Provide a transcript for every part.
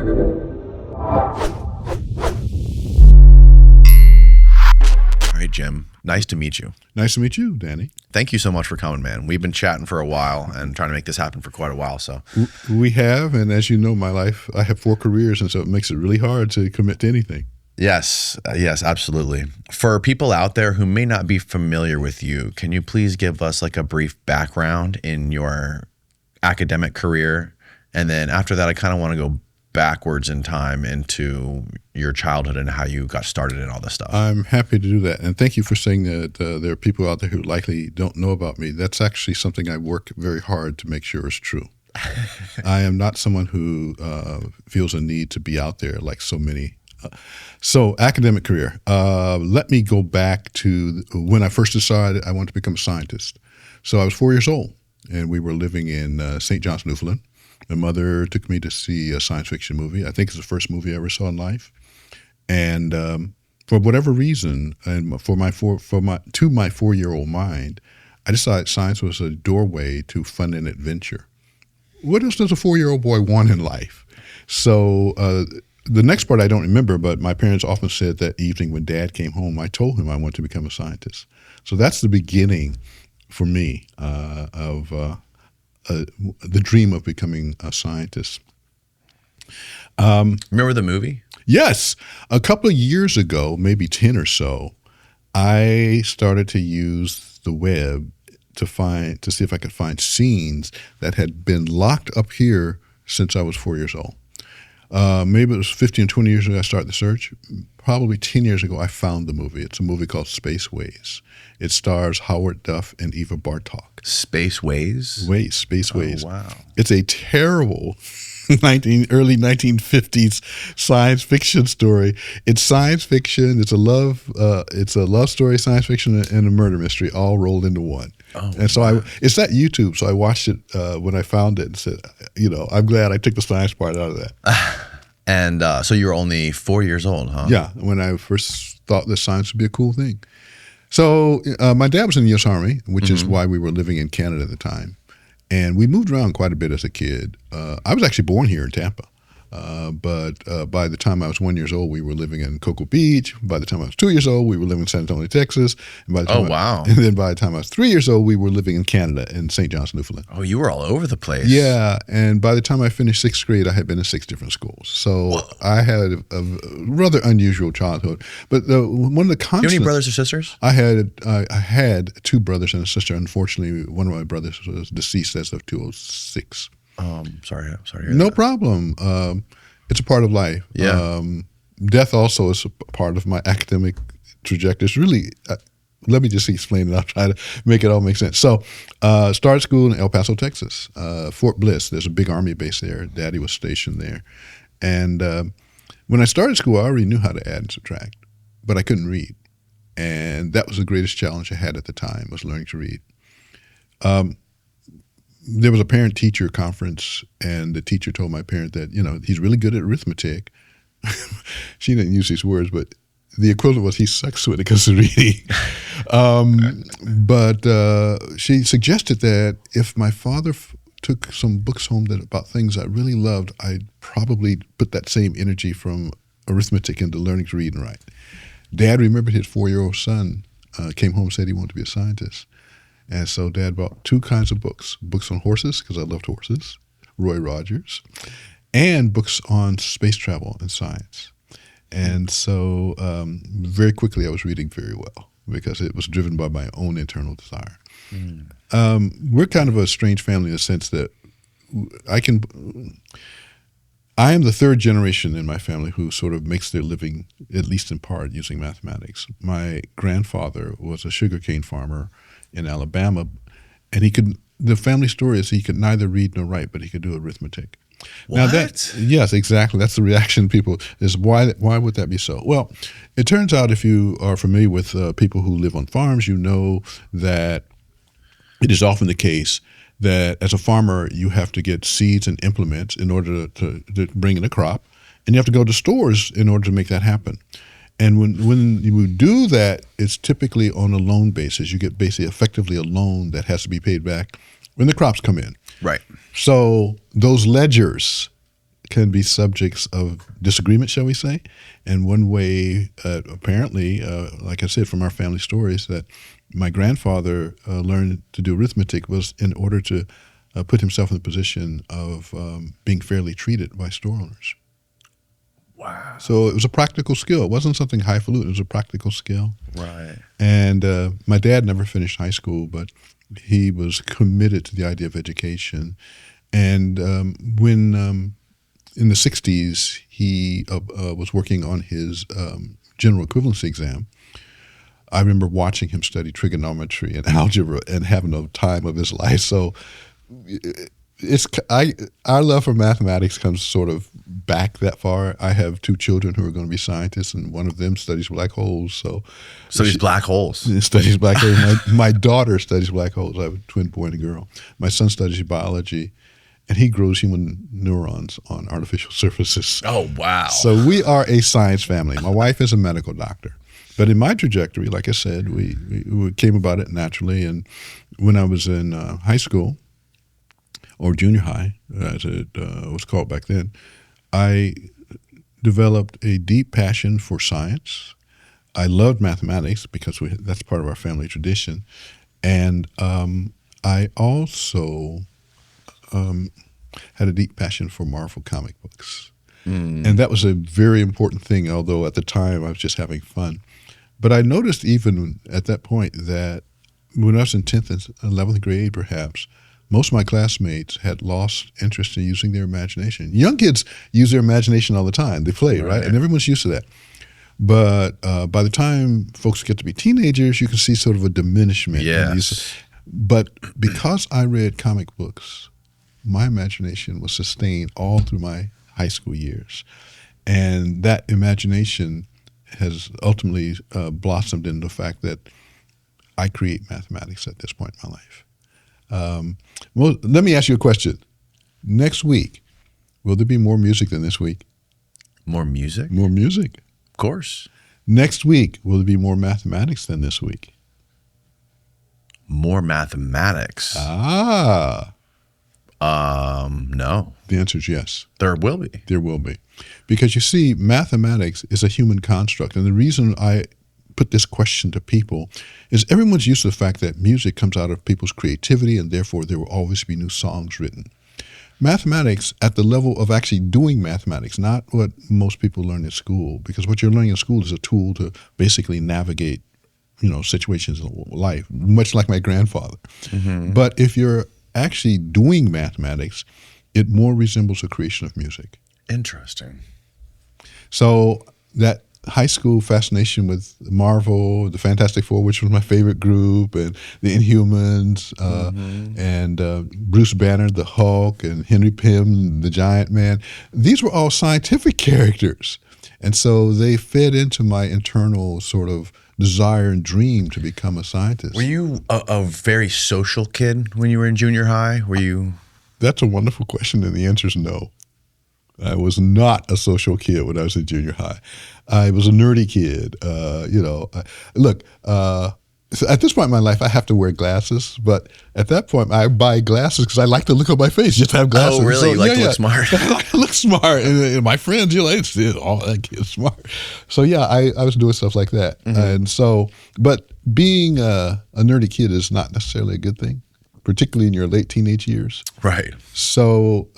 All right, Jim. Nice to meet you. Nice to meet you, Danny. Thank you so much for coming, man. We've been chatting for a while and trying to make this happen for quite a while. So We have, and as you know, my life, I have 4 careers, and so it makes it really hard to commit to anything. yes, absolutely. For people out there who may not be familiar with you, can you please give us like a brief background in your academic career? And then after that, I kind of want to go backwards in time into your childhood and how you got started in all this stuff. I'm happy to do that, and thank you for saying that there are people out there who likely don't know about me. That's actually something I work very hard to make sure is true. I am not someone who feels a need to be out there like so many. So academic career. Let me go back to when I first decided I wanted to become a scientist. So I was 4 years old, and we were living in St. John's, Newfoundland. My mother took me to see a science fiction movie. I think it's the first movie I ever saw in life. And for whatever reason, and to my 4-year-old mind, I decided science was a doorway to fun and adventure. What else does a 4-year-old boy want in life? So the next part I don't remember, but my parents often said that evening when Dad came home, I told him I wanted to become a scientist. So that's the beginning for me of the dream of becoming a scientist. Remember the movie? Yes. A couple of years ago, maybe 10 or so, I started to use the web to see if I could find scenes that had been locked up here since I was 4 years old. Maybe it was 15 or 20 years ago I started the search. Probably 10 years ago I found the movie. It's a movie called Spaceways. It stars Howard Duff and Eva Bartok. Spaceways? Spaceways. Oh, wow. It's a terrible early 1950s science fiction story. It's science fiction. It's a love story, science fiction, and a murder mystery all rolled into one. Oh, and so wow. it's at YouTube. So I watched it when I found it and said, I'm glad I took the science part out of that. And so you were only 4 years old, huh? Yeah, when I first thought that science would be a cool thing. So my dad was in the U.S. Army, which is why we were living in Canada at the time. And we moved around quite a bit as a kid. I was actually born here in Tampa. But by the time I was 1 year old, we were living in Cocoa Beach. By the time I was 2 years old, we were living in San Antonio, Texas. And by the time and then by the time I was 3 years old, we were living in Canada, in St. John's, Newfoundland. Oh, you were all over the place. Yeah, and by the time I finished 6th grade, I had been in 6 different schools. So whoa. I had a rather unusual childhood. But one of the constants— Do you have any brothers or sisters? I had 2 brothers and a sister. Unfortunately, one of my brothers was deceased as of 2006. Sorry to hear No that. problem. It's a part of life. Yeah. Death also is a part of my academic trajectory. It's really, let me just explain it. I'll try to make it all make sense. So, started school in El Paso, Texas, Fort Bliss. There's a big Army base there. Daddy was stationed there. And when I started school, I already knew how to add and subtract, but I couldn't read. And that was the greatest challenge I had at the time, was learning to read. There was a parent-teacher conference, and the teacher told my parent that, he's really good at arithmetic. She didn't use these words, but the equivalent was he sucks with it because of reading. But she suggested that if my father took some books home about things I really loved, I'd probably put that same energy from arithmetic into learning to read and write. Dad remembered his 4-year-old son came home and said he wanted to be a scientist. And so Dad bought 2 kinds of books on horses, because I loved horses, Roy Rogers, and books on space travel and science. And so very quickly I was reading very well, because it was driven by my own internal desire. We're kind of a strange family in the sense that I am the 3rd generation in my family who sort of makes their living, at least in part, using mathematics. My grandfather was a sugarcane farmer in Alabama, and the family story is he could neither read nor write, but he could do arithmetic. What? Now yes, exactly. That's the reaction people is, why would that be so? Well, it turns out, if you are familiar with people who live on farms, you know that it is often the case that as a farmer, you have to get seeds and implements in order to bring in a crop, and you have to go to stores in order to make that happen. And when you do that, it's typically on a loan basis. You get basically effectively a loan that has to be paid back when the crops come in. Right. So those ledgers can be subjects of disagreement, shall we say. And one way, apparently, like I said, from our family stories, that my grandfather learned to do arithmetic was in order to put himself in the position of being fairly treated by store owners. Wow. So it was a practical skill. It wasn't something highfalutin. It was a practical skill. Right. And my dad never finished high school, but he was committed to the idea of education. And when in the 60s, he was working on his general equivalency exam, I remember watching him study trigonometry and algebra and having the time of his life. So our love for mathematics comes sort of back that far. I have two children who are going to be scientists, and one of them studies black holes. So these black holes. Studies black holes. My daughter studies black holes. I have a twin boy and a girl. My son studies biology, and he grows human neurons on artificial surfaces. Oh, wow. So we are a science family. My wife is a medical doctor. But in my trajectory, like I said, we came about it naturally. And when I was in high school, or junior high, as it was called back then, I developed a deep passion for science. I loved mathematics because that's part of our family tradition. And I also had a deep passion for Marvel comic books. And that was a very important thing, although at the time I was just having fun. But I noticed even at that point that when I was in 10th and 11th grade, perhaps, most of my classmates had lost interest in using their imagination. Young kids use their imagination all the time. They play, right? And everyone's used to that. But by the time folks get to be teenagers, you can see sort of a diminishment. Yes. But because I read comic books, my imagination was sustained all through my high school years. And that imagination has ultimately blossomed into the fact that I create mathematics at this point in my life. Well, let me ask you a question. Next week, will there be more music than this week? More music? More music. Of course. Next week, will there be more mathematics than this week? More mathematics? No. The answer is yes. There will be. There will be. Because you see, mathematics is a human construct. And the reason I put this question to people is everyone's used to the fact that music comes out of people's creativity, and therefore there will always be new songs written. Mathematics, at the level of actually doing mathematics, not what most people learn at school, because what you're learning in school is a tool to basically navigate, situations in life, much like my grandfather. But if you're actually doing mathematics, it more resembles the creation of music. Interesting. So that high school fascination with Marvel, the Fantastic Four, which was my favorite group, and the Inhumans, and Bruce Banner, the Hulk, and Henry Pym, the Giant Man. These were all scientific characters. And so they fed into my internal sort of desire and dream to become a scientist. Were you a very social kid when you were in junior high? Were you? That's a wonderful question, and the answer is no. I was not a social kid when I was in junior high. I was a nerdy kid. So at this point in my life, I have to wear glasses. But at that point, I buy glasses because I like to look at my face. Just have glasses. Oh, really? So, you like to look smart? I like to look smart. And my friends, that kid's smart. So yeah, I was doing stuff like that. And so, but being a nerdy kid is not necessarily a good thing, particularly in your late teenage years. Right. So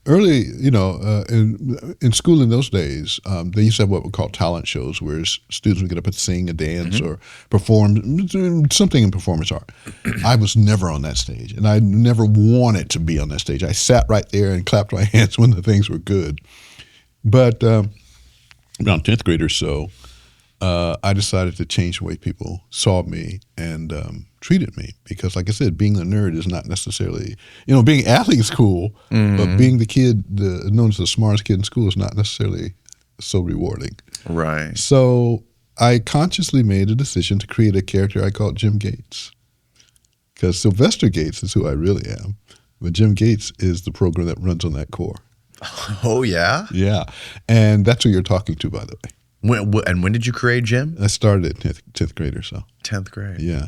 early, in school in those days, they used to have what we call talent shows, where students would get up and sing, a dance, or perform something in performance art. I was never on that stage, and I never wanted to be on that stage. I sat right there and clapped my hands when the things were good. But around 10th grade or so, I decided to change the way people saw me and treated me, because, like I said, being a nerd is not necessarily, being an athlete is cool, but being the kid known as the smartest kid in school is not necessarily so rewarding. Right. So I consciously made a decision to create a character I called Jim Gates, because Sylvester Gates is who I really am, but Jim Gates is the program that runs on that core. Oh, yeah? Yeah. And that's who you're talking to, by the way. When did you create Jim? I started at 10th grade or so. 10th grade. Yeah.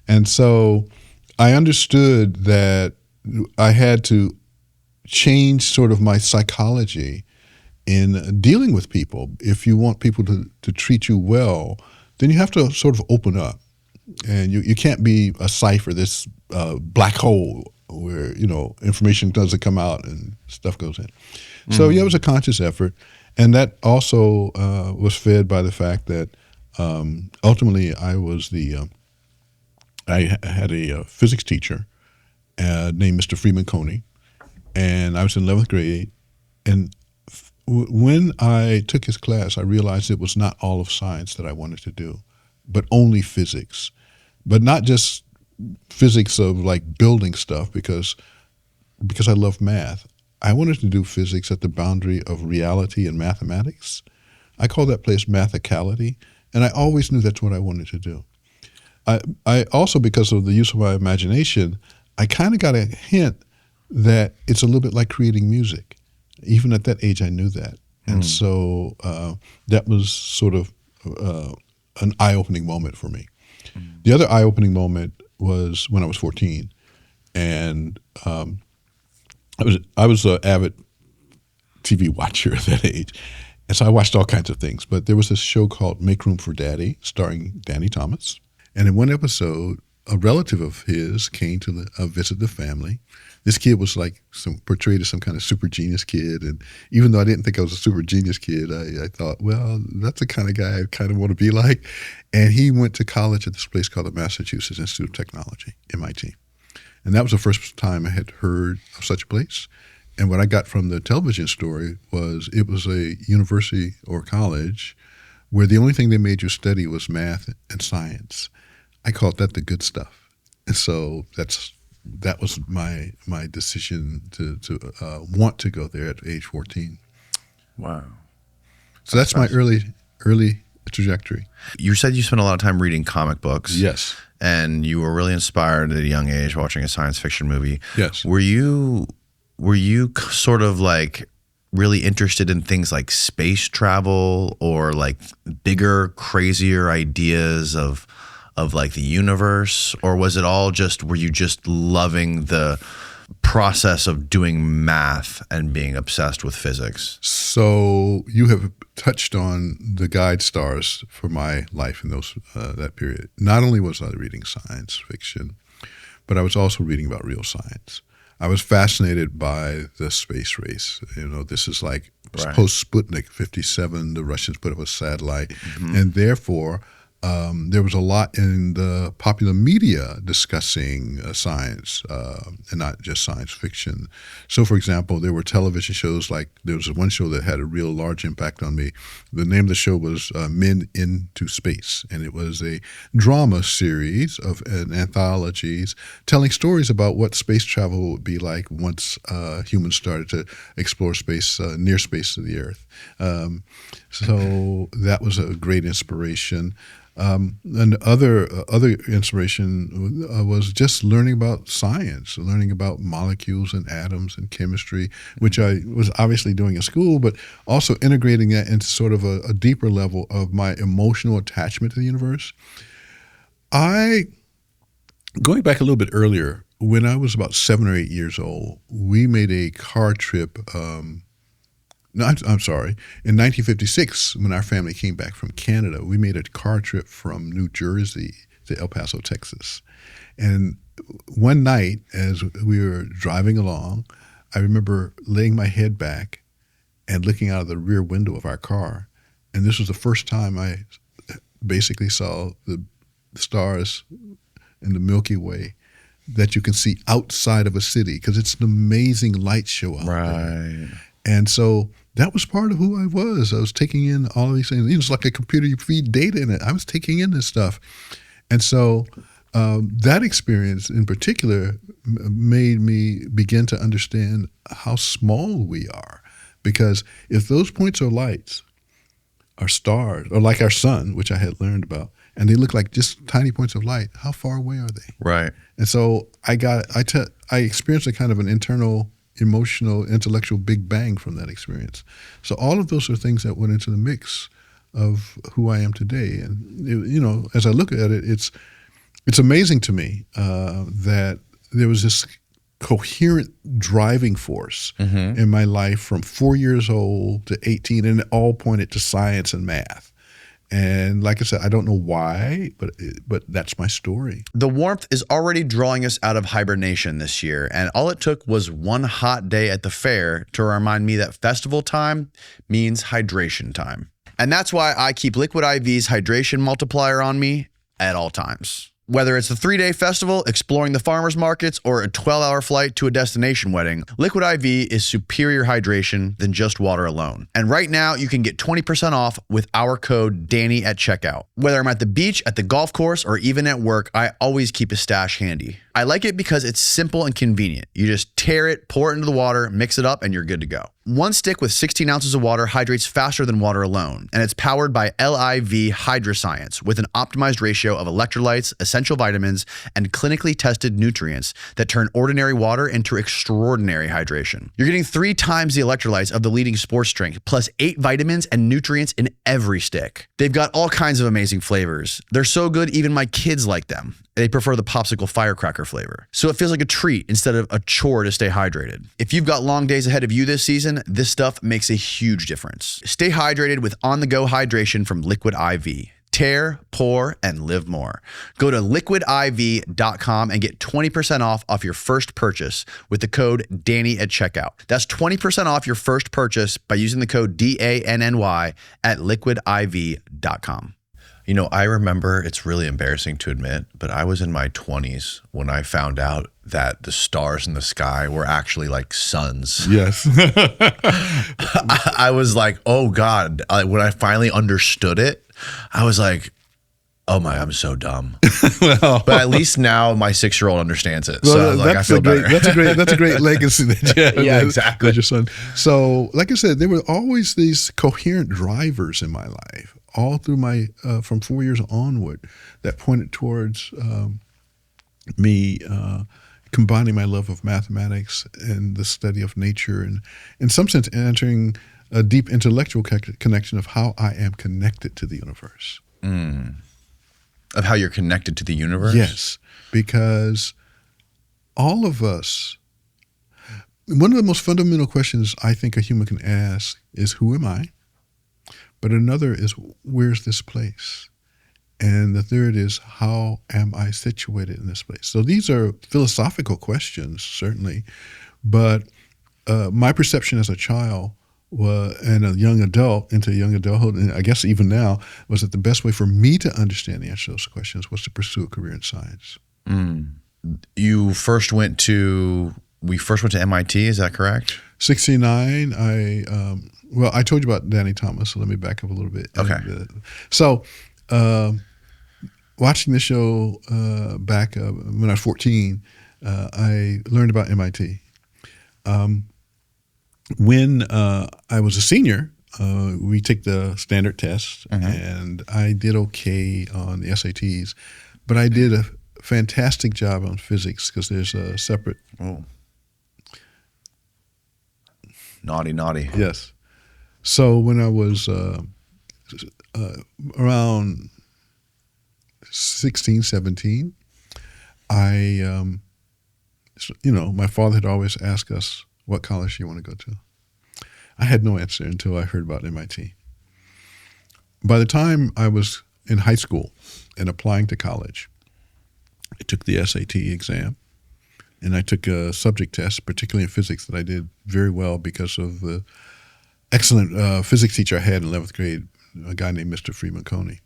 And so I understood that I had to changed sort of my psychology in dealing with people. If you want people to treat you well, then you have to sort of open up. And you can't be a cipher, this black hole where, information doesn't come out and stuff goes in. So yeah, it was a conscious effort. And that also was fed by the fact that ultimately I had a physics teacher named Mr. Freeman Coney, and I was in 11th grade. And when I took his class, I realized it was not all of science that I wanted to do, but only physics. But not just physics of like building stuff, because I love math. I wanted to do physics at the boundary of reality and mathematics. I call that place mathicality, and I always knew that's what I wanted to do. I also, because of the use of my imagination, I kind of got a hint that it's a little bit like creating music. Even at that age, I knew that. And so that was sort of an eye-opening moment for me. The other eye-opening moment was when I was 14, and I was an avid TV watcher at that age, and so I watched all kinds of things. But there was this show called Make Room for Daddy, starring Danny Thomas, and in one episode, a relative of his came to visit the family. This kid was like portrayed as some kind of super genius kid, and even though I didn't think I was a super genius kid, I thought, well, that's the kind of guy I kind of want to be like. And he went to college at this place called the Massachusetts Institute of Technology, MIT. And that was the first time I had heard of such a place. And what I got from the television story was it was a university or college where the only thing they made you study was math and science. I called that the good stuff. And so that was my decision to want to go there at age 14. Wow. So that's my early trajectory. You said you spent a lot of time reading comic books. Yes. And you were really inspired at a young age watching a science fiction movie. Yes. Were you sort of like really interested in things like space travel or like bigger, crazier ideas of like the universe? Or was it all were you just loving the process of doing math and being obsessed with physics? So you have touched on the guide stars for my life in that period. Not only was I reading science fiction, but I was also reading about real science. I was fascinated by the space race. This is like post-Sputnik 57, the Russians put up a satellite, and therefore there was a lot in the popular media discussing science and not just science fiction. So, for example, there were television shows like there was one show that had a real large impact on me. The name of the show was Men into Space, and it was a drama series of anthologies telling stories about what space travel would be like once humans started to explore space, near space of the Earth. So that was a great inspiration. And other inspiration was just learning about science, learning about molecules and atoms and chemistry, which I was obviously doing in school, but also integrating that into sort of a deeper level of my emotional attachment to the universe. Going back a little bit earlier, when I was about 7 or 8 years old, we made a car trip. I'm sorry. In 1956, when our family came back from Canada, we made a car trip from New Jersey to El Paso, Texas. And one night, as we were driving along, I remember laying my head back and looking out of the rear window of our car. And this was the first time I basically saw the stars in the Milky Way that you can see outside of a city, because it's an amazing light show out there. And so that was part of who I was. I was taking in all of these things. It's like a computer, you feed data in it. I was taking in this stuff. And so that experience in particular made me begin to understand how small we are. Because if those points are lights, are stars, or like our sun, which I had learned about, and they look like just tiny points of light, how far away are they? Right. And so I experienced a kind of an internal, emotional, intellectual big bang from that experience. So all of those are things that went into the mix of who I am today. And as I look at it, it's amazing to me that there was this coherent driving force in my life from 4 years old to 18, and it all pointed to science and math. And like I said, I don't know why, but that's my story. The warmth is already drawing us out of hibernation this year, and all it took was one hot day at the fair to remind me that festival time means hydration time. And that's why I keep Liquid IV's hydration multiplier on me at all times. Whether it's a 3-day festival, exploring the farmers markets, or a 12-hour flight to a destination wedding, Liquid IV is superior hydration than just water alone. And right now, you can get 20% off with our code DANNY at checkout. Whether I'm at the beach, at the golf course, or even at work, I always keep a stash handy. I like it because it's simple and convenient. You just tear it, pour it into the water, mix it up, and you're good to go. One stick with 16 ounces of water hydrates faster than water alone, and it's powered by LIV Hydroscience with an optimized ratio of electrolytes, essential vitamins, and clinically tested nutrients that turn ordinary water into extraordinary hydration. You're getting 3 times the electrolytes of the leading sports drink, plus 8 vitamins and nutrients in every stick. They've got all kinds of amazing flavors. They're so good, even my kids like them. They prefer the popsicle firecracker flavor. So it feels like a treat instead of a chore to stay hydrated. If you've got long days ahead of you this season, this stuff makes a huge difference. Stay hydrated with on-the-go hydration from Liquid IV. Tear, pour, and live more. Go to liquidiv.com and get 20% off your first purchase with the code DANNY at checkout. That's 20% off your first purchase by using the code DANNY at liquidiv.com. You know, I remember, it's really embarrassing to admit, but I was in my 20s when I found out that the stars in the sky were actually like suns. Yes. I was like, oh God. When I finally understood it, I was like, oh my, I'm so dumb. Well, but at least now my 6-year-old understands it. So like, I feel better. That's a great legacy that you have. Yeah, exactly. With your son. So like I said, there were always these coherent drivers in my life, all through my, from 4 years onward, that pointed towards me combining my love of mathematics and the study of nature, and in some sense entering a deep intellectual connection of how I am connected to the universe. Of how you're connected to the universe? Yes, because all of us, one of the most fundamental questions I think a human can ask is, who am I? But another is, where's this place? And the third is, how am I situated in this place? So these are philosophical questions, certainly, but my perception as a child and a young adult, into young adulthood, and I guess even now, was that the best way for me to understand the answer to those questions was to pursue a career in science. We first went to MIT, is that correct? 1969, I told you about Danny Thomas, so let me back up a little bit. Okay. And, watching the show back when I was 14, I learned about MIT. When I was a senior, we take the standard test, and I did okay on the SATs, but I did a fantastic job on physics because there's a separate. Oh. Naughty. Yes. So when I was around 16, 17, my father had always asked us, what college do you want to go to? I had no answer until I heard about MIT. By the time I was in high school and applying to college, I took the SAT exam, and I took a subject test, particularly in physics, that I did very well because of the excellent physics teacher I had in 11th grade, a guy named Mr. Freeman Coney.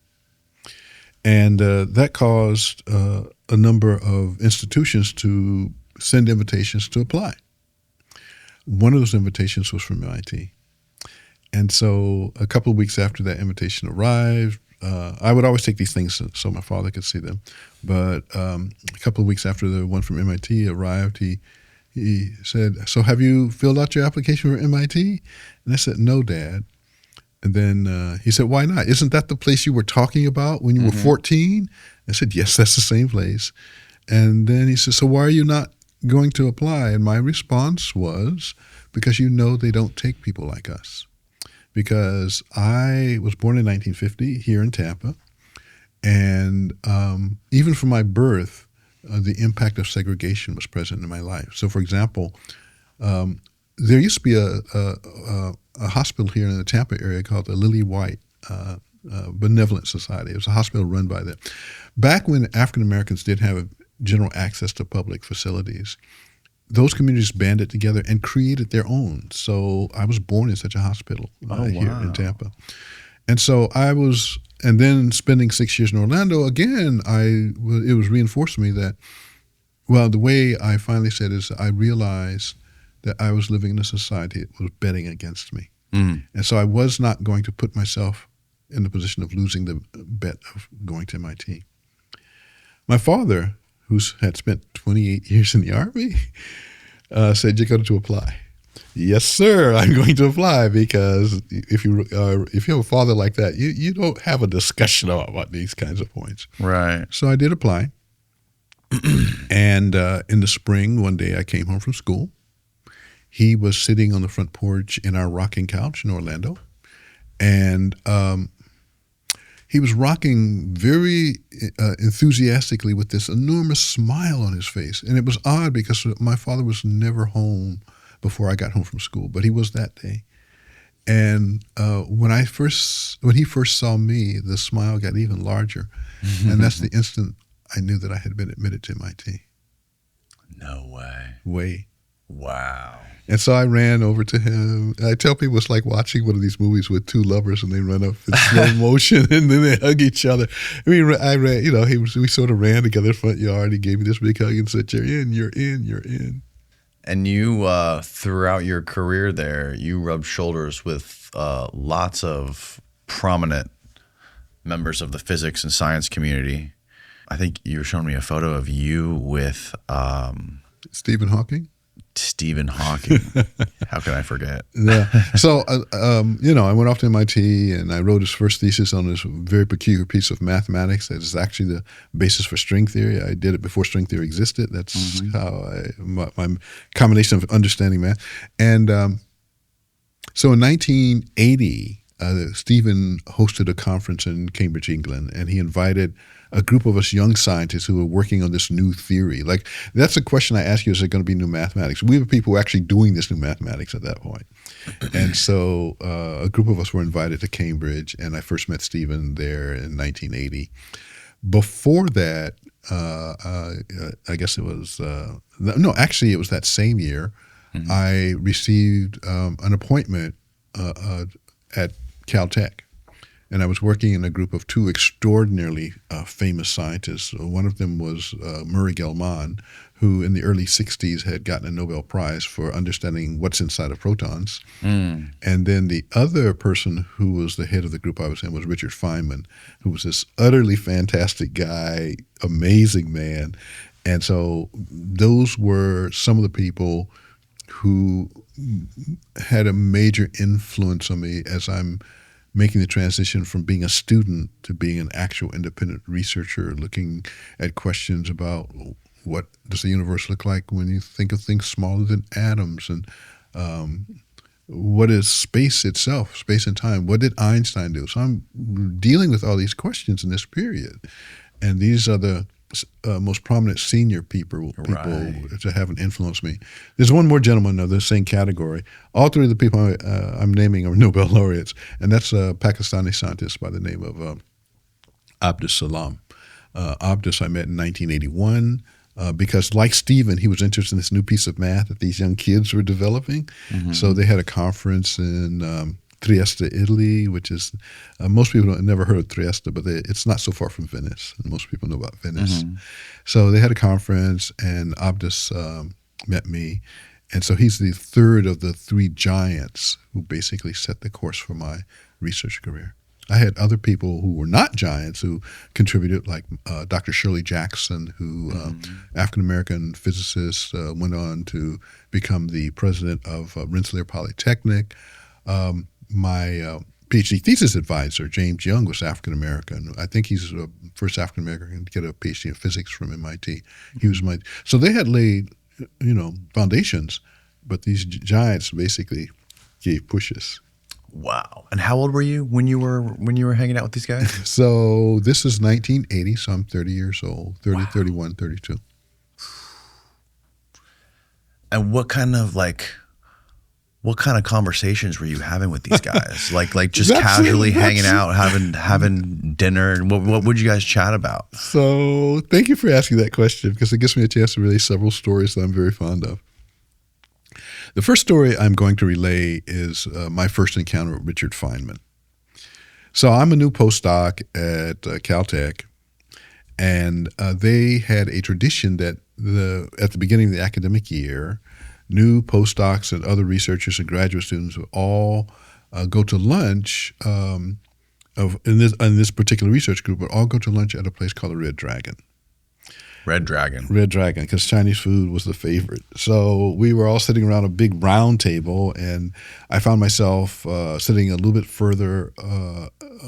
And that caused a number of institutions to send invitations to apply. One of those invitations was from MIT. And so a couple of weeks after that invitation arrived, I would always take these things so my father could see them. But a couple of weeks after the one from MIT arrived, he said, so have you filled out your application for MIT? And I said, no, Dad. And then he said, why not? Isn't that the place you were talking about when you were 14? I said, yes, that's the same place. And then he said, so why are you not going to apply? And my response was, because they don't take people like us. Because I was born in 1950 here in Tampa, and even from my birth, the impact of segregation was present in my life. So, for example, there used to be a hospital here in the Tampa area called the Lily White Benevolent Society. It was a hospital run by them. Back when African Americans didn't have general access to public facilities, those communities banded together and created their own. So I was born in such a hospital here in Tampa. And so and then spending 6 years in Orlando, again, it was reinforced to me that, well, the way I finally said is I realized that I was living in a society that was betting against me. Mm. And so I was not going to put myself in the position of losing the bet of going to MIT. My father, who had spent 28 years in the Army, said, "You're going to apply." Yes, sir, I'm going to apply, because if you have a father like that, you don't have a discussion about these kinds of points. Right. So I did apply. And in the spring, one day I came home from school. He was sitting on the front porch in our rocking couch in Orlando. And he was rocking very enthusiastically with this enormous smile on his face. And it was odd because my father was never home before I got home from school, but he was that day. And when he first saw me, the smile got even larger. And that's the instant I knew that I had been admitted to MIT. No way. Wow. And so I ran over to him. I tell people it's like watching one of these movies with two lovers, and they run up in slow motion, and then they hug each other. We sort of ran together in the front yard. He gave me this big hug and said, "You're in, you're in, you're in." And you, throughout your career there, you rubbed shoulders with lots of prominent members of the physics and science community. I think you were showing me a photo of you with Stephen Hawking. Stephen Hawking. How can I forget? Yeah. So, I went off to MIT and I wrote his first thesis on this very peculiar piece of mathematics that is actually the basis for string theory. I did it before string theory existed. That's how my combination of understanding math. And so in 1980, Stephen hosted a conference in Cambridge, England, and he invited a group of us young scientists who were working on this new theory. Like, that's a question I ask you, is there going to be new mathematics? We were people who were actually doing this new mathematics at that point. And so a group of us were invited to Cambridge, and I first met Stephen there in 1980. Before that, I guess it was, it was that same year, I received an appointment at Caltech. And I was working in a group of two extraordinarily famous scientists. One of them was Murray Gell-Mann, who in the early 60s had gotten a Nobel Prize for understanding what's inside of protons. And then the other person who was the head of the group I was in was Richard Feynman, who was this utterly fantastic guy, amazing man. And so those were some of the people who had a major influence on me as I'm making the transition from being a student to being an actual independent researcher, looking at questions about what does the universe look like when you think of things smaller than atoms, and what is space itself, space and time? What did Einstein do? So I'm dealing with all these questions in this period. And these are the most prominent senior people to have influenced me. There's one more gentleman of the same category. All three of the people I'm naming are Nobel laureates, and that's a Pakistani scientist by the name of Abdus Salam. Abdus I met in 1981 because, like Stephen, he was interested in this new piece of math that these young kids were developing. So they had a conference in Trieste, Italy, which is, most people have never heard of Trieste, but it's not so far from Venice. And most people know about Venice. So they had a conference, and Abdus met me. And so he's the third of the three giants who basically set the course for my research career. I had other people who were not giants who contributed, like Dr. Shirley Jackson, who African-American physicist, went on to become the president of Rensselaer Polytechnic. My PhD thesis advisor, James Young, was African-American. I think he's the first African-American to get a PhD in physics from MIT. He was so they had laid, foundations, but these giants basically gave pushes. Wow. And how old were you when you were hanging out with these guys? So this is 1980, so I'm 30 years old, 30, 31, 32. And what kind of conversations were you having with these guys? like just casually hanging out, having dinner, and what would you guys chat about? So thank you for asking that question, because it gives me a chance to relay several stories that I'm very fond of. The first story I'm going to relay is my first encounter with Richard Feynman. So I'm a new postdoc at Caltech, and they had a tradition that at the beginning of the academic year, new postdocs and other researchers and graduate students would all go to lunch. In this particular research group, would all go to lunch at a place called the Red Dragon. Red Dragon, because Chinese food was the favorite. So we were all sitting around a big round table, and I found myself sitting a little bit further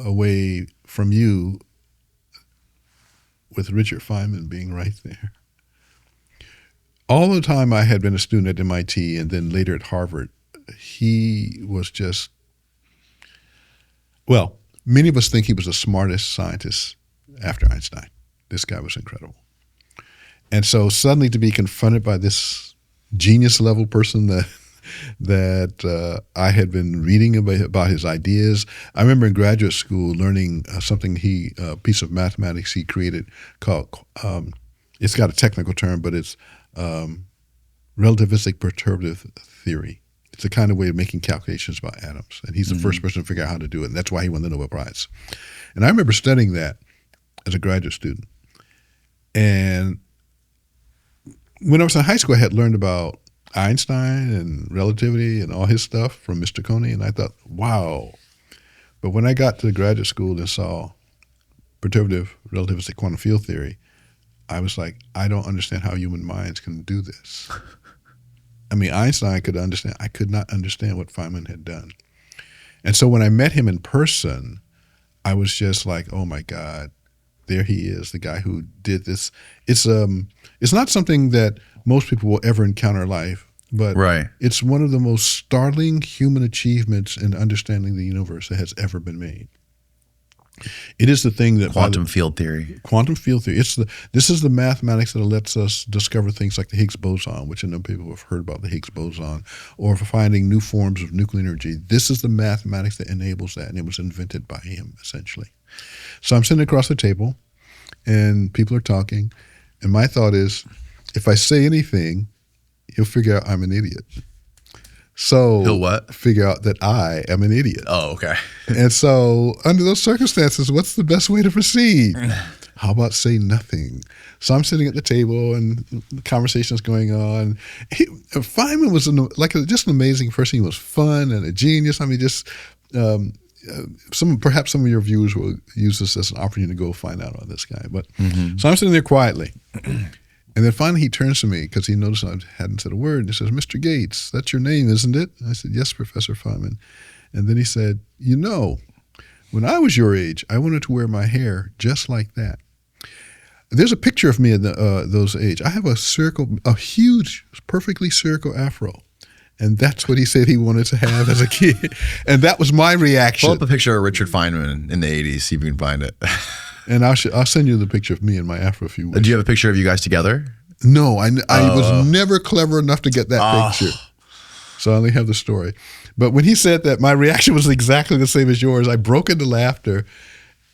away from you, with Richard Feynman being right there. All the time I had been a student at MIT and then later at Harvard, he was just, well, many of us think he was the smartest scientist after Einstein. This guy was incredible. And so suddenly to be confronted by this genius level person that I had been reading about his ideas. I remember in graduate school learning something a piece of mathematics he created called, it's got a technical term, but it's relativistic perturbative theory. It's a kind of way of making calculations about atoms. And he's the first person to figure out how to do it. And that's why he won the Nobel Prize. And I remember studying that as a graduate student. And when I was in high school, I had learned about Einstein and relativity and all his stuff from Mr. Coney. And I thought, wow. But when I got to graduate school and saw perturbative relativistic quantum field theory, I was like, I don't understand how human minds can do this. I mean, Einstein could understand. I could not understand what Feynman had done. And so when I met him in person, I was just like, oh my God, there he is, the guy who did this. It's not something that most people will ever encounter in life, but it's one of the most startling human achievements in understanding the universe that has ever been made. It is the thing that quantum field theory. Quantum field theory. This is the mathematics that lets us discover things like the Higgs boson, which I know people have heard about the Higgs boson, or for finding new forms of nuclear energy. This is the mathematics that enables that, and it was invented by him, essentially. So I'm sitting across the table, and people are talking, and my thought is, if I say anything, he'll figure out I'm an idiot. So he'll what? Figure out that I am an idiot. Oh, okay. And so under those circumstances, what's the best way to proceed? How about say nothing? So I'm sitting at the table and the conversation's going on. Feynman was just an amazing person. He was fun and a genius. I mean, just perhaps some of your viewers will use this as an opportunity to go find out about this guy. But so I'm sitting there quietly. And then finally he turns to me because he noticed I hadn't said a word. And he says, Mr. Gates, that's your name, isn't it? And I said, yes, Professor Feynman. And then he said, you know, when I was your age, I wanted to wear my hair just like that. There's a picture of me at those age. I have a huge, perfectly spherical afro. And that's what he said he wanted to have as a kid. And that was my reaction. Pull up a picture of Richard Feynman in the 80s, see if you can find it. And I'll send you the picture of me and my afro if you wish. Do you have a picture of you guys together? No, I was never clever enough to get that picture. So I only have the story. But when he said that, my reaction was exactly the same as yours. I broke into laughter.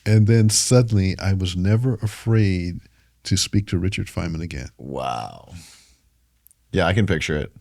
And then suddenly I was never afraid to speak to Richard Feynman again. Wow. Yeah, I can picture it.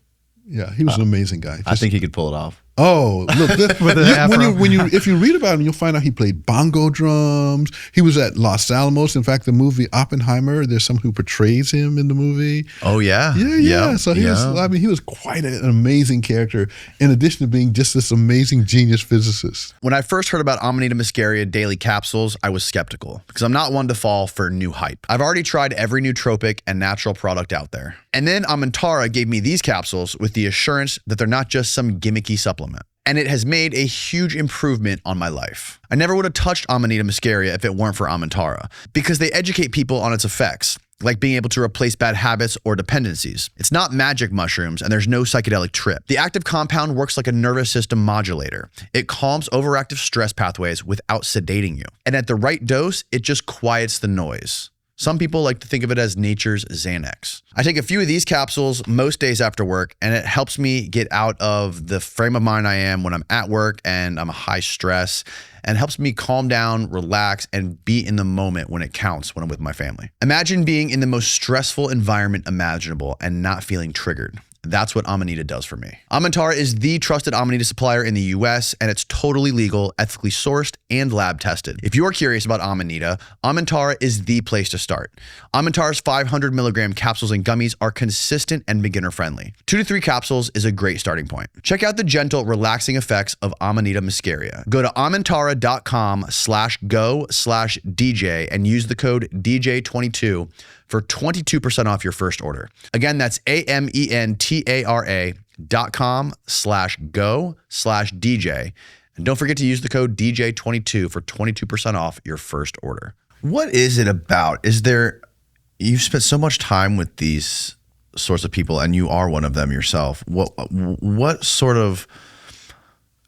Yeah, he was an amazing guy. I think he could pull it off. Oh, look! If you read about him, you'll find out he played bongo drums. He was at Los Alamos. In fact, the movie Oppenheimer, there's someone who portrays him in the movie. Oh yeah, yeah. So he was. I mean, he was quite an amazing character. In addition to being just this amazing genius physicist. When I first heard about Amanita muscaria daily capsules, I was skeptical because I'm not one to fall for new hype. I've already tried every nootropic and natural product out there. And then Amantara gave me these capsules with the assurance that they're not just some gimmicky supplement. And it has made a huge improvement on my life. I never would have touched Amanita muscaria if it weren't for Amantara, because they educate people on its effects, like being able to replace bad habits or dependencies. It's not magic mushrooms and there's no psychedelic trip. The active compound works like a nervous system modulator. It calms overactive stress pathways without sedating you. And at the right dose, it just quiets the noise. Some people like to think of it as nature's Xanax. I take a few of these capsules most days after work, and it helps me get out of the frame of mind I am when I'm at work and I'm high stress, and helps me calm down, relax, and be in the moment when it counts when I'm with my family. Imagine being in the most stressful environment imaginable and not feeling triggered. That's what Amanita does for me. Amanita is the trusted Amanita supplier in the US, and it's totally legal, ethically sourced, and lab tested. If you're curious about Amanita, Amanita is the place to start. Amanita's 500 milligram capsules and gummies are consistent and beginner friendly. 2 to 3 capsules is a great starting point. Check out the gentle, relaxing effects of Amanita muscaria. Go to amantara.com/go/DJ and use the code DJ22 for 22% off your first order. Again, that's AMENTARA.com/go/DJ. And don't forget to use the code DJ22 for 22% off your first order. What is it about? You've spent so much time with these sorts of people, and you are one of them yourself. What sort of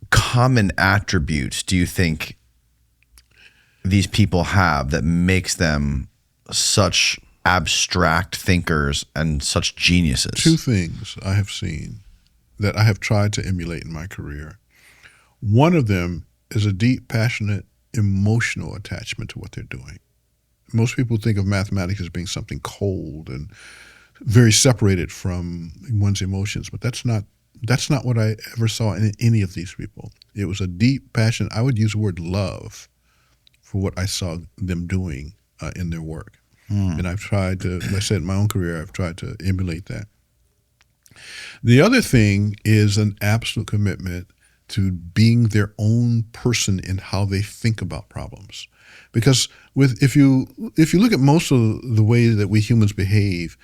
common attributes do you think these people have that makes them such abstract thinkers and such geniuses? 2 things I have seen that I have tried to emulate in my career. One of them is a deep, passionate, emotional attachment to what they're doing. Most people think of mathematics as being something cold and very separated from one's emotions, but that's not what I ever saw in any of these people. It was a deep passion. I would use the word love for what I saw them doing in their work. And I've tried to, like I said, in my own career, I've tried to emulate that. The other thing is an absolute commitment to being their own person in how they think about problems. Because if you look at most of the way that we humans behave,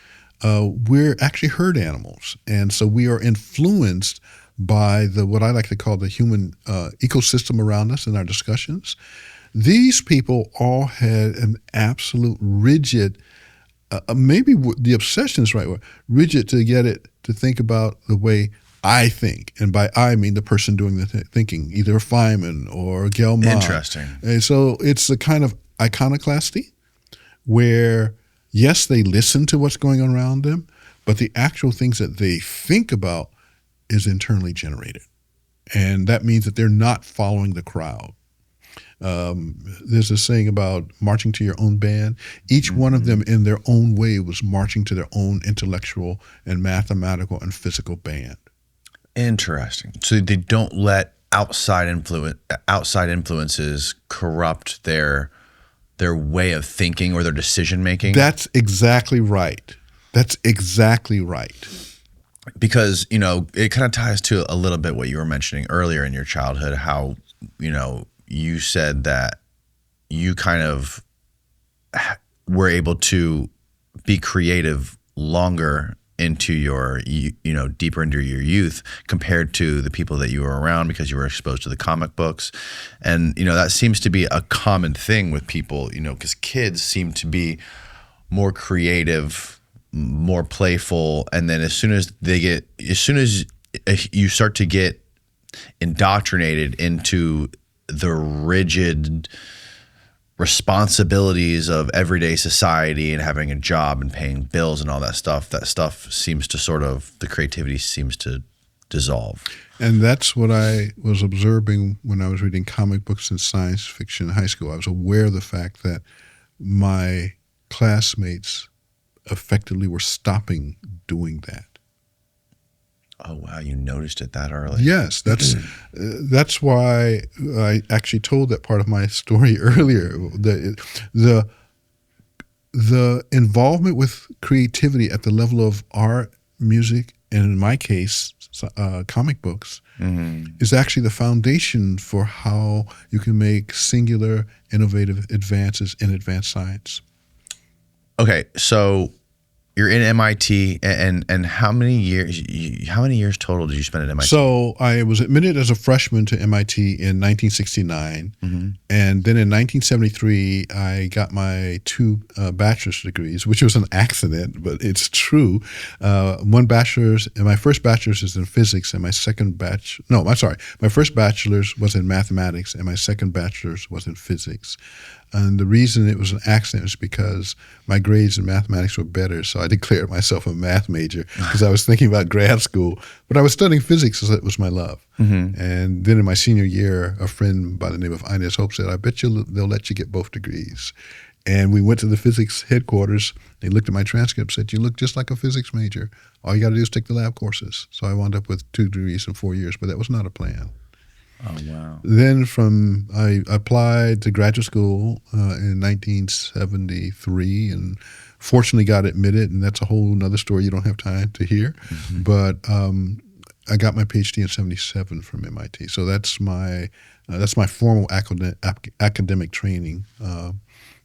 we're actually herd animals. And so we are influenced by what I like to call the human ecosystem around us in our discussions. These people all had an absolute rigid, maybe the obsession is the right word, rigid to get it to think about the way I think. And by I mean the person doing the thinking, either Feynman or Gelman. Interesting. And so it's a kind of iconoclasty where, yes, they listen to what's going on around them, but the actual things that they think about is internally generated. And that means that they're not following the crowd. There's a saying about marching to your own band. Each one of them in their own way was marching to their own intellectual and mathematical and physical band. Interesting. So they don't let outside influences corrupt their way of thinking or their decision making. That's exactly right. That's exactly right. Because, it kind of ties to a little bit what you were mentioning earlier in your childhood, how, you said that you kind of were able to be creative longer into your, deeper into your youth compared to the people that you were around because you were exposed to the comic books. And, that seems to be a common thing with people, because kids seem to be more creative, more playful. And then as soon as you start to get indoctrinated into the rigid responsibilities of everyday society and having a job and paying bills and all that stuff seems to the creativity seems to dissolve. And that's what I was observing when I was reading comic books and science fiction in high school. I was aware of the fact that my classmates effectively were stopping doing that. Oh, wow. You noticed it that early. Yes, that's why I actually told that part of my story earlier. The involvement with creativity at the level of art, music, and in my case, comic books, is actually the foundation for how you can make singular, innovative advances in advanced science. Okay, so you're in MIT, and how many years total did you spend at MIT? So I was admitted as a freshman to MIT in 1969, and then in 1973 I got my 2 bachelor's degrees, which was an accident, but it's true. My first bachelor's is in physics, and my first bachelor's was in mathematics, and my second bachelor's was in physics. And the reason it was an accident was because my grades in mathematics were better, so I declared myself a math major because I was thinking about grad school. But I was studying physics, so that was my love. And then in my senior year, a friend by the name of Inez Hope said, I bet they'll let you get both degrees. And we went to the physics headquarters. They looked at my transcript, said, you look just like a physics major. All you got to do is take the lab courses. So I wound up with 2 degrees in 4 years, but that was not a plan. Oh, wow. Then I applied to graduate school in 1973 and fortunately got admitted, and that's a whole other story you don't have time to hear. But I got my PhD in 77 from MIT. So that's my formal academic training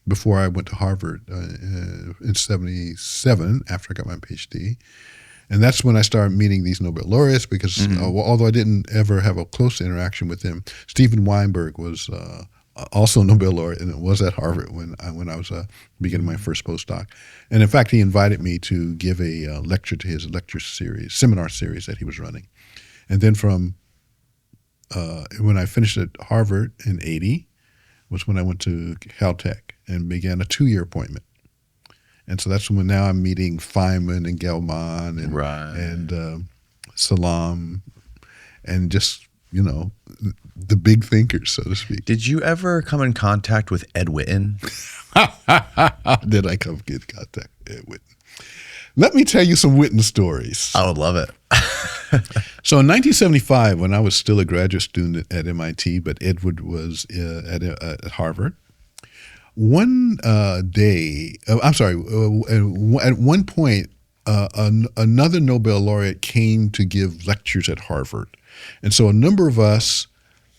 before I went to Harvard in 77 after I got my PhD. And that's when I started meeting these Nobel laureates because although I didn't ever have a close interaction with them, Steven Weinberg was also a Nobel laureate, and it was at Harvard when I was beginning my first postdoc. And in fact, he invited me to give a lecture to his seminar series that he was running. And then from when I finished at Harvard in 80 was when I went to Caltech and began a 2-year appointment. And so that's when now I'm meeting Feynman and Gelman and Salam and just, the big thinkers, so to speak. Did you ever come in contact with Ed Witten? Did I come in contact with Ed Witten? Let me tell you some Witten stories. I would love it. So in 1975, when I was still a graduate student at MIT, but Edward was at Harvard, one day, at one point, another Nobel laureate came to give lectures at Harvard. And so a number of us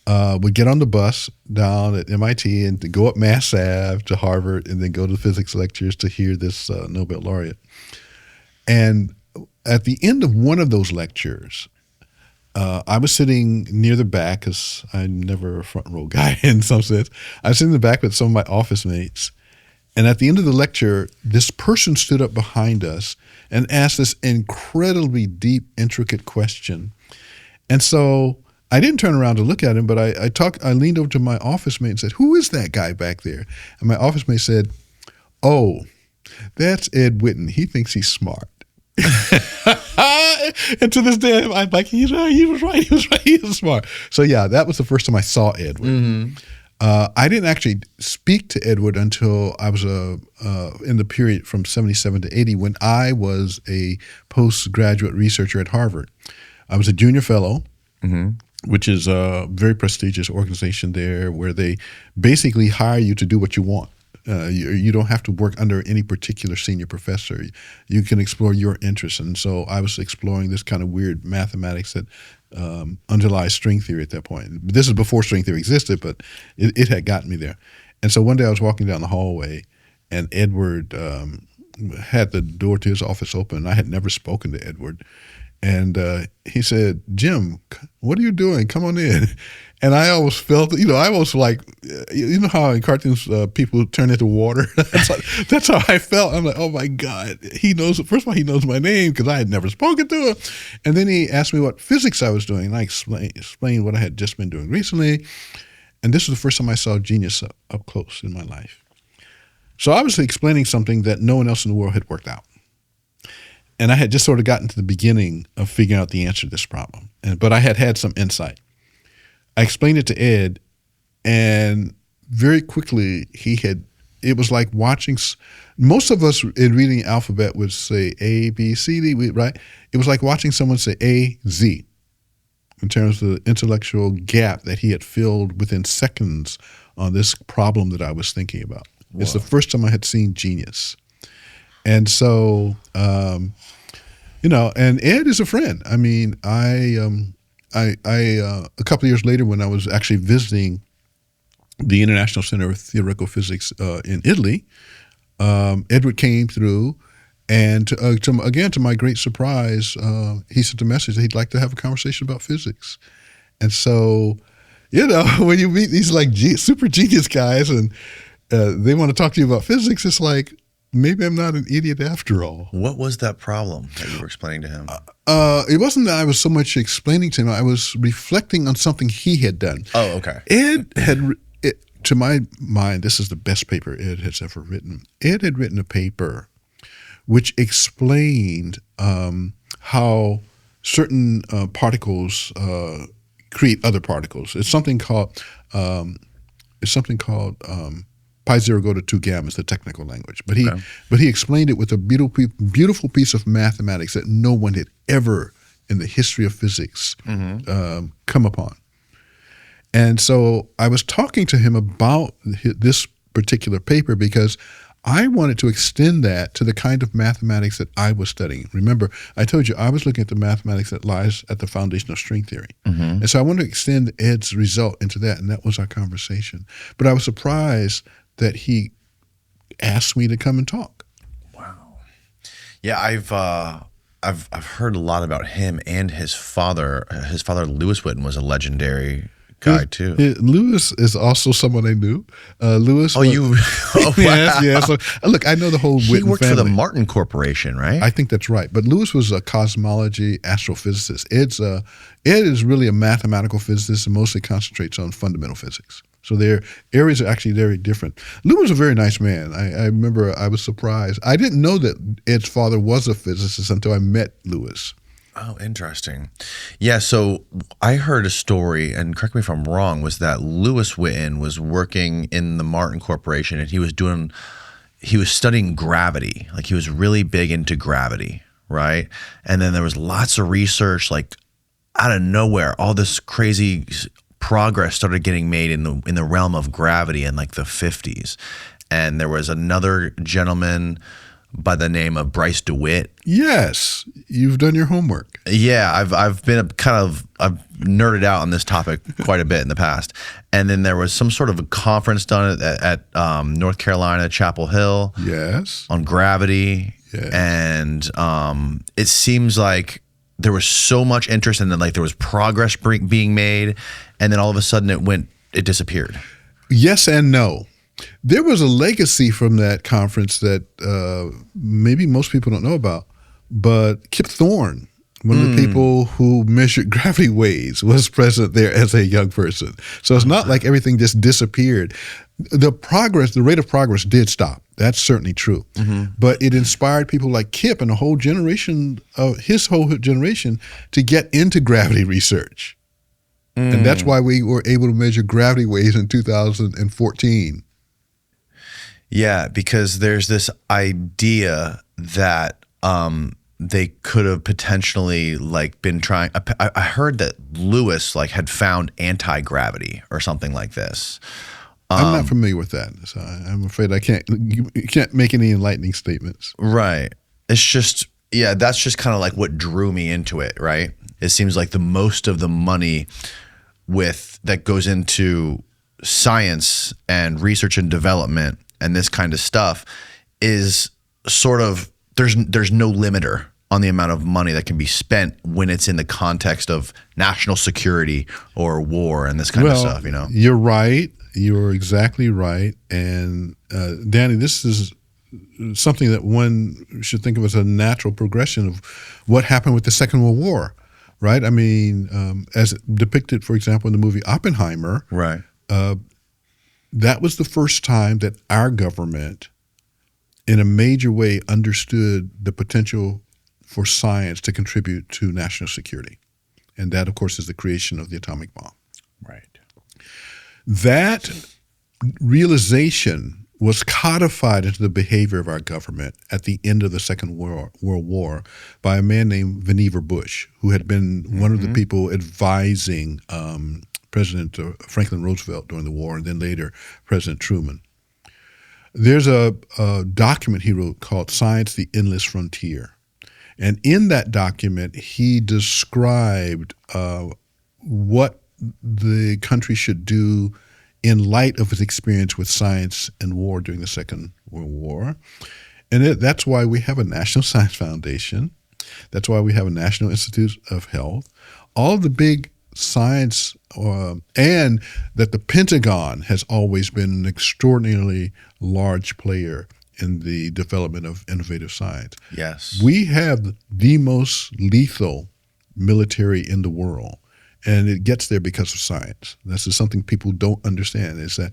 would get on the bus down at MIT and to go up Mass Ave to Harvard and then go to physics lectures to hear this Nobel laureate. And at the end of one of those lectures, I was sitting near the back because I'm never a front row guy in some sense. I was sitting in the back with some of my office mates. And at the end of the lecture, this person stood up behind us and asked this incredibly deep, intricate question. And so I didn't turn around to look at him, but I leaned over to my office mate and said, who is that guy back there? And my office mate said, oh, that's Ed Witten. He thinks he's smart. And to this day, I'm like, he was right, he was smart. So yeah, that was the first time I saw Edward. I didn't actually speak to Edward until I was in the period from 77 to 80 when I was a postgraduate researcher at Harvard. I was a junior fellow, which is a very prestigious organization there where they basically hire you to do what you want. You don't have to work under any particular senior professor. You can explore your interests. And so I was exploring this kind of weird mathematics that underlies string theory at that point. This is before string theory existed, but it had gotten me there. And so one day I was walking down the hallway, and Edward had the door to his office open. And I had never spoken to Edward. And he said, Jim, what are you doing? Come on in. And I always felt, I was like, how in cartoons people turn into water? That's how I felt. I'm like, oh my God. He knows, first of all, he knows my name because I had never spoken to him. And then he asked me what physics I was doing. And I explained what I had just been doing recently. And this was the first time I saw genius up close in my life. So I was explaining something that no one else in the world had worked out. And I had just sort of gotten to the beginning of figuring out the answer to this problem. But I had some insight. I explained it to Ed, and very quickly it was like watching, most of us in reading the alphabet would say A, B, C, D, right? It was like watching someone say A, Z in terms of the intellectual gap that he had filled within seconds on this problem that I was thinking about. Whoa. It's the first time I had seen genius. And so, and Ed is a friend. I mean, I a couple of years later when I was actually visiting the International Center of Theoretical Physics in Italy, Edward came through, and to my great surprise, he sent a message that he'd like to have a conversation about physics. And so, when you meet these like super genius guys and they want to talk to you about physics, it's like, maybe I'm not an idiot after all. What was that problem that you were explaining to him? It wasn't that I was so much explaining to him. I was reflecting on something he had done. Oh, okay. Ed had to my mind, this is the best paper Ed has ever written. Ed had written a paper which explained how certain particles create other particles. It's something called pi zero go to 2 gamma is the technical language. But he explained it with a beautiful piece of mathematics that no one had ever in the history of physics come upon. And so I was talking to him about this particular paper because I wanted to extend that to the kind of mathematics that I was studying. Remember, I told you I was looking at the mathematics that lies at the foundation of string theory. And so I wanted to extend Ed's result into that, and that was our conversation. But I was surprised that he asked me to come and talk. Wow. Yeah, I've heard a lot about him and his father. His father, Lewis Witten, was a legendary guy too. Lewis is also someone I knew. Lewis. Oh, you? Oh, wow. Yes. So, look, I know the whole Witten family. He worked for the Martin Corporation, right? I think that's right. But Lewis was a cosmology astrophysicist. Ed is really a mathematical physicist and mostly concentrates on fundamental physics. So their areas are actually very different. Lewis was a very nice man. I remember I was surprised. I didn't know that Ed's father was a physicist until I met Lewis. Oh, interesting. Yeah, so I heard a story, and correct me if I'm wrong, was that Lewis Witten was working in the Martin Corporation, and he was studying gravity. Like, he was really big into gravity, right? And then there was lots of research, like out of nowhere, all this crazy progress started getting made in the realm of gravity in like the 50s. And there was another gentleman by the name of Bryce DeWitt. Yes, you've done your homework. Yeah, I've been I've nerded out on this topic quite a bit in the past. And then there was some sort of a conference done at North Carolina, Chapel Hill. Yes. On gravity. Yes. And it seems like there was so much interest, and then like there was progress being made, and then all of a sudden it disappeared. Yes and no. There was a legacy from that conference that maybe most people don't know about, but Kip Thorne, one of the people who measured gravity waves, was present there as a young person. So it's not like everything just disappeared. The rate of progress did stop. That's certainly true. But it inspired people like Kip and his whole generation to get into gravity research. And that's why we were able to measure gravity waves in 2014. Yeah, because there's this idea that they could have potentially like been trying. I heard that Lewis like had found anti-gravity or something like this. I'm not familiar with that, so I'm afraid you can't make any enlightening statements. Right. It's just, yeah, that's just kind of like what drew me into it, right? It seems like the most of the money that goes into science and research and development and this kind of stuff is sort of, there's no limiter on the amount of money that can be spent when it's in the context of national security or war and this kind of stuff, you know? You're right. You're exactly right. And Danny, this is something that one should think of as a natural progression of what happened with the Second World War, right? I mean, as depicted, for example, in the movie Oppenheimer, right? That was the first time that our government, in a major way, understood the potential for science to contribute to national security. And that, of course, is the creation of the atomic bomb. Right. That realization was codified into the behavior of our government at the end of the Second World War by a man named Vannevar Bush, who had been one of the people advising President Franklin Roosevelt during the war, and then later President Truman. There's a document he wrote called Science, the Endless Frontier. And in that document, he described what the country should do in light of his experience with science and war during the Second World War. And that's why we have a National Science Foundation. That's why we have a National Institute of Health. All of the big science, and that the Pentagon has always been an extraordinarily large player in the development of innovative science. Yes. We have the most lethal military in the world, and it gets there because of science. This is something people don't understand, is that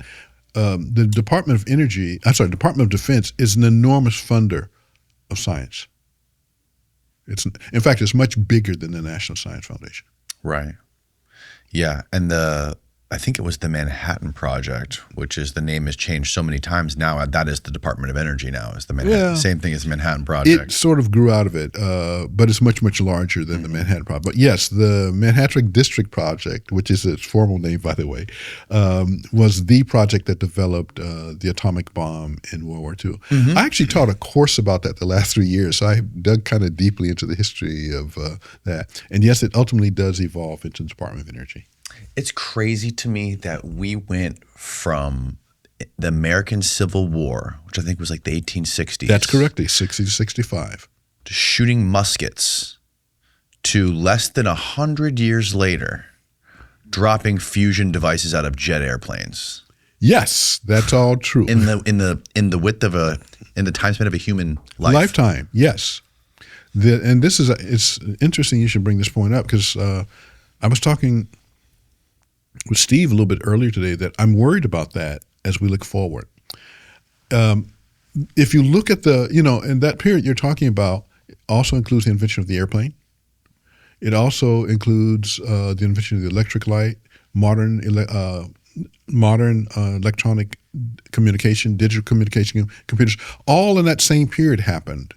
the Department of Defense is an enormous funder of science. In fact, it's much bigger than the National Science Foundation. Right. Yeah. And I think it was the Manhattan Project, which is the name has changed so many times now. That is the Department of Energy now. Is the Manhattan, same thing as the Manhattan Project. It sort of grew out of it, but it's much, much larger than the Manhattan Project. But yes, the Manhattan District Project, which is its formal name, by the way, was the project that developed the atomic bomb in World War II. I actually taught a course about that the last 3 years, so I dug kind of deeply into the history of that. And yes, it ultimately does evolve into the Department of Energy. It's crazy to me that we went from the American Civil War, which I think was like the 1860s. That's correct, 60 to 65. To shooting muskets to less than 100 years later, dropping fusion devices out of jet airplanes. Yes, that's all true. In the time span of a human life. Lifetime, yes. And it's interesting you should bring this point up because I was talking with Steve a little bit earlier today that I'm worried about that as we look forward. If you look at in that period you're talking about, also includes the invention of the airplane. It also includes the invention of the electric light, modern electronic communication, digital communication, computers, all in that same period happened.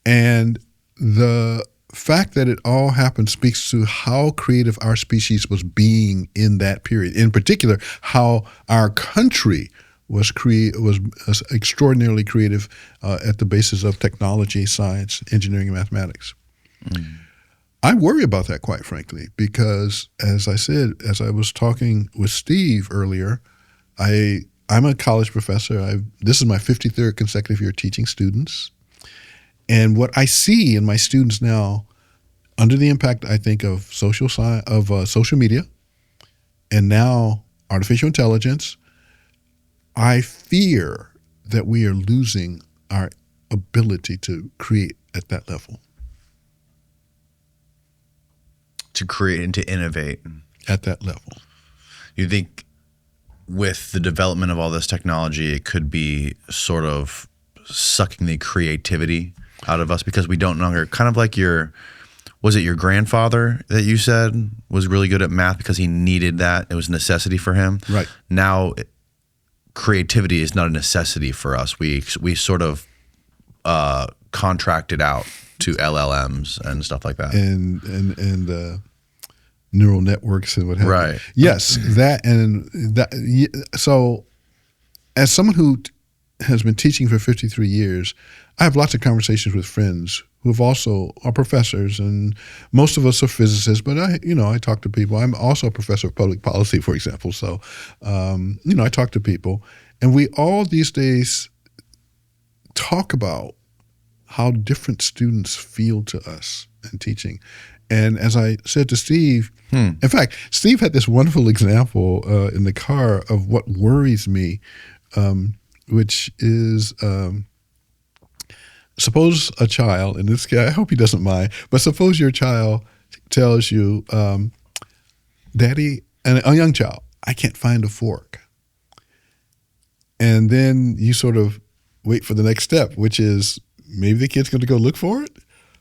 And the fact that it all happened speaks to how creative our species was being in that period. In particular, how our country was extraordinarily creative at the basis of technology, science, engineering, and mathematics. I worry about that, quite frankly, because as I said, as I was talking with Steve earlier, I'm a college professor. This is my 53rd consecutive year teaching students. And what I see in my students now, under the impact, I think, of social media, and now artificial intelligence, I fear that we are losing our ability to create at that level. To create and to innovate. At that level. You think with the development of all this technology, it could be sort of sucking the creativity out of us because we don't longer, kind of like was it your grandfather that you said was really good at math because he needed that? It was a necessity for him. Right. Now, creativity is not a necessity for us. We sort of contract it out to LLMs and stuff like that. And neural networks and what have you. Right. Yes, so as someone who has been teaching for 53 years, I have lots of conversations with friends who have also are professors, and most of us are physicists, but I talk to people. I'm also a professor of public policy, for example. So, I talk to people, and we all these days talk about how different students feel to us in teaching. And as I said to Steve, in fact, Steve had this wonderful example in the car of what worries me, which is suppose a child, and this guy, I hope he doesn't mind, but suppose your child tells you, Daddy, and a young child, I can't find a fork. And then you sort of wait for the next step, which is maybe the kid's going to go look for it,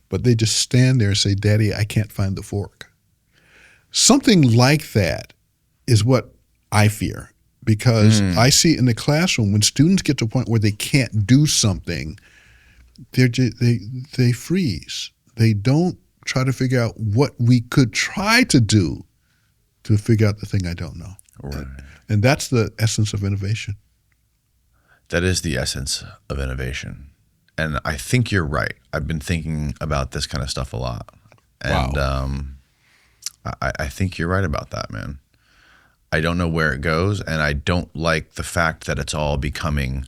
but they just stand there and say, Daddy, I can't find the fork. Something like that is what I fear, because I see in the classroom when students get to a point where they can't do something, they freeze. They don't try to figure out what we could try to do to figure out the thing I don't know. Right. And that's the essence of innovation. That is the essence of innovation. And I think you're right. I've been thinking about this kind of stuff a lot. And I think you're right about that, man. I don't know where it goes, and I don't like the fact that it's all becoming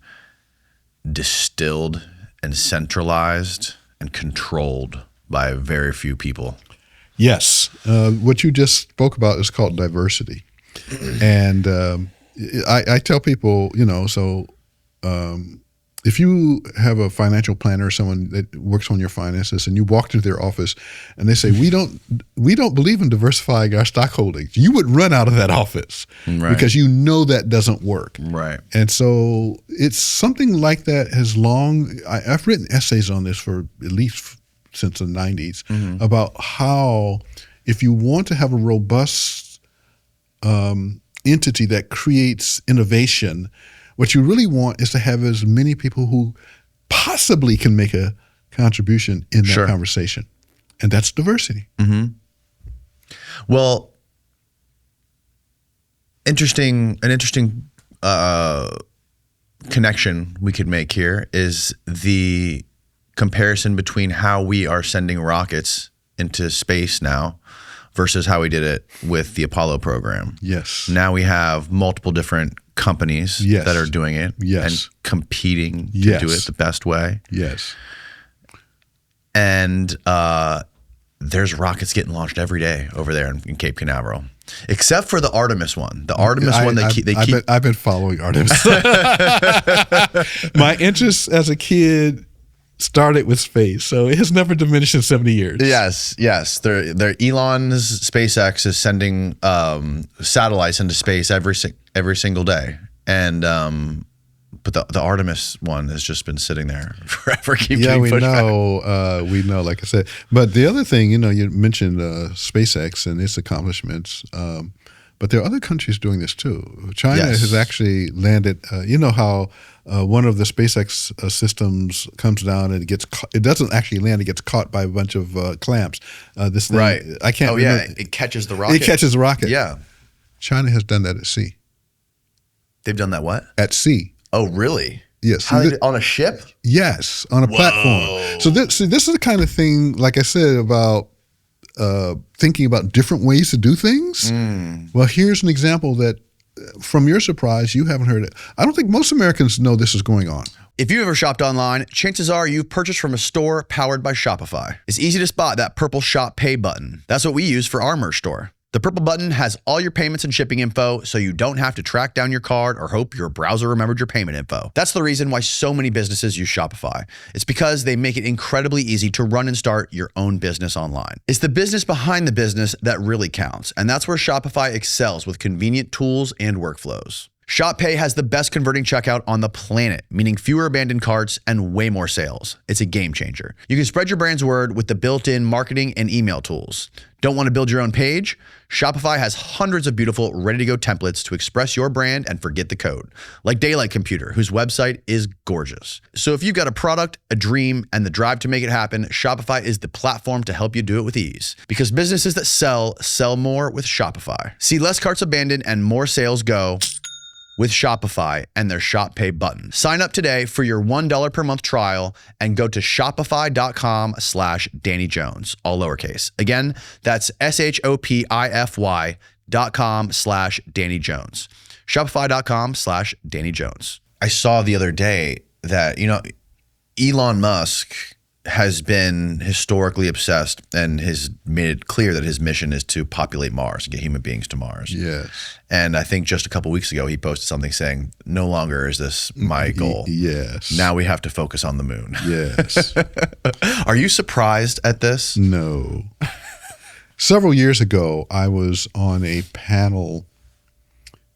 distilled and centralized and controlled by very few people. Yes. What you just spoke about is called diversity. And I tell people, if you have a financial planner or someone that works on your finances and you walk into their office and they say, we don't believe in diversifying our stock holdings, you would run out of that office because you know that doesn't work. Right. And so it's something like that has I've written essays on this for at least since the 90s about how if you want to have a robust entity that creates innovation, what you really want is to have as many people who possibly can make a contribution in that conversation. And that's diversity. Well, an interesting connection we could make here is the comparison between how we are sending rockets into space now versus how we did it with the Apollo program. Yes. Now we have multiple different companies that are doing it and competing to do it the best way. Yes. And there's rockets getting launched every day over there in Cape Canaveral, except for the Artemis one. The Artemis one, I've been following Artemis. My interest as a kid started with space, so it has never diminished in 70 years. Yes. They're Elon's SpaceX is sending satellites into space every single day, and but the Artemis one has just been sitting there forever. We know. Like I said, but the other thing, you mentioned SpaceX and its accomplishments. But there are other countries doing this too. China has actually landed. You know how one of the SpaceX systems comes down and it doesn't actually land. It gets caught by a bunch of clamps. This thing, right. I can't. remember. It catches the rocket. It catches the rocket. Yeah. China has done that at sea. They've done that what? At sea. Oh, really? Yes. On a ship? Yes, on a platform. So this is the kind of thing, like I said, about thinking about different ways to do things. Well, here's an example that, from your surprise, you haven't heard it. I don't think most Americans know this is going on. If you've ever shopped online, chances are you've purchased from a store powered by Shopify. It's easy to spot that purple Shop Pay button. That's what we use for our merch store. The purple button has all your payments and shipping info, so you don't have to track down your card or hope your browser remembered your payment info. That's the reason why so many businesses use Shopify. It's because they make it incredibly easy to run and start your own business online. It's the business behind the business that really counts, and that's where Shopify excels with convenient tools and workflows. Shop Pay has the best converting checkout on the planet, meaning fewer abandoned carts and way more sales. It's a game changer. You can spread your brand's word with the built-in marketing and email tools. Don't want to build your own page? Shopify has hundreds of beautiful, ready-to-go templates to express your brand and forget the code, like Daylight Computer, whose website is gorgeous. So if you've got a product, a dream, and the drive to make it happen, Shopify is the platform to help you do it with ease. Because businesses that sell more with Shopify. See less carts abandoned and more sales go with Shopify and their Shop Pay button. Sign up today for your $1 per month trial and go to shopify.com/Danny Jones, all lowercase. Again, that's shopify.com/Danny Jones. Shopify.com/Danny Jones. I saw the other day that, Elon Musk has been historically obsessed and has made it clear that his mission is to populate Mars and get human beings to Mars. Yes. And I think just a couple weeks ago, he posted something saying, no longer is this my goal. Yes. Now we have to focus on the moon. Yes. Are you surprised at this? No. Several years ago, I was on a panel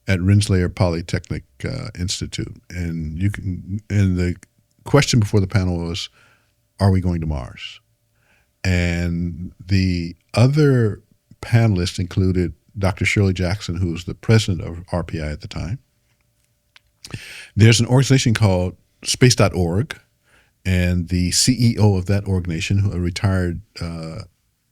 at Rensselaer Polytechnic Institute, and the question before the panel was, are we going to Mars? And the other panelists included Dr. Shirley Jackson, who was the president of RPI at the time. There's an organization called space.org, and the CEO of that organization, a retired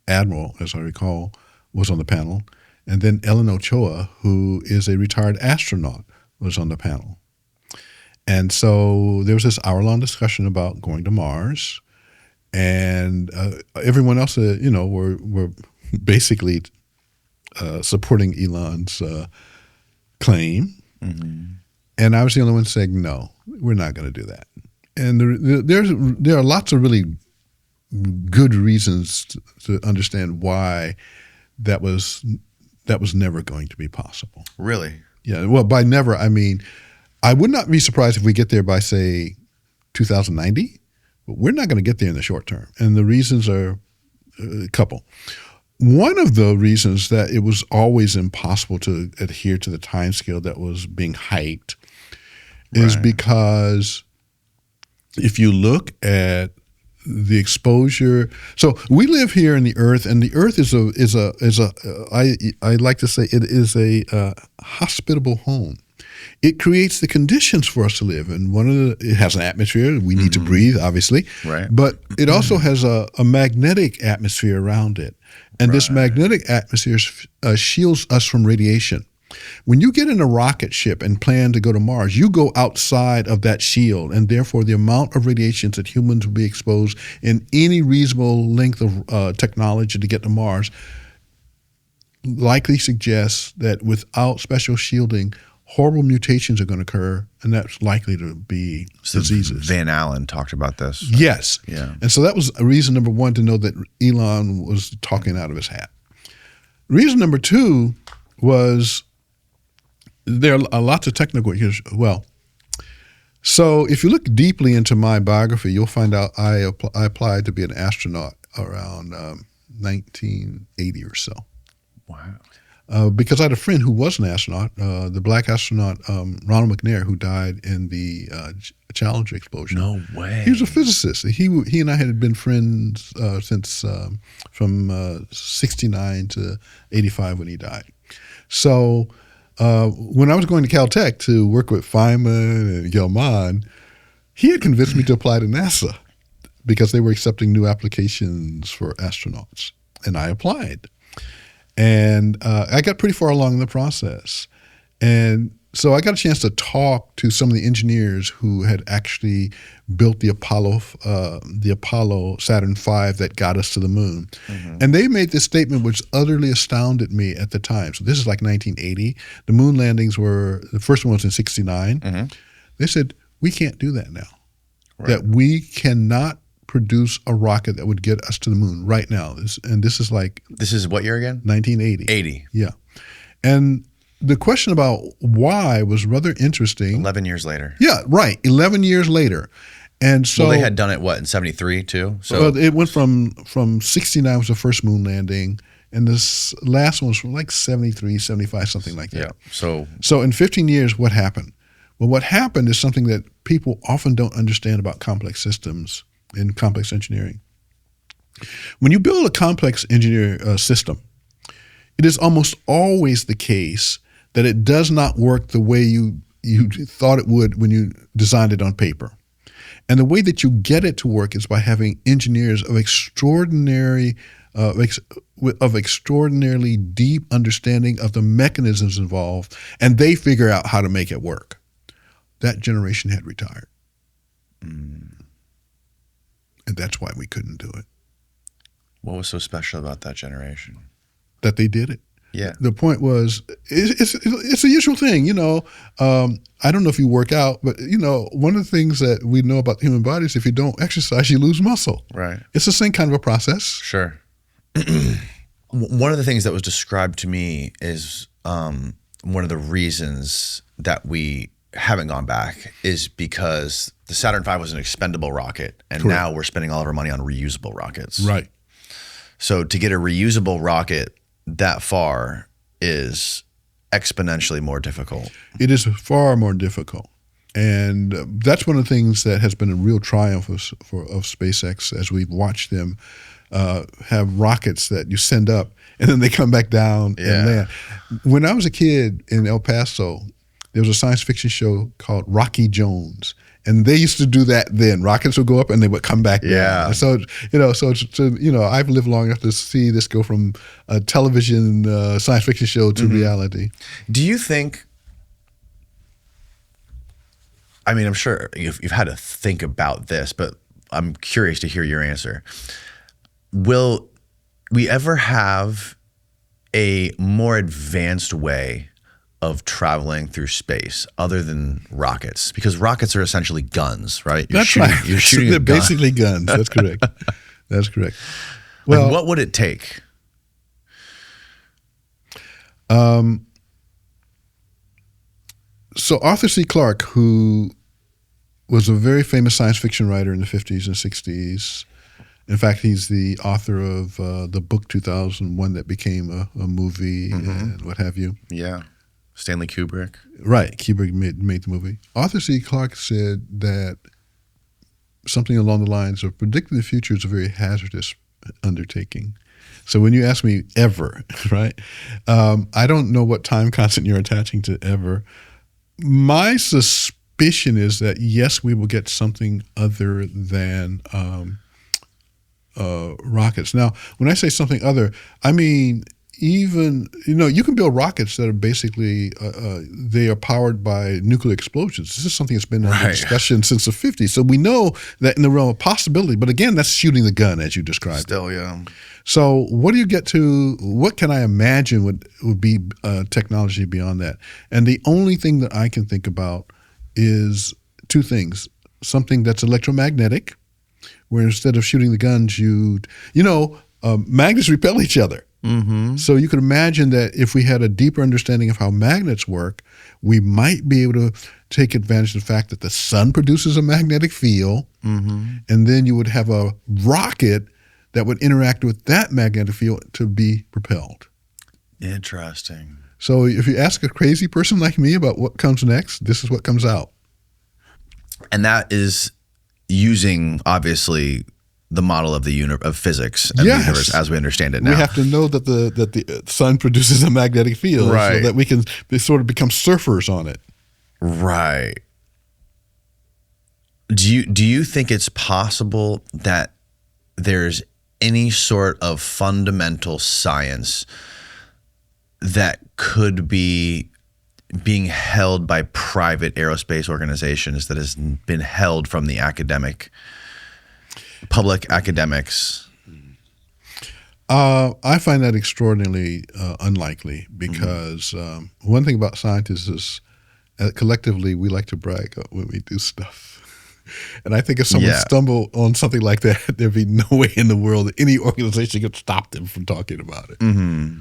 admiral, as I recall, was on the panel. And then Ellen Ochoa, who is a retired astronaut, was on the panel. And so there was this hour-long discussion about going to Mars. And everyone else, were basically supporting Elon's claim. Mm-hmm. And I was the only one saying, no, we're not going to do that. And there are lots of really good reasons to understand why that was never going to be possible. Really? Yeah. Well, by never, I mean, I would not be surprised if we get there by, say, 2090. But we're not going to get there in the short term. And the reasons are a couple. One of the reasons that it was always impossible to adhere to the timescale that was being hyped is because if you look at the exposure, so we live here in the Earth, and the Earth I like to say it is a hospitable home. It creates the conditions for us to live, and it has an atmosphere we need to breathe, obviously, right? But it also has a magnetic atmosphere around it, and this magnetic atmosphere shields us from radiation. When you get in a rocket ship and plan to go to Mars, you go outside of that shield, and therefore the amount of radiations that humans will be exposed in any reasonable length of technology to get to Mars likely suggests that without special shielding, horrible mutations are going to occur, and that's likely to be diseases. Van Allen talked about this. Yes. Yeah. And so that was reason number one to know that Elon was talking out of his hat. Reason number two was there are lots of technical issues. Well, so if you look deeply into my biography, you'll find out I applied to be an astronaut around 1980 or so. Wow. Because I had a friend who was an astronaut, the black astronaut Ronald McNair, who died in the Challenger explosion. No way. He was a physicist. He and I had been friends since from 69 to 85 when he died. So when I was going to Caltech to work with Feynman and Gelman, he had convinced me to apply to NASA because they were accepting new applications for astronauts, and I applied. And I got pretty far along in the process. And so I got a chance to talk to some of the engineers who had actually built the Apollo Saturn V that got us to the moon. Mm-hmm. And they made this statement which utterly astounded me at the time. So this is like 1980. The moon landings the first one was in 69. Mm-hmm. They said, we can't do that now. Right. That we cannot produce a rocket that would get us to the moon right now. This is what year again? 1980. 80. Yeah. And the question about why was rather interesting. 11 years later. Yeah, right. 11 years later. And so they had done it, in 73 too? So it went from 69 was the first moon landing, and this last one was from like 73, 75, something like that. Yeah. So in 15 years, what happened? Well, what happened is something that people often don't understand about complex systems in complex engineering. When you build a complex system, it is almost always the case that it does not work the way you thought it would when you designed it on paper. And the way that you get it to work is by having engineers of extraordinarily deep understanding of the mechanisms involved, and they figure out how to make it work. That generation had retired. And that's why we couldn't do it. What was so special about that generation? That they did it. Yeah. The point was, it's a usual thing, I don't know if you work out, but, one of the things that we know about the human body is if you don't exercise, you lose muscle. Right. It's the same kind of a process. Sure. One of the things that was described to me is one of the reasons that we haven't gone back is because the Saturn V was an expendable rocket, and Correct. Now we're spending all of our money on reusable rockets. Right. So to get a reusable rocket that far is exponentially more difficult. It is far more difficult. And that's one of the things that has been a real triumph of SpaceX as we've watched them have rockets that you send up and then they come back down and land. When I was a kid in El Paso, there was a science fiction show called Rocky Jones. And they used to do that then. Rockets would go up and they would come back down. Yeah. And so, I've lived long enough to see this go from a television science fiction show to reality. Do you think, I'm sure you've had to think about this, but I'm curious to hear your answer. Will we ever have a more advanced way of traveling through space other than rockets? Because rockets are essentially guns, right? You're shooting They're basically guns. That's correct. That's correct. Well, what would it take? So Arthur C. Clarke, who was a very famous science fiction writer in the 50s and 60s. In fact, he's the author of the book 2001 that became a movie and what have you. Yeah. Stanley Kubrick. Right. Kubrick made the movie. Arthur C. Clarke said that something along the lines of predicting the future is a very hazardous undertaking. So when you ask me ever, right, I don't know what time constant you're attaching to ever. My suspicion is that, yes, we will get something other than rockets. Now, when I say something other, I mean even, you can build rockets that are basically, they are powered by nuclear explosions. This is something that's been under discussion since the 50s. So we know that in the realm of possibility, but again, that's shooting the gun as you described. Still, yeah. So what do you get to, what can I imagine would be technology beyond that? And the only thing that I can think about is two things. Something that's electromagnetic, where instead of shooting the guns, magnets repel each other. Mm-hmm. So you could imagine that if we had a deeper understanding of how magnets work, we might be able to take advantage of the fact that the sun produces a magnetic field, and then you would have a rocket that would interact with that magnetic field to be propelled. Interesting. So if you ask a crazy person like me about what comes next, this is what comes out. And that is using, obviously, the model of of physics and the universe as we understand it now. We have to know that the sun produces a magnetic field, so that we can sort of become surfers on it. Right. Do you think it's possible that there's any sort of fundamental science that could be being held by private aerospace organizations that has been held from the public academics? I find that extraordinarily unlikely because one thing about scientists is collectively we like to brag when we do stuff. And I think if someone stumbled on something like that, there'd be no way in the world that any organization could stop them from talking about it. Mm-hmm.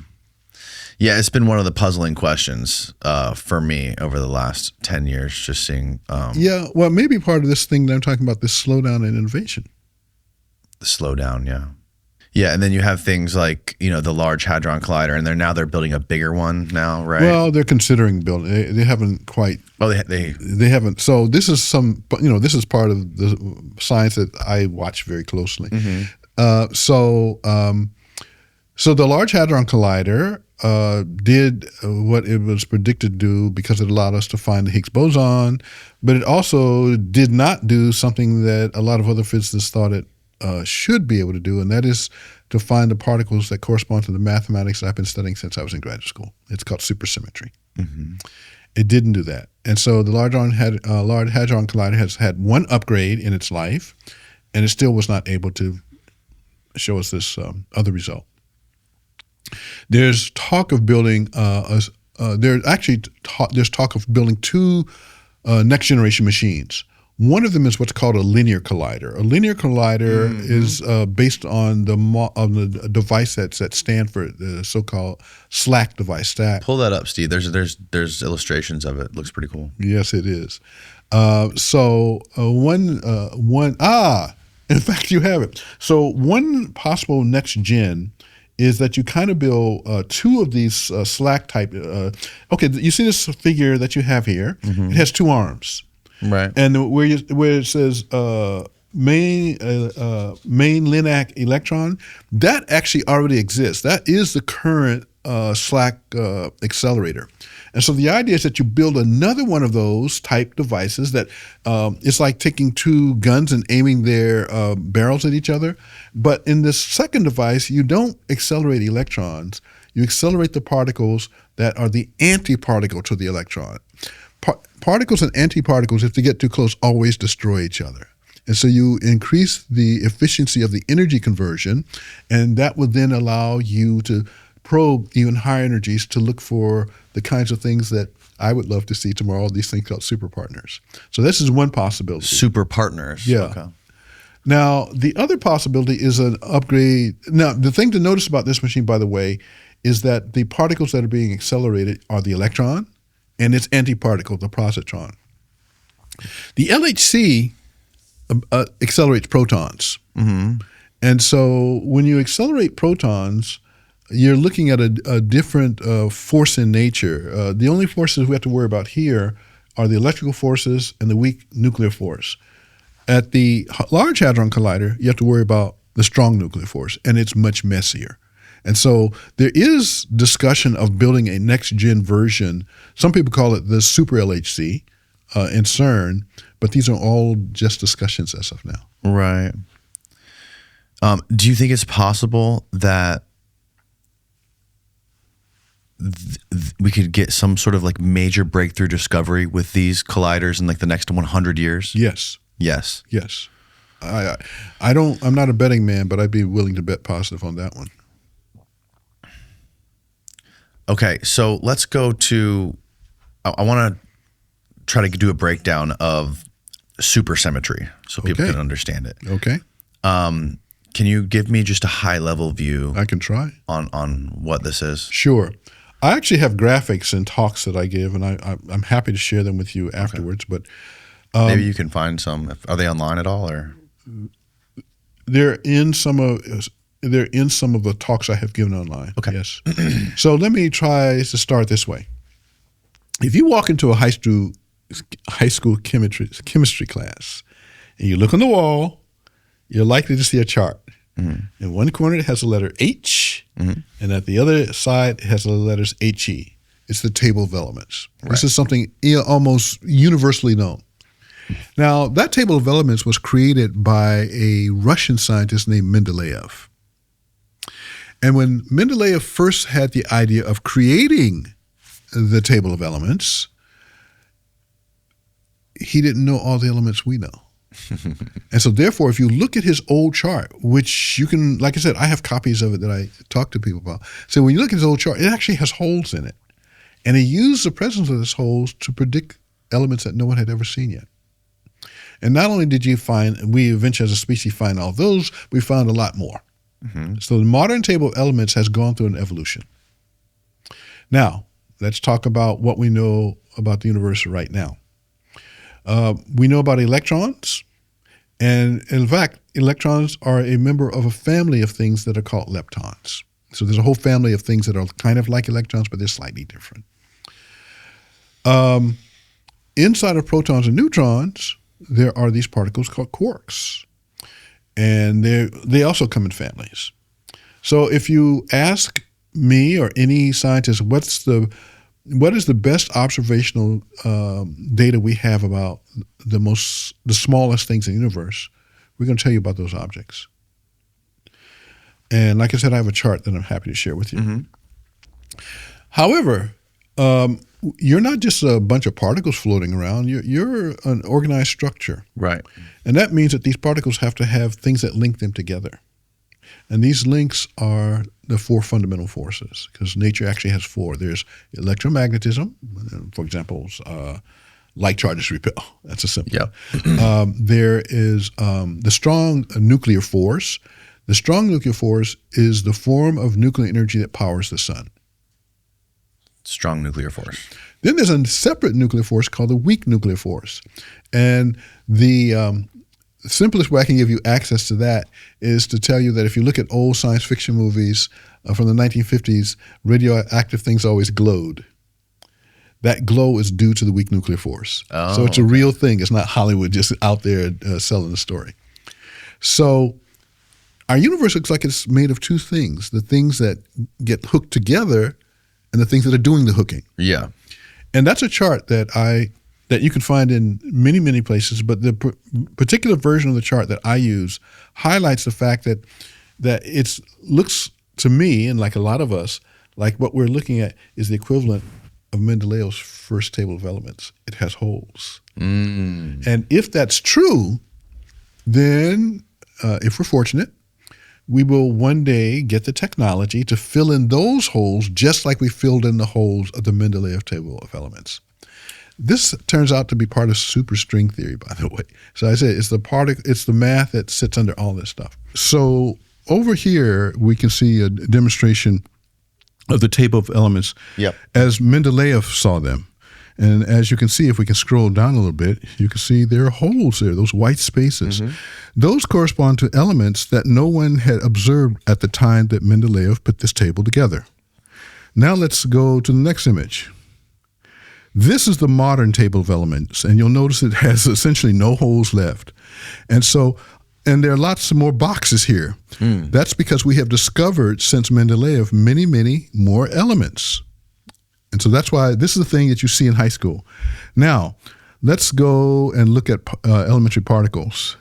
Yeah, it's been one of the puzzling questions for me over the last 10 years, just seeing. Well, maybe part of this thing that I'm talking about, this slowdown in innovation. The slowdown, yeah. Yeah, and then you have things like, the Large Hadron Collider, and they're building a bigger one now, right? Well, they're considering building. They haven't quite. Well, they haven't. So this is this is part of the science that I watch very closely. Mm-hmm. So the Large Hadron Collider did what it was predicted to do because it allowed us to find the Higgs boson, but it also did not do something that a lot of other physicists thought it should be able to do, and that is to find the particles that correspond to the mathematics that I've been studying since I was in graduate school. It's called supersymmetry. Mm-hmm. It didn't do that. And so the Large Hadron Collider has had one upgrade in its life, and it still was not able to show us this other result. There's talk of building there's talk of building two next generation machines. One of them is what's called a linear collider. A linear collider is based on the device that's at Stanford, the so-called SLAC device. Pull that up, Steve. There's illustrations of it. It looks pretty cool. Yes, it is. In fact, you have it. So one possible next gen is that you kind of build two of these SLAC type. Okay, you see this figure that you have here? Mm-hmm. It has two arms. Right. And where it says main LINAC electron, that actually already exists. That is the current SLAC accelerator. And so the idea is that you build another one of those type devices that it's like taking two guns and aiming their barrels at each other. But in this second device, you don't accelerate electrons. You accelerate the particles that are the antiparticle to the electron. Particles and antiparticles, if they get too close, always destroy each other. And so you increase the efficiency of the energy conversion, and that would then allow you to probe even higher energies to look for the kinds of things that I would love to see tomorrow, these things called super partners. So this is one possibility. Super partners. Yeah. Okay. Now, the other possibility is an upgrade. Now, the thing to notice about this machine, by the way, is that the particles that are being accelerated are the electron and its antiparticle, the positron. The LHC accelerates protons. And so when you accelerate protons, you're looking at a different force in nature. The only forces we have to worry about here are the electrical forces and the weak nuclear force. At the Large Hadron Collider, you have to worry about the strong nuclear force, and it's much messier. And so there is discussion of building a next-gen version. Some people call it the Super LHC in CERN, but these are all just discussions as of now. Right. Do you think it's possible that we could get some sort of like major breakthrough discovery with these colliders in like the next 100 years? Yes. Yes. Yes. I'm not a betting man, but I'd be willing to bet positive on that one. Okay, so let's go to, I want to try to do a breakdown of supersymmetry so people can understand it. Okay. Can you give me just a high level view? I can try. On what this is? Sure. I actually have graphics and talks that I give, and I'm happy to share them with you afterwards. But maybe you can find some. Are they online at all, or they're in some of the talks I have given online. Okay. Yes. So let me try to start this way. If you walk into a high school chemistry class, and you look on the wall, you're likely to see a chart. In one corner, it has the letter H, and at the other side, it has the letters HE. It's the table of elements. Right. This is something almost universally known. Now, that table of elements was created by a Russian scientist named Mendeleev. And when Mendeleev first had the idea of creating the table of elements, he didn't know all the elements we know. And so therefore, if you look at his old chart, which you can, like I said, I have copies of it that I talk to people about. So when you look at his old chart, it actually has holes in it. And he used the presence of those holes to predict elements that no one had ever seen yet. And not only did we eventually as a species find all those, we found a lot more. So the modern table of elements has gone through an evolution. Now, let's talk about what we know about the universe right now. We know about electrons, and in fact, electrons are a member of a family of things that are called leptons. So there's a whole family of things that are kind of like electrons, but they're slightly different. Inside of protons and neutrons, there are these particles called quarks, and they also come in families. So if you ask me or any scientist, what is the best observational data we have about the smallest things in the universe, we're going to tell you about those objects. And like I said, I have a chart that I'm happy to share with you. However, you're not just a bunch of particles floating around. You're an organized structure. Right. And that means that these particles have to have things that link them together. And these links are the four fundamental forces, because nature actually has four. There's electromagnetism, for example, like charges repel. That's a simple. Yep. There is the strong nuclear force. The strong nuclear force is the form of nuclear energy that powers the sun. Strong nuclear force. Then there's a separate nuclear force called the weak nuclear force. And the simplest way I can give you access to that is to tell you that if you look at old science fiction movies from the 1950s, radioactive things always glowed. That glow is due to the weak nuclear force. Oh, so it's a real thing. It's not Hollywood just out there selling the story. So our universe looks like it's made of two things, the things that get hooked together and the things that are doing the hooking. Yeah. And that's a chart that you can find in many, many places, but the particular version of the chart that I use highlights the fact that it looks to me, and like a lot of us, like what we're looking at is the equivalent of Mendeleev's first table of elements. It has holes. And if that's true, then if we're fortunate, we will one day get the technology to fill in those holes just like we filled in the holes of the Mendeleev table of elements. This turns out to be part of superstring theory, by the way. So I say it's the math that sits under all this stuff. So over here, we can see a demonstration of the table of elements as Mendeleev saw them. And as you can see, if we can scroll down a little bit, you can see there are holes there, those white spaces. Those correspond to elements that no one had observed at the time that Mendeleev put this table together. Now let's go to the next image. This is the modern table of elements, and you'll notice it has essentially no holes left. And there are lots of more boxes here. That's because we have discovered since Mendeleev many, many more elements. And so that's why this is the thing that you see in high school. Now, let's go and look at elementary particles.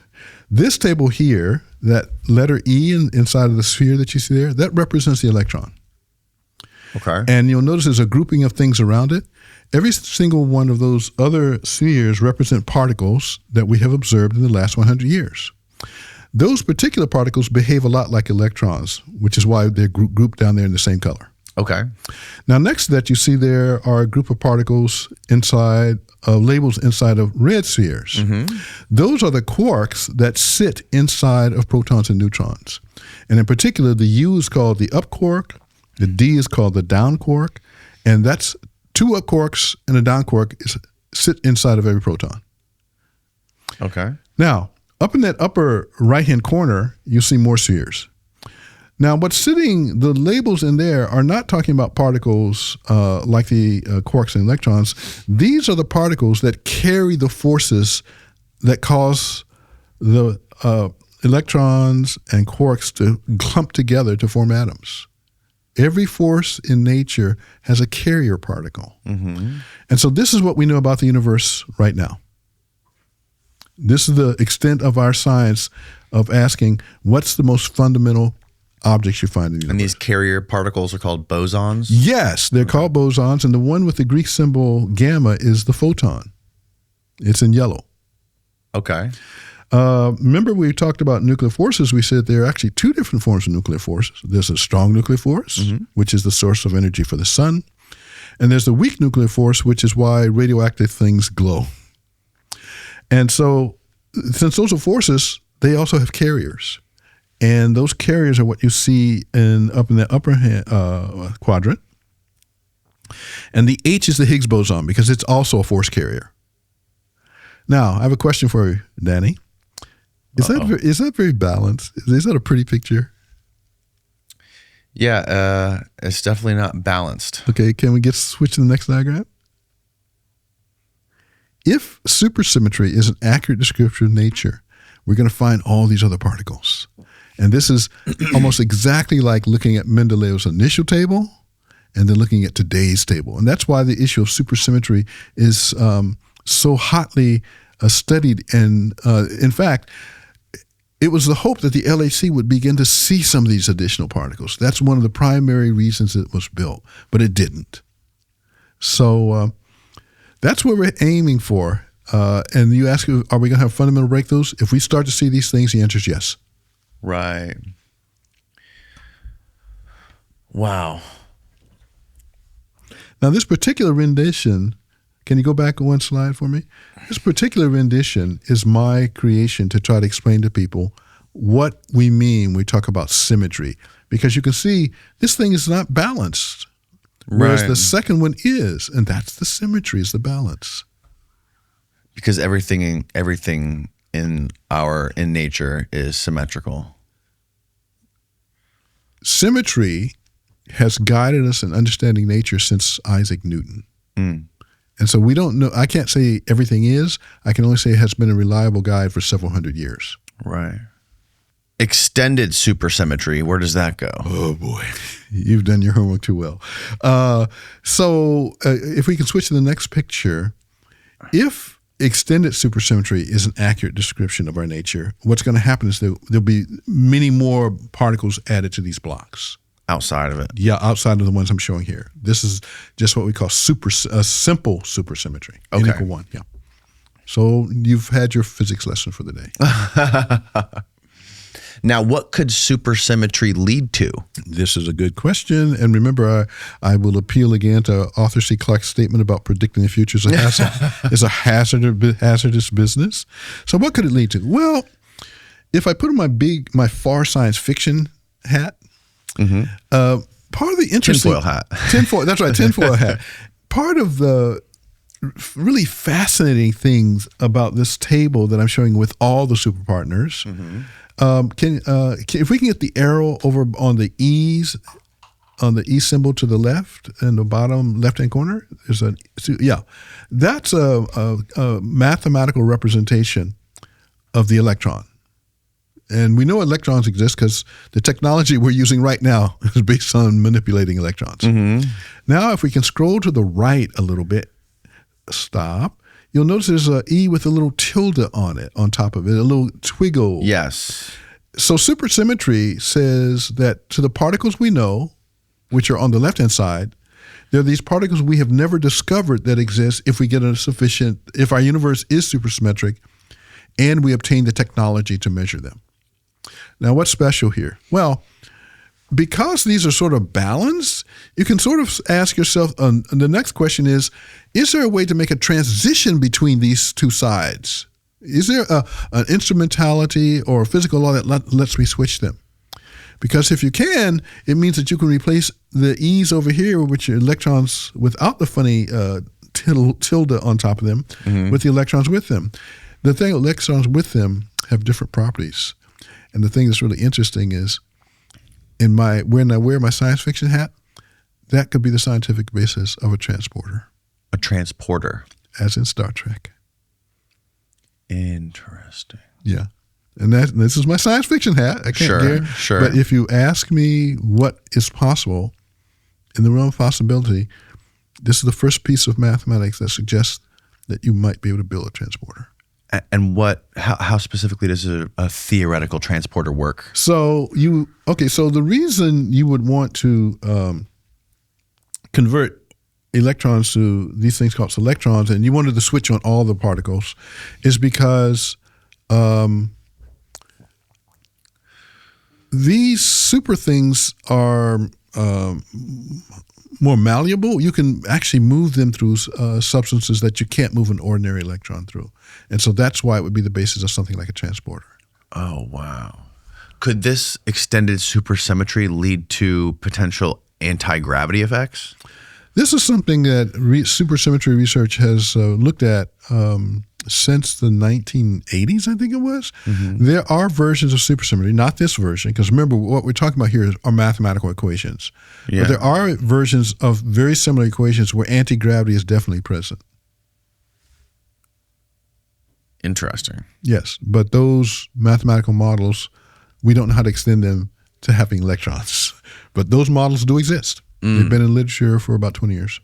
This table here, that letter E inside of the sphere that you see there, that represents the electron. Okay. And you'll notice there's a grouping of things around it. Every single one of those other spheres represent particles that we have observed in the last 100 years. Those particular particles behave a lot like electrons, which is why they're grouped down there in the same color. Okay. Now, next to that, you see there are a group of particles inside, labels inside of red spheres. Those are the quarks that sit inside of protons and neutrons. And in particular, the U is called the up quark, the D is called the down quark, and that's two up quarks and a down quark sit inside of every proton. Okay. Now, up in that upper right-hand corner, you see more spheres. Now, the labels in there are not talking about particles like the quarks and electrons. These are the particles that carry the forces that cause the electrons and quarks to clump together to form atoms. Every force in nature has a carrier particle. And so this is what we know about the universe right now. This is the extent of our science of asking, what's the most fundamental objects you find in the universe? And these carrier particles are called bosons? Yes, they're called bosons, and the one with the Greek symbol gamma is the photon. It's in yellow. Okay. Remember we talked about nuclear forces. We said there are actually two different forms of nuclear forces. There's a strong nuclear force, which is the source of energy for the sun. And there's the weak nuclear force, which is why radioactive things glow. And so since those are forces, they also have carriers. And those carriers are what you see up in the upper quadrant. And the H is the Higgs boson because it's also a force carrier. Now, I have a question for you, Danny. Is that very balanced? Is that a pretty picture? Yeah, it's definitely not balanced. Okay, can we switch to the next diagram? If supersymmetry is an accurate description of nature, we're going to find all these other particles. And this is almost exactly like looking at Mendeleev's initial table and then looking at today's table. And that's why the issue of supersymmetry is so hotly studied. And in fact, it was the hope that the LHC would begin to see some of these additional particles. That's one of the primary reasons it was built, but it didn't. So that's what we're aiming for. And you ask, are we going to have fundamental breakthroughs? If we start to see these things, the answer is yes. Right. Wow. Now, this particular rendition, can you go back one slide for me? This particular rendition is my creation to try to explain to people what we mean when we talk about symmetry. Because you can see this thing is not balanced, whereas the second one is, and that's the symmetry, is the balance. Because everything in nature is symmetrical. Symmetry has guided us in understanding nature since Isaac Newton. And so we don't know, I can't say everything is, I can only say it has been a reliable guide for several hundred years. Right. Extended supersymmetry, where does that go? Oh boy, you've done your homework too well. So if we can switch to the next picture, if extended supersymmetry is an accurate description of our nature, what's going to happen is there'll be many more particles added to these blocks. Outside of it. Yeah, outside of the ones I'm showing here. This is just what we call simple supersymmetry. Okay. N = 1, yeah. So you've had your physics lesson for the day. Now, what could supersymmetry lead to? This is a good question. And remember, I will appeal again to Arthur C. Clarke's statement about predicting the future is a hazardous business. So what could it lead to? Well, if I put on my far science fiction hat, part of the interesting tinfoil hat. Tinfoil, that's right, tinfoil hat. Part of the really fascinating things about this table that I'm showing with all the superpartners. If we can get the arrow over on the E's, on the E symbol to the left in the bottom left-hand corner, that's a mathematical representation of the electron. And we know electrons exist because the technology we're using right now is based on manipulating electrons. Now, if we can scroll to the right a little bit, stop, you'll notice there's an E with a little tilde on it, on top of it, a little twiggle. Yes. So supersymmetry says that to the particles we know, which are on the left-hand side, there are these particles we have never discovered that exist if we get if our universe is supersymmetric and we obtain the technology to measure them. Now, what's special here? Well, because these are sort of balanced, you can sort of ask yourself, the next question is there a way to make a transition between these two sides? Is there an instrumentality or a physical law that lets me switch them? Because if you can, it means that you can replace the E's over here, which are electrons without the funny tilde on top of them, with the electrons with them. The thing, electrons with them have different properties. And the thing that's really interesting is when I wear my science fiction hat, that could be the scientific basis of a transporter. A transporter. As in Star Trek. Interesting. Yeah. And this is my science fiction hat. I can't dare. Sure. But if you ask me what is possible in the realm of possibility, this is the first piece of mathematics that suggests that you might be able to build a transporter. And how specifically does a theoretical transporter work? So the reason you would want to convert electrons to these things called electrons, and you wanted to switch on all the particles, is because these super things are more malleable. You can actually move them through substances that you can't move an ordinary electron through. And so that's why it would be the basis of something like a transporter. Oh, wow. Could this extended supersymmetry lead to potential anti-gravity effects? This is something that supersymmetry research has looked at since the 1980s, I think it was. There are versions of supersymmetry, not this version, because remember, what we're talking about here are mathematical equations. Yeah. But there are versions of very similar equations where anti-gravity is definitely present. Interesting. Yes, but those mathematical models, we don't know how to extend them to having electrons. But those models do exist. They've been in literature for about 20 years.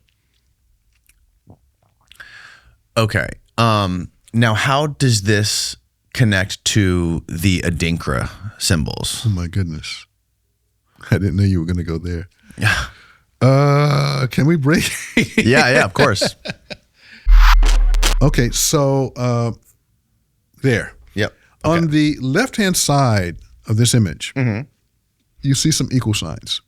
Okay. Now, how does this connect to the Adinkra symbols? Oh, my goodness. I didn't know you were going to go there. Yeah. Can we break? Yeah, of course. Okay, so there. Yep. Okay. On the left-hand side of this image, you see some equal signs.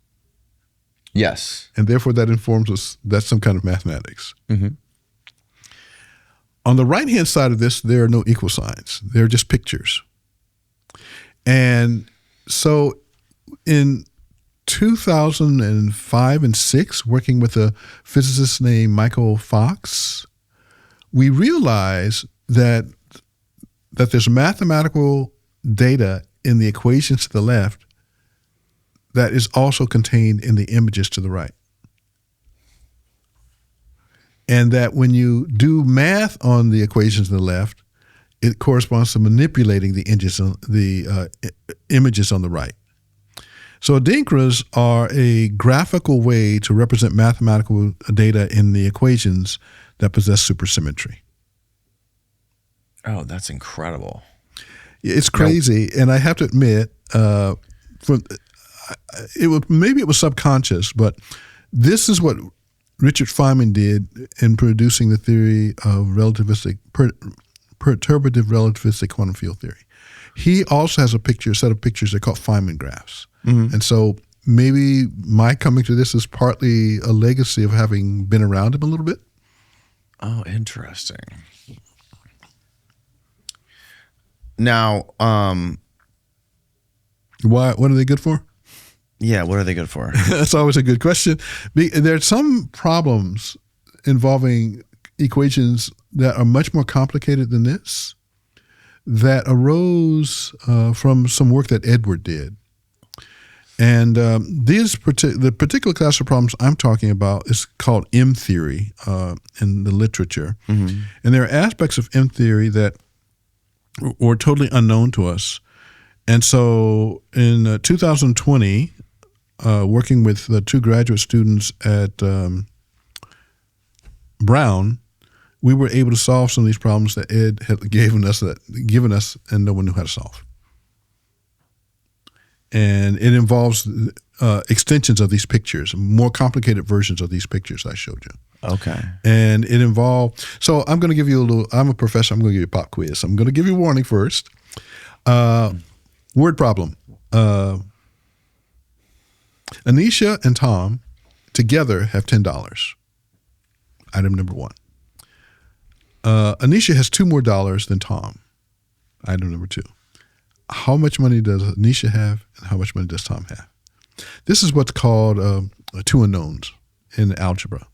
Yes. And therefore that informs us that's some kind of mathematics. On the right-hand side of this, there are no equal signs. They're just pictures. And so in 2005 and 6, working with a physicist named Michael Fox, we realized that there's mathematical data in the equations to the left that is also contained in the images to the right. And that when you do math on the equations to the left, it corresponds to manipulating the images on the right. So Adinkras are a graphical way to represent mathematical data in the equations that possess supersymmetry. Oh, that's incredible. It's crazy, and I have to admit, maybe it was subconscious, but this is what Richard Feynman did in producing the theory of perturbative relativistic quantum field theory. He also has a set of pictures they're called Feynman graphs. And so maybe my coming to this is partly a legacy of having been around him a little bit. Oh, interesting. Now, What are they good for? Yeah, what are they good for? That's always a good question. There are some problems involving equations that are much more complicated than this that arose from some work that Edward did. And the particular class of problems I'm talking about is called M theory in the literature. Mm-hmm. And there are aspects of M theory that were totally unknown to us. And so in 2020, working with the 2 graduate students at Brown, we were able to solve some of these problems that Ed had given us and no one knew how to solve. And it involves extensions of these pictures, more complicated versions of these pictures I showed you. Okay. And it involved, so I'm going to give you I'm a professor, I'm going to give you a pop quiz. I'm going to give you a warning first. Word problem. Anisha and Tom together have $10. Item number 1. Anisha has 2 more dollars than Tom. Item number 2. How much money does Anisha have and how much money does Tom have? This is what's called 2 unknowns in algebra.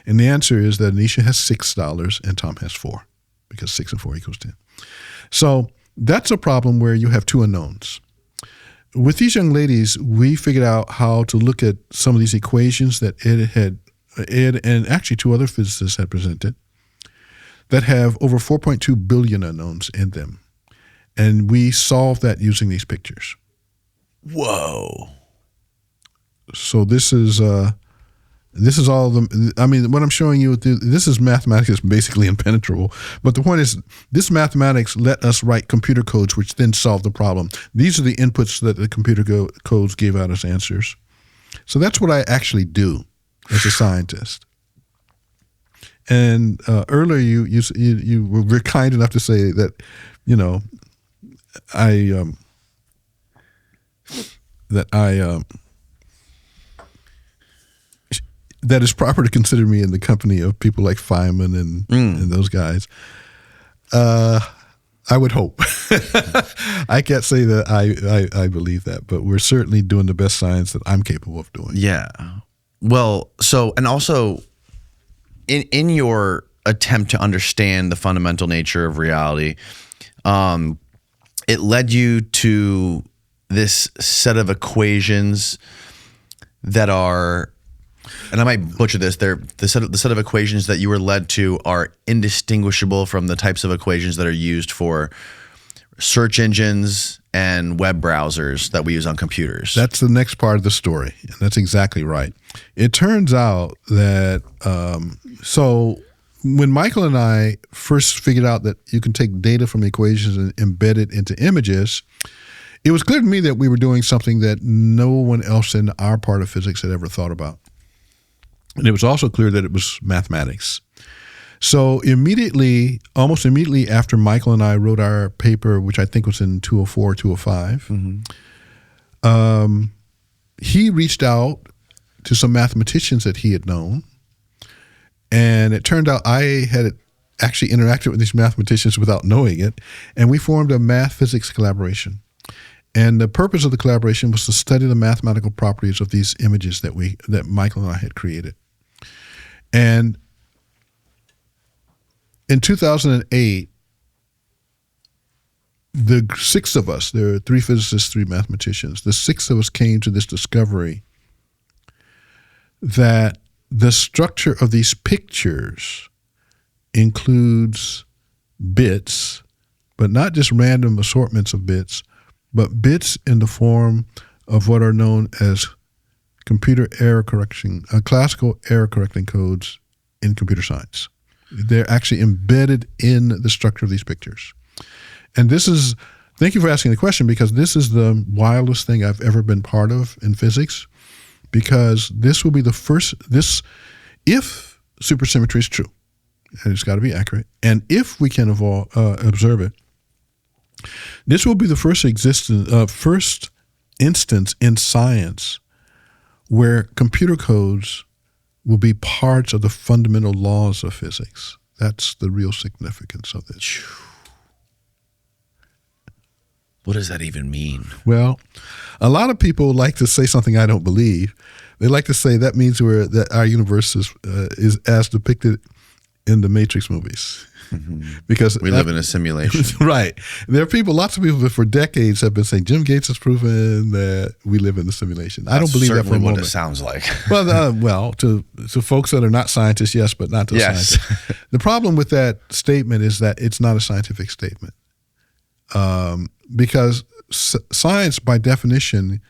And the answer is that Anisha has $6 and Tom has 4, because 6 and 4 equals 10. So that's a problem where you have 2 unknowns. With these young ladies, we figured out how to look at some of these equations that Ed and actually 2 other physicists had presented that have over 4.2 billion unknowns in them. And we solved that using these pictures. Whoa. So this is all what I'm showing you, this is mathematics that's basically impenetrable. But the point is, this mathematics let us write computer codes which then solve the problem. These are the inputs that the computer codes gave out as answers. So that's what I actually do as a scientist. And earlier you were very kind enough to say that, that it's proper to consider me in the company of people like Feynman and those guys. I would hope. I can't say that I believe that, but we're certainly doing the best science that I'm capable of doing. Yeah. Well, so, and also in your attempt to understand the fundamental nature of reality, it led you to this set of equations that are, and I might butcher this, the set of equations that you were led to are indistinguishable from the types of equations that are used for search engines and web browsers that we use on computers. That's the next part of the story, and that's exactly right. It turns out that, so when Michael and I first figured out that you can take data from equations and embed it into images, it was clear to me that we were doing something that no one else in our part of physics had ever thought about. And it was also clear that it was mathematics. So almost immediately after Michael and I wrote our paper, which I think was in 2004, 2005, he reached out to some mathematicians that he had known. And it turned out I had actually interacted with these mathematicians without knowing it. And we formed a math-physics collaboration. And the purpose of the collaboration was to study the mathematical properties of these images that Michael and I had created. And in 2008, the 6 of us, there are 3 physicists, 3 mathematicians, the 6 of us came to this discovery that the structure of these pictures includes bits, but not just random assortments of bits, but bits in the form of what are known as computer error correction, classical error correcting codes in computer science. They're actually embedded in the structure of these pictures. And thank you for asking the question, because this is the wildest thing I've ever been part of in physics, because this will be the first, if supersymmetry is true, and it's got to be accurate, and if we can observe it, this will be the first instance in science where computer codes will be parts of the fundamental laws of physics. That's the real significance of this. What does that even mean? Well, a lot of people like to say something I don't believe. They like to say that means that our universe is as depicted in the Matrix movies. Because we live in a simulation. Right. There are people, lots of people for decades have been saying Jim Gates has proven that we live in a simulation. I don't believe that for a moment. What it sounds like. Well, to folks that are not scientists, yes, but not to scientists. The problem with that statement is that it's not a scientific statement. Because science, by definition,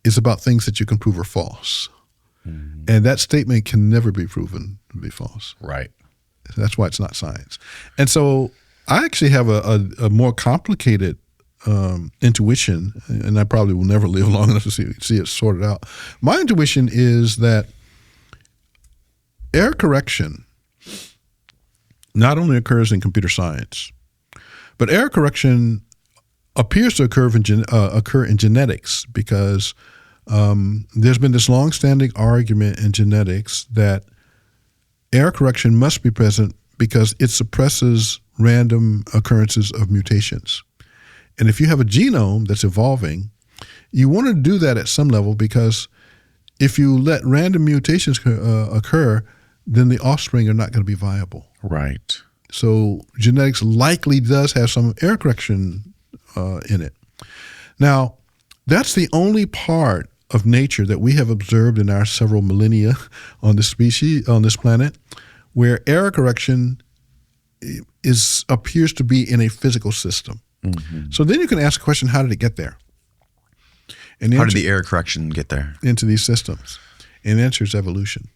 is about things that you can prove are false. And that statement can never be proven to be false. Right. That's why it's not science. And so I actually have a more complicated intuition, and I probably will never live long enough to see it sorted out. My intuition is that error correction not only occurs in computer science, but error correction appears to occur in genetics, because there's been this long-standing argument in genetics that error correction must be present because it suppresses random occurrences of mutations. And if you have a genome that's evolving, you want to do that at some level, because if you let random mutations occur, then the offspring are not going to be viable. Right. So genetics likely does have some error correction in it. Now, that's the only part of nature that we have observed in our several millennia on this planet, where error correction appears to be in a physical system. So then you can ask the question, how did it get there? And how did the error correction get there? Into these systems? And the answer is evolution.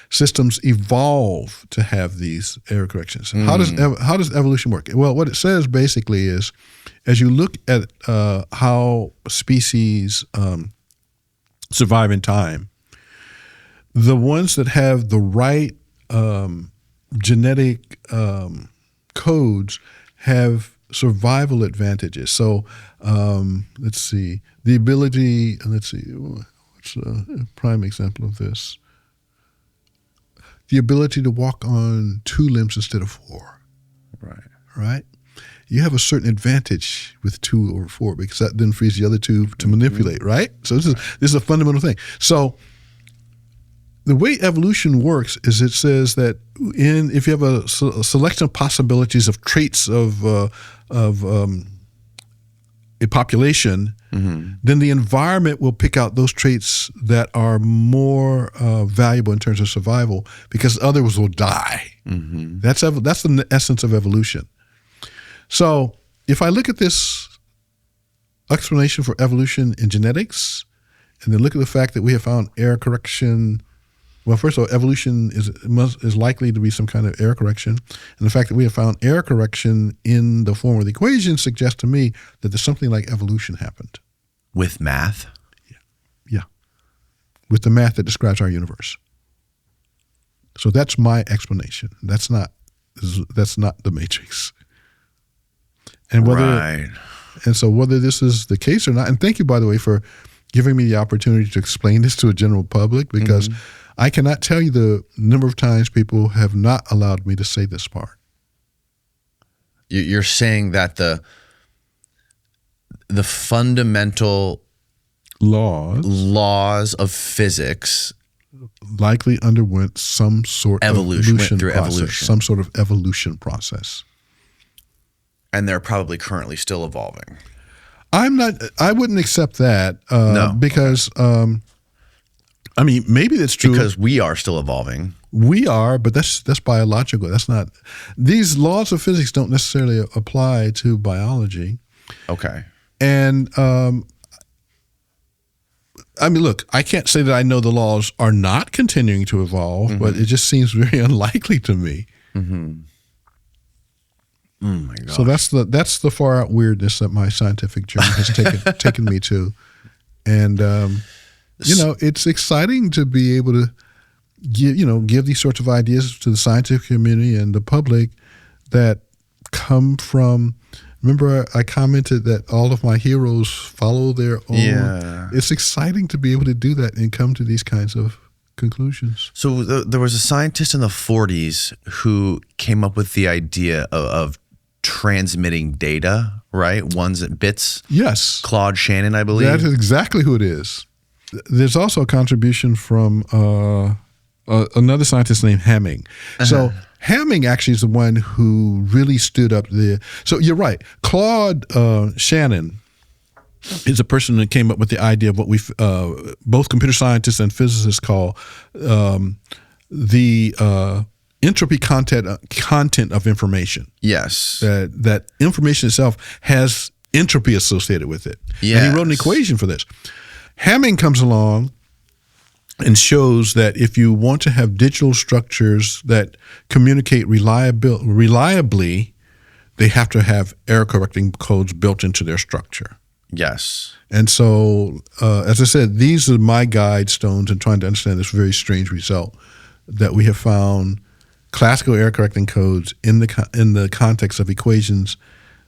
Systems evolve to have these error corrections. How does evolution work? Well, what it says basically is, as you look at how species survive in time, the ones that have the right genetic codes have survival advantages. So let's see, the ability, what's a prime example of this? The ability to walk on 2 limbs instead of 4. Right? You have a certain advantage with 2 over 4, because that then frees the other 2 to manipulate, right? So this is a fundamental thing. So the way evolution works is it says that if you have a selection of possibilities of traits of a population, then the environment will pick out those traits that are more valuable in terms of survival, because others will die. That's the essence of evolution. So if I look at this explanation for evolution in genetics, and then look at the fact that we have found error correction. Well, first of all, evolution is likely to be some kind of error correction. And the fact that we have found error correction in the form of the equation suggests to me that there's something like evolution happened. With math? Yeah. With the math that describes our universe. So that's my explanation. That's not the Matrix. And whether this is the case or not, and thank you, by the way, for giving me the opportunity to explain this to a general public, because I cannot tell you the number of times people have not allowed me to say this part. You're saying that the fundamental laws of physics likely underwent some sort of evolution evolution. Some sort of evolution process. And they're probably currently still evolving. I wouldn't accept that No. because I mean, maybe that's true. Because we are still evolving. We are, but that's biological. That's not. These laws of physics don't necessarily apply to biology. Okay. And I mean, look, I can't say that I know the laws are not continuing to evolve, but it just seems very unlikely to me. Oh my God. So that's the far out weirdness that my scientific journey has taken me to, and it's exciting to be able to give these sorts of ideas to the scientific community and the public that come from. Remember, I commented that all of my heroes follow their own. Yeah. It's exciting to be able to do that and come to these kinds of conclusions. So there was a scientist in the 40s who came up with the idea of transmitting data, right? Bits. Yes. Claude Shannon, I believe. That is exactly who it is. There's also a contribution from another scientist named Hamming. So Hamming actually is the one who really stood up there. So you're right. Claude Shannon is a person that came up with the idea of what we both computer scientists and physicists call the entropy content of information. Yes. That information itself has entropy associated with it. Yes. And he wrote an equation for this. Hamming comes along and shows that if you want to have digital structures that communicate reliably, they have to have error correcting codes built into their structure. Yes. And so, as I said, these are my guide stones in trying to understand this very strange result that we have found classical error correcting codes in the context of equations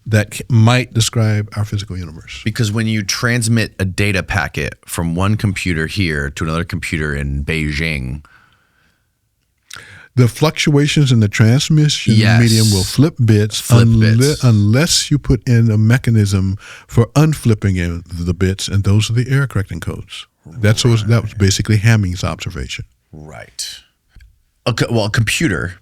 that might describe our physical universe. Because when you transmit a data packet from one computer here to another computer in Beijing, the fluctuations in the transmission medium will flip bits, unless you put in a mechanism for unflipping the bits, and those are the error correcting codes. That was basically Hamming's observation. Right. Well, a computer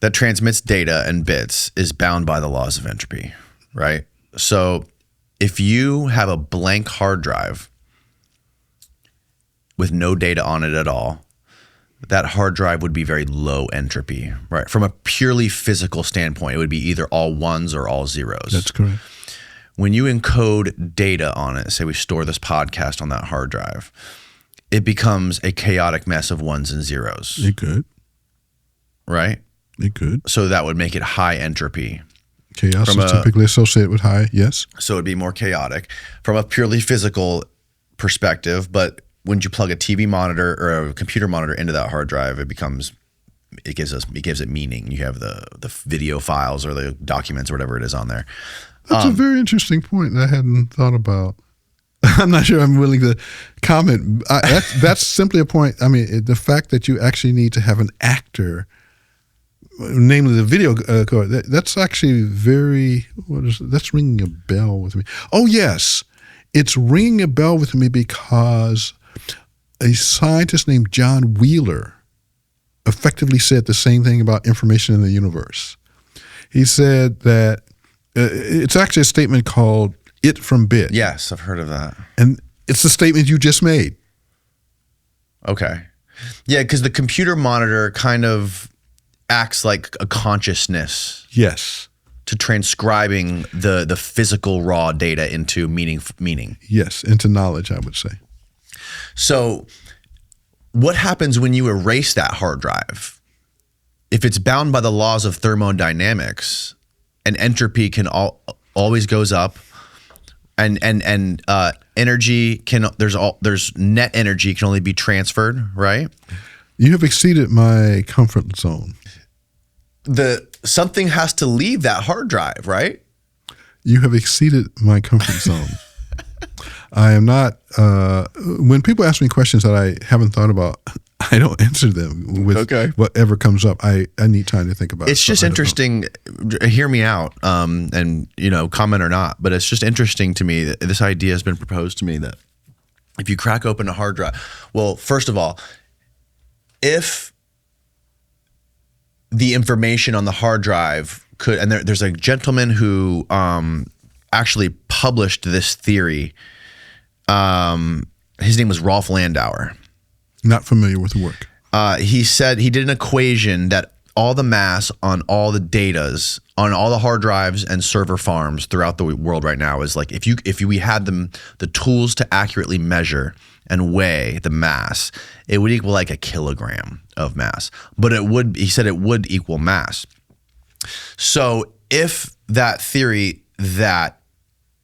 that transmits data and bits is bound by the laws of entropy, right? So if you have a blank hard drive with no data on it at all, that hard drive would be very low entropy, right? From a purely physical standpoint, it would be either all ones or all zeros. That's correct. When you encode data on it, say we store this podcast on that hard drive, it becomes a chaotic mess of ones and zeros. It could. Right? It could. So that would make it high entropy. Chaos is typically associated with high, yes. So it'd be more chaotic from a purely physical perspective, but when you plug a TV monitor or a computer monitor into that hard drive, it gives it meaning. You have the video files or the documents or whatever it is on there. That's a very interesting point that I hadn't thought about. I'm not sure I'm willing to comment. That's simply a point. I mean, the fact that you actually need to have an actor, namely the video code, that's actually that's ringing a bell with me. Oh, yes. It's ringing a bell with me because a scientist named John Wheeler effectively said the same thing about information in the universe. He said that it's actually a statement called it from bit. Yes, I've heard of that. And it's the statement you just made. Okay. Yeah, because the computer monitor kind of acts like a consciousness. Yes. To transcribing the physical raw data into meaning. Yes, into knowledge, I would say. So what happens when you erase that hard drive? If it's bound by the laws of thermodynamics and entropy can always goes up and energy there's net energy can only be transferred, right? You have exceeded my comfort zone. Something has to leave that hard drive, right? You have exceeded my comfort zone. I am not, when people ask me questions that I haven't thought about, I don't answer them with whatever comes up. I need time to think about it. It's just interesting. Hear me out, and comment or not, but it's just interesting to me that this idea has been proposed to me that if you crack open a hard drive, well, first of all, if the information on the hard drive could, and there's a gentleman who actually published this theory. His name was Rolf Landauer. Not familiar with the work. He said he did an equation that all the mass on all the datas on all the hard drives and server farms throughout the world right now is like if we had the tools to accurately measure and weigh the mass, it would equal like a kilogram of mass. But he said it would equal mass. So if that theory that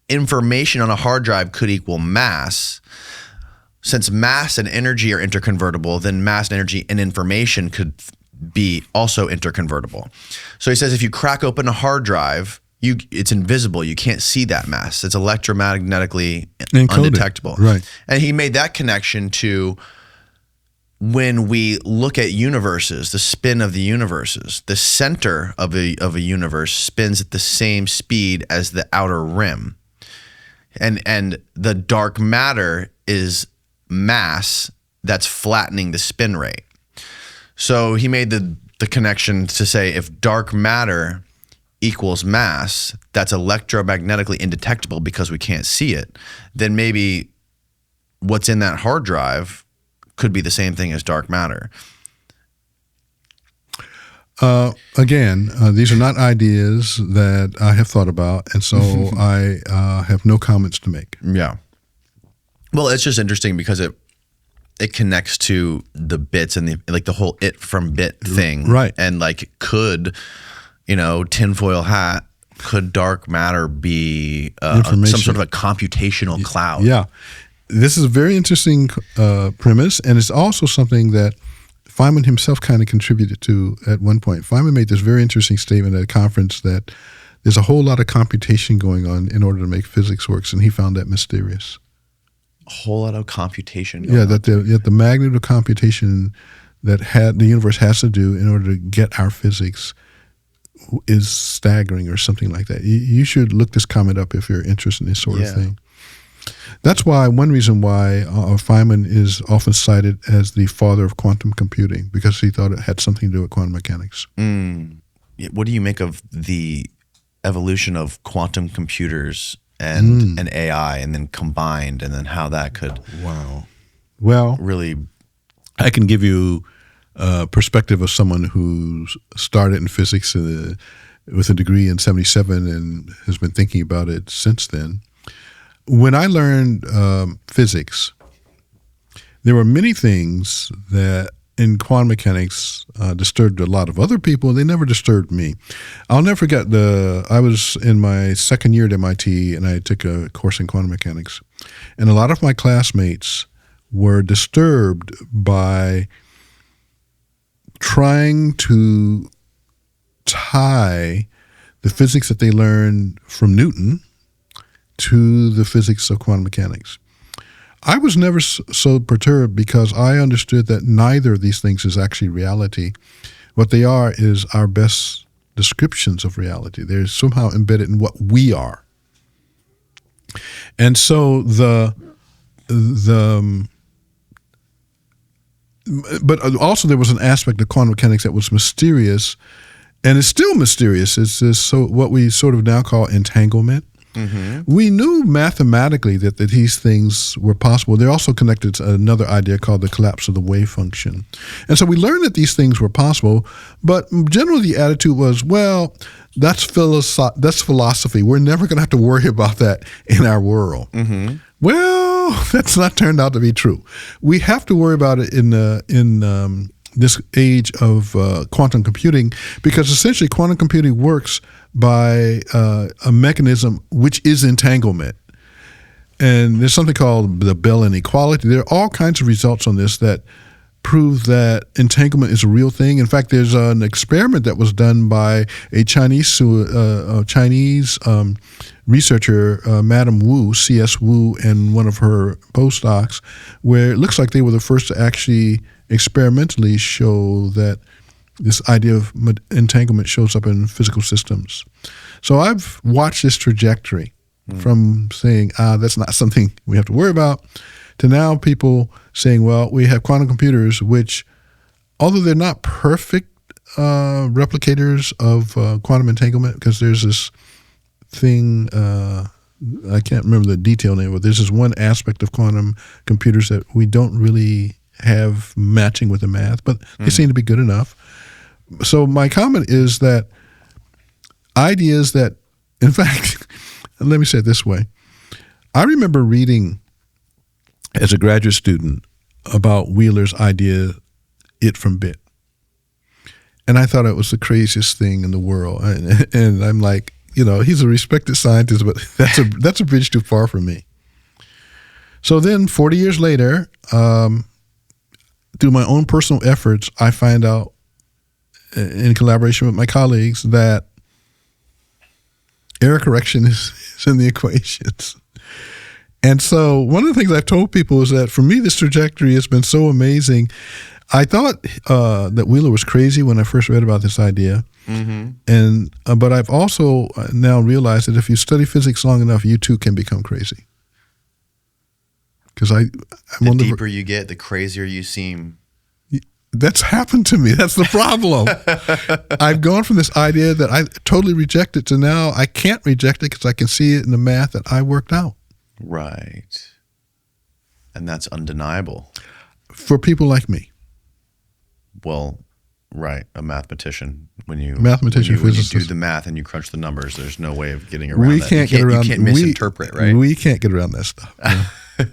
information on a hard drive could equal mass, since mass and energy are interconvertible, then mass and energy and information could be also interconvertible. So he says if you crack open a hard drive, it's invisible. You can't see that mass. It's electromagnetically undetectable. Right. And he made that connection to when we look at universes, the spin of the universes, the center of a universe spins at the same speed as the outer rim. And the dark matter is mass that's flattening the spin rate. So he made the connection to say if dark matter equals mass that's electromagnetically indetectable because we can't see it, then maybe what's in that hard drive could be the same thing as dark matter. Again, these are not ideas that I have thought about, and so I have no comments to make. Yeah. Well, it's just interesting because it connects to the bits and the whole it from bit thing. Right. And like, could, tinfoil hat, could dark matter be some sort of a computational cloud? Yeah. This is a very interesting premise, and it's also something that Feynman himself kind of contributed to at one point. Feynman made this very interesting statement at a conference that there's a whole lot of computation going on in order to make physics work, and he found that mysterious. A whole lot of computation. That the magnitude of computation that the universe has to do in order to get our physics is staggering, or something like that. You should look this comment up if you're interested in this sort of thing. That's one reason why Feynman is often cited as the father of quantum computing, because he thought it had something to do with quantum mechanics. What do you make of the evolution of quantum computers and AI, and then combined, and then how that could really... I can give you a perspective of someone who started in physics with a degree in 1977 and has been thinking about it since then. When I learned physics, there were many things that in quantum mechanics disturbed a lot of other people. They never disturbed me. I'll never forget I was in my second year at MIT, and I took a course in quantum mechanics. And a lot of my classmates were disturbed by trying to tie the physics that they learned from Newton to the physics of quantum mechanics. I was never so perturbed because I understood that neither of these things is actually reality. What they are is our best descriptions of reality. They're somehow embedded in what we are. And so but also there was an aspect of quantum mechanics that was mysterious, and it's still mysterious. It's what we sort of now call entanglement. We knew mathematically that these things were possible. They're also connected to another idea called the collapse of the wave function. And so we learned that these things were possible, but generally the attitude was, well, that's philosophy. We're never going to have to worry about that in our world. Well, that's not turned out to be true. We have to worry about it in this age of quantum computing, because essentially quantum computing works by a mechanism which is entanglement. And there's something called the Bell inequality. There are all kinds of results on this that prove that entanglement is a real thing. In fact, there's an experiment that was done by a Chinese researcher, Madam Wu, C.S. Wu, and one of her postdocs, where it looks like they were the first to actually experimentally show that this idea of entanglement shows up in physical systems. So I've watched this trajectory from saying, that's not something we have to worry about, to now people saying, well, we have quantum computers which, although they're not perfect replicators of quantum entanglement, because there's this thing, I can't remember the detail name, but there's this one aspect of quantum computers that we don't really have matching with the math, but they seem to be good enough. So my comment is that ideas that, in fact, let me say it this way. I remember reading as a graduate student about Wheeler's idea, it from bit. And I thought it was the craziest thing in the world. And I'm like, he's a respected scientist, but that's a bridge too far for me. So then 40 years later, through my own personal efforts, I find out in collaboration with my colleagues that error correction is in the equations. And so one of the things I've told people is that for me, this trajectory has been so amazing. I thought that Wheeler was crazy when I first read about this idea. But I've also now realized that if you study physics long enough, you too can become crazy. Because the deeper you get, the crazier you seem. That's happened to me. That's the problem. I've gone from this idea that I totally reject it to now I can't reject it because I can see it in the math that I worked out. Right. And that's undeniable. For people like me. Well, right. A mathematician. When you physicist. do the math and you crunch the numbers, there's no way of getting around we that. Can't get around. You can't misinterpret, right? We can't get around that stuff. No.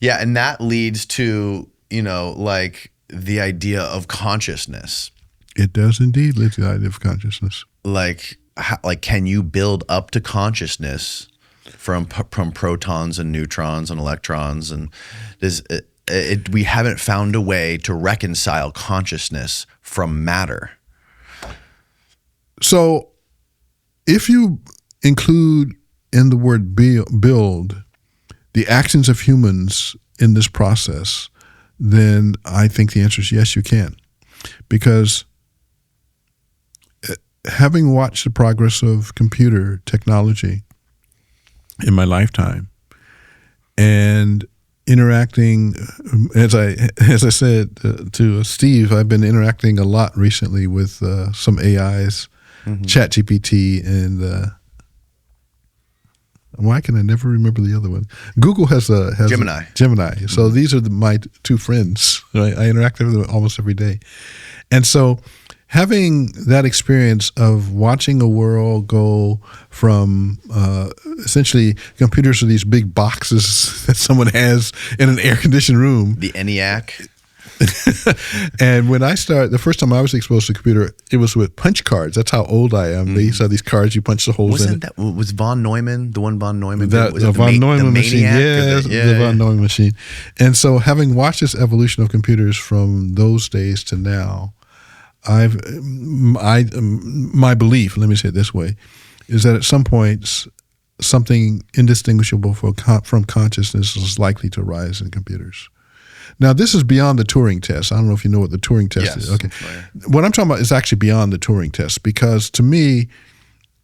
Yeah, and that leads to, like the idea of consciousness. It does indeed lead to the idea of consciousness. Like can you build up to consciousness from protons and neutrons and electrons? And we haven't found a way to reconcile consciousness from matter. So if you include in the word build the actions of humans in this process, then I think the answer is yes, you can. Because having watched the progress of computer technology in my lifetime and interacting, as I said to Steve, I've been interacting a lot recently with some AIs, ChatGPT, and why can I never remember the other one? Google has Gemini. So these are my two friends. Right? I interact with them almost every day. And so having that experience of watching a world go from essentially computers are these big boxes that someone has in an air-conditioned room. The ENIAC. And when the first time I was exposed to a computer, it was with punch cards. That's how old I am. They used to have these cards, you punch the holes in it. Was von Neumann, the one von Neumann? The von Neumann machine. Yes, the von Neumann machine. And so having watched this evolution of computers from those days to now, my belief, let me say it this way, is that at some points, something indistinguishable from consciousness is likely to rise in computers. Now, this is beyond the Turing test. I don't know if you know what the Turing test is. Okay. Right. What I'm talking about is actually beyond the Turing test, because to me,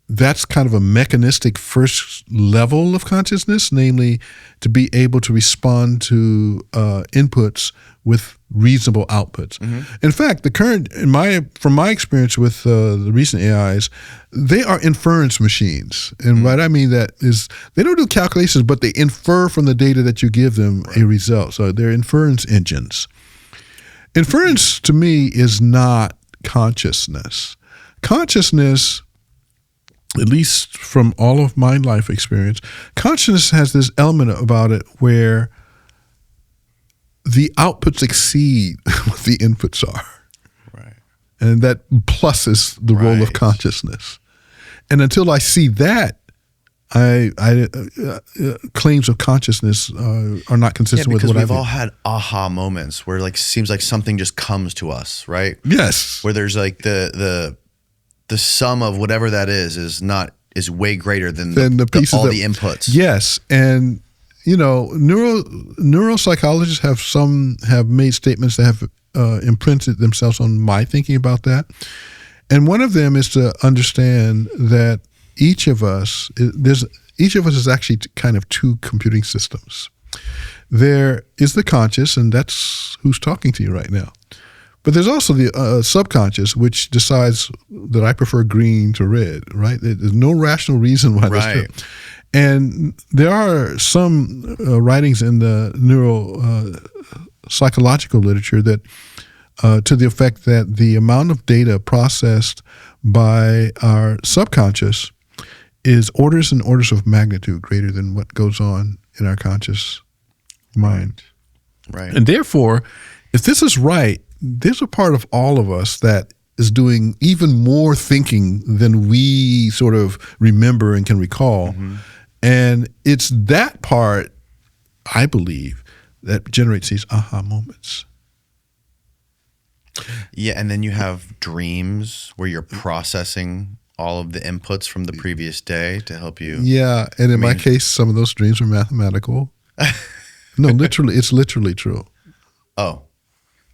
that's kind of a mechanistic first level of consciousness, namely to be able to respond to inputs with reasonable outputs. In fact, from my experience with the recent AIs, they are inference machines. And what I mean that is they don't do calculations, but they infer from the data that you give them a result. So they're inference engines. Inference to me is not consciousness. Consciousness, at least from all of my life experience, consciousness has this element about it where the outputs exceed what the inputs are. Right. And that pluses the role of consciousness. And until I see that, claims of consciousness are not consistent with what I've we've all had aha moments where seems like something just comes to us, right? Yes. Where there's the sum of whatever that is way greater than the pieces all the inputs. Yes. And neuropsychologists have made statements that have imprinted themselves on my thinking about that. And one of them is to understand that each of us is actually kind of two computing systems. There is the conscious, and that's who's talking to you right now. But there's also the subconscious, which decides that I prefer green to red, right? There's no rational reason why that's true. And there are some writings in the neuropsychological literature that, to the effect that the amount of data processed by our subconscious is orders and orders of magnitude greater than what goes on in our conscious mind. Right. And therefore, if this is right, there's a part of all of us that is doing even more thinking than we sort of remember and can recall. And it's that part, I believe, that generates these aha moments. Yeah, and then you have dreams where you're processing all of the inputs from the previous day to help you. Yeah, and in my case, some of those dreams are mathematical. No, literally, it's literally true. Oh.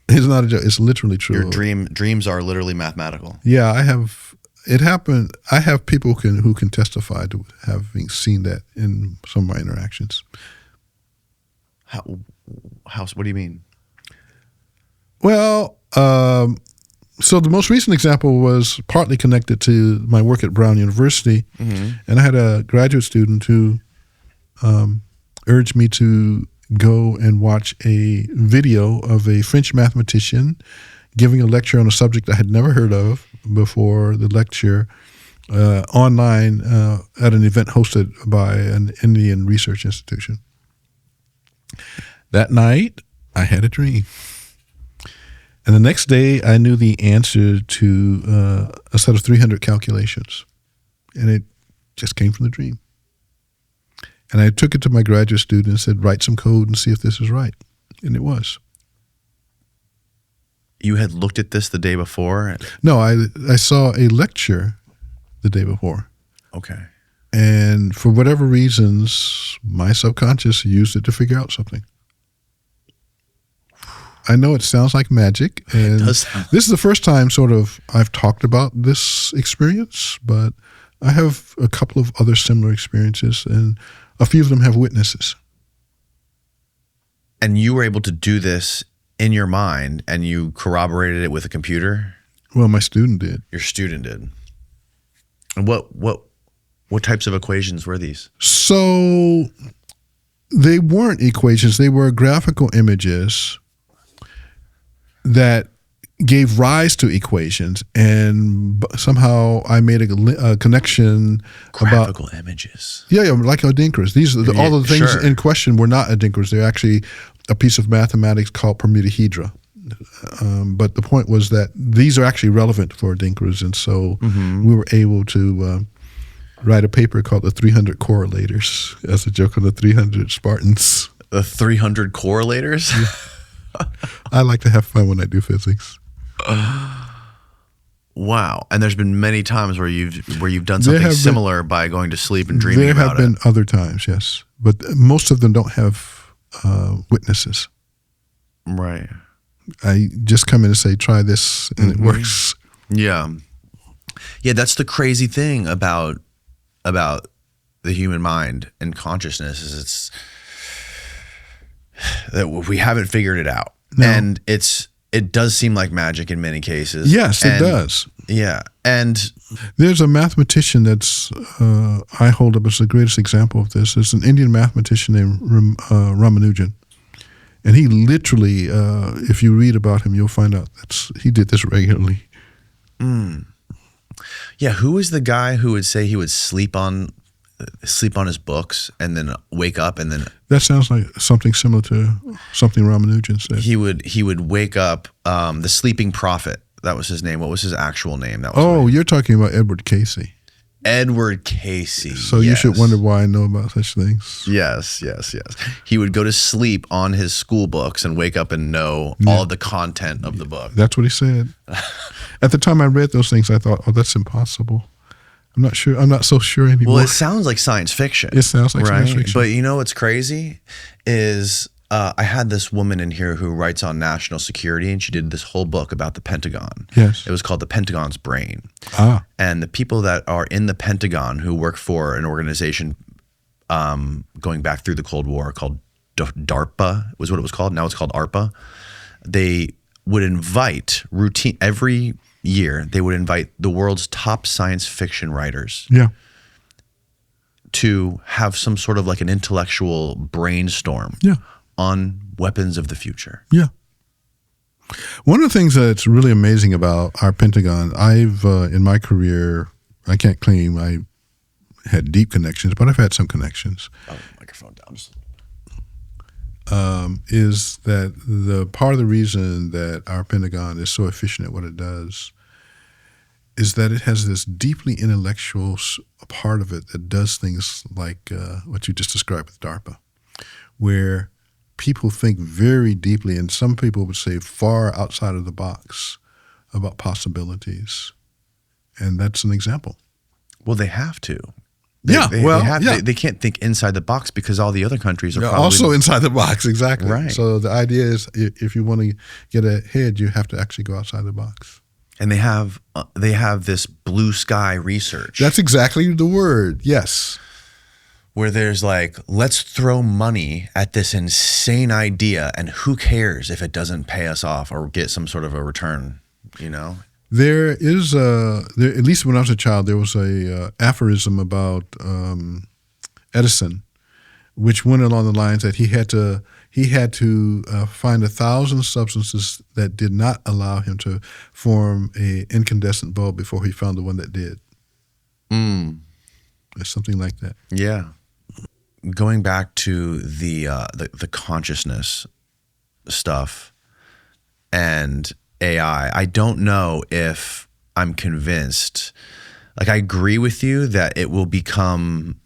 It's not a joke. It's literally true. Your dreams are literally mathematical. Yeah, it happened. I have people who can testify to having seen that in some of my interactions. What do you mean? Well, so the most recent example was partly connected to my work at Brown University, and I had a graduate student who urged me to go and watch a video of a French mathematician giving a lecture on a subject I had never heard of before the lecture online at an event hosted by an Indian research institution. That night, I had a dream. And the next day, I knew the answer to a set of 300 calculations. And it just came from the dream. And I took it to my graduate student and said, write some code and see if this is right. And it was. You had looked at this the day before? No, I saw a lecture the day before. Okay. And for whatever reasons, my subconscious used it to figure out something. I know it sounds like magic, and It does sound. This is the first time sort of I've talked about this experience, but I have a couple of other similar experiences, and a few of them have witnesses. And you were able to do this in your mind, and you corroborated it with a computer? Well, my student did. Your student did. And what types of equations were these? So they weren't equations. They were graphical images that gave rise to equations, and somehow I made a connection Graphical images. Yeah, like Adinkras. These are all the things Sure. in question were not Adinkras. They're actually a piece of mathematics called permutahedra. But the point was that these are actually relevant for Adinkras, and so we were able to write a paper called the 300 Correlators as a joke on the 300 Spartans. The 300 correlators? I like to have fun when I do physics. Wow. And there's been many times where you've done something similar by going to sleep and dreaming about it. There have been other times, yes. But most of them don't have witnesses. Right. I just come in and say, try this, and it works. Yeah. Yeah, that's the crazy thing about the human mind and consciousness is it's that we haven't figured it out. No. And it does seem like magic in many cases. Yes, it does. Yeah. And there's a mathematician that's I hold up as the greatest example of this. It's an Indian mathematician named Ramanujan. And he literally, if you read about him, you'll find out he did this regularly. Yeah, who was the guy who would say he would sleep on his books and then wake up and then that sounds like something similar to something Ramanujan said. he would wake up, the sleeping prophet. That was his name. What was his actual name? That was you're talking about Edward Casey. Edward Casey. So you should wonder why I know about such things. Yes. He would go to sleep on his school books and wake up and know all of the content of the book. That's what he said. At the time I read those things, I thought, that's impossible. I'm not sure. I'm not so sure anymore. Well, it sounds like science fiction. It sounds like science fiction. But you know what's crazy is I had this woman in here who writes on national security, and she did this whole book about the Pentagon. Yes. It was called The Pentagon's Brain. Ah. And the people that are in the Pentagon who work for an organization going back through the Cold War called DARPA was what it was called. Now it's called ARPA. They would invite every year, they would invite the world's top science fiction writers to have some sort of like an intellectual brainstorm on weapons of the future. Yeah. One of the things that's really amazing about our Pentagon, I've, in my career, I can't claim I had deep connections, but I've had some connections. Oh, microphone down. Is that the part of the reason that our Pentagon is so efficient at what it does is that it has this deeply intellectual part of it that does things like what you just described with DARPA, where people think very deeply, and some people would say far outside of the box about possibilities. And that's an example. Well, they have to. They can't think inside the box because all the other countries are probably also inside the box, exactly. Right. So the idea is if you want to get ahead, you have to actually go outside the box. And they have this blue sky research. That's exactly the word, yes. where there's like, let's throw money at this insane idea and who cares if it doesn't pay us off or get some sort of a return, you know? There is at least when I was a child, there was a aphorism about Edison, which went along the lines that he had to find 1,000 substances that did not allow him to form a incandescent bulb before he found the one that did. It's something like that. Yeah. Going back to the consciousness stuff and AI, I don't know if I'm convinced. Like, I agree with you that it will become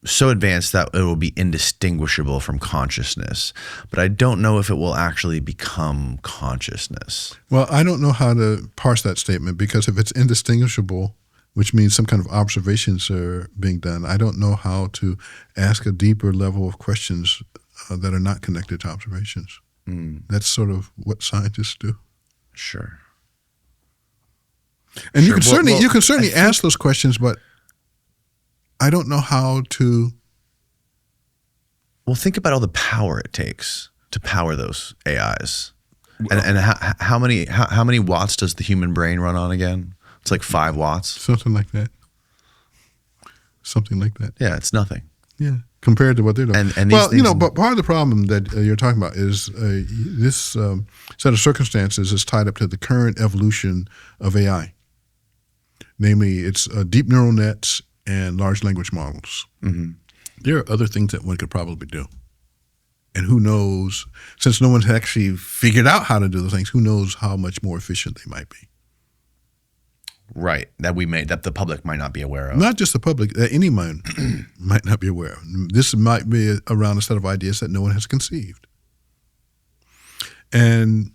so advanced that it will be indistinguishable from consciousness, but I don't know if it will actually become consciousness. Well, I don't know how to parse that statement, because if it's indistinguishable, which means some kind of observations are being done, I don't know how to ask a deeper level of questions that are not connected to observations. That's sort of what scientists do. Sure. And sure. you can certainly ask those questions, but I don't know how to. Well, think about all the power it takes to power those AIs, and how many watts does the human brain run on again? It's like 5 watts. Something like that. Something like that. Yeah, it's nothing. Yeah, compared to what they're doing. And well, but part of the problem that you're talking about is this set of circumstances is tied up to the current evolution of AI. Namely, it's deep neural nets and large language models. Mm-hmm. There are other things that one could probably do. And who knows, since no one's actually figured out how to do the things, who knows how much more efficient they might be. Right, that the public might not be aware of. Not just the public, that anyone might not be aware of. This might be around a set of ideas that no one has conceived. And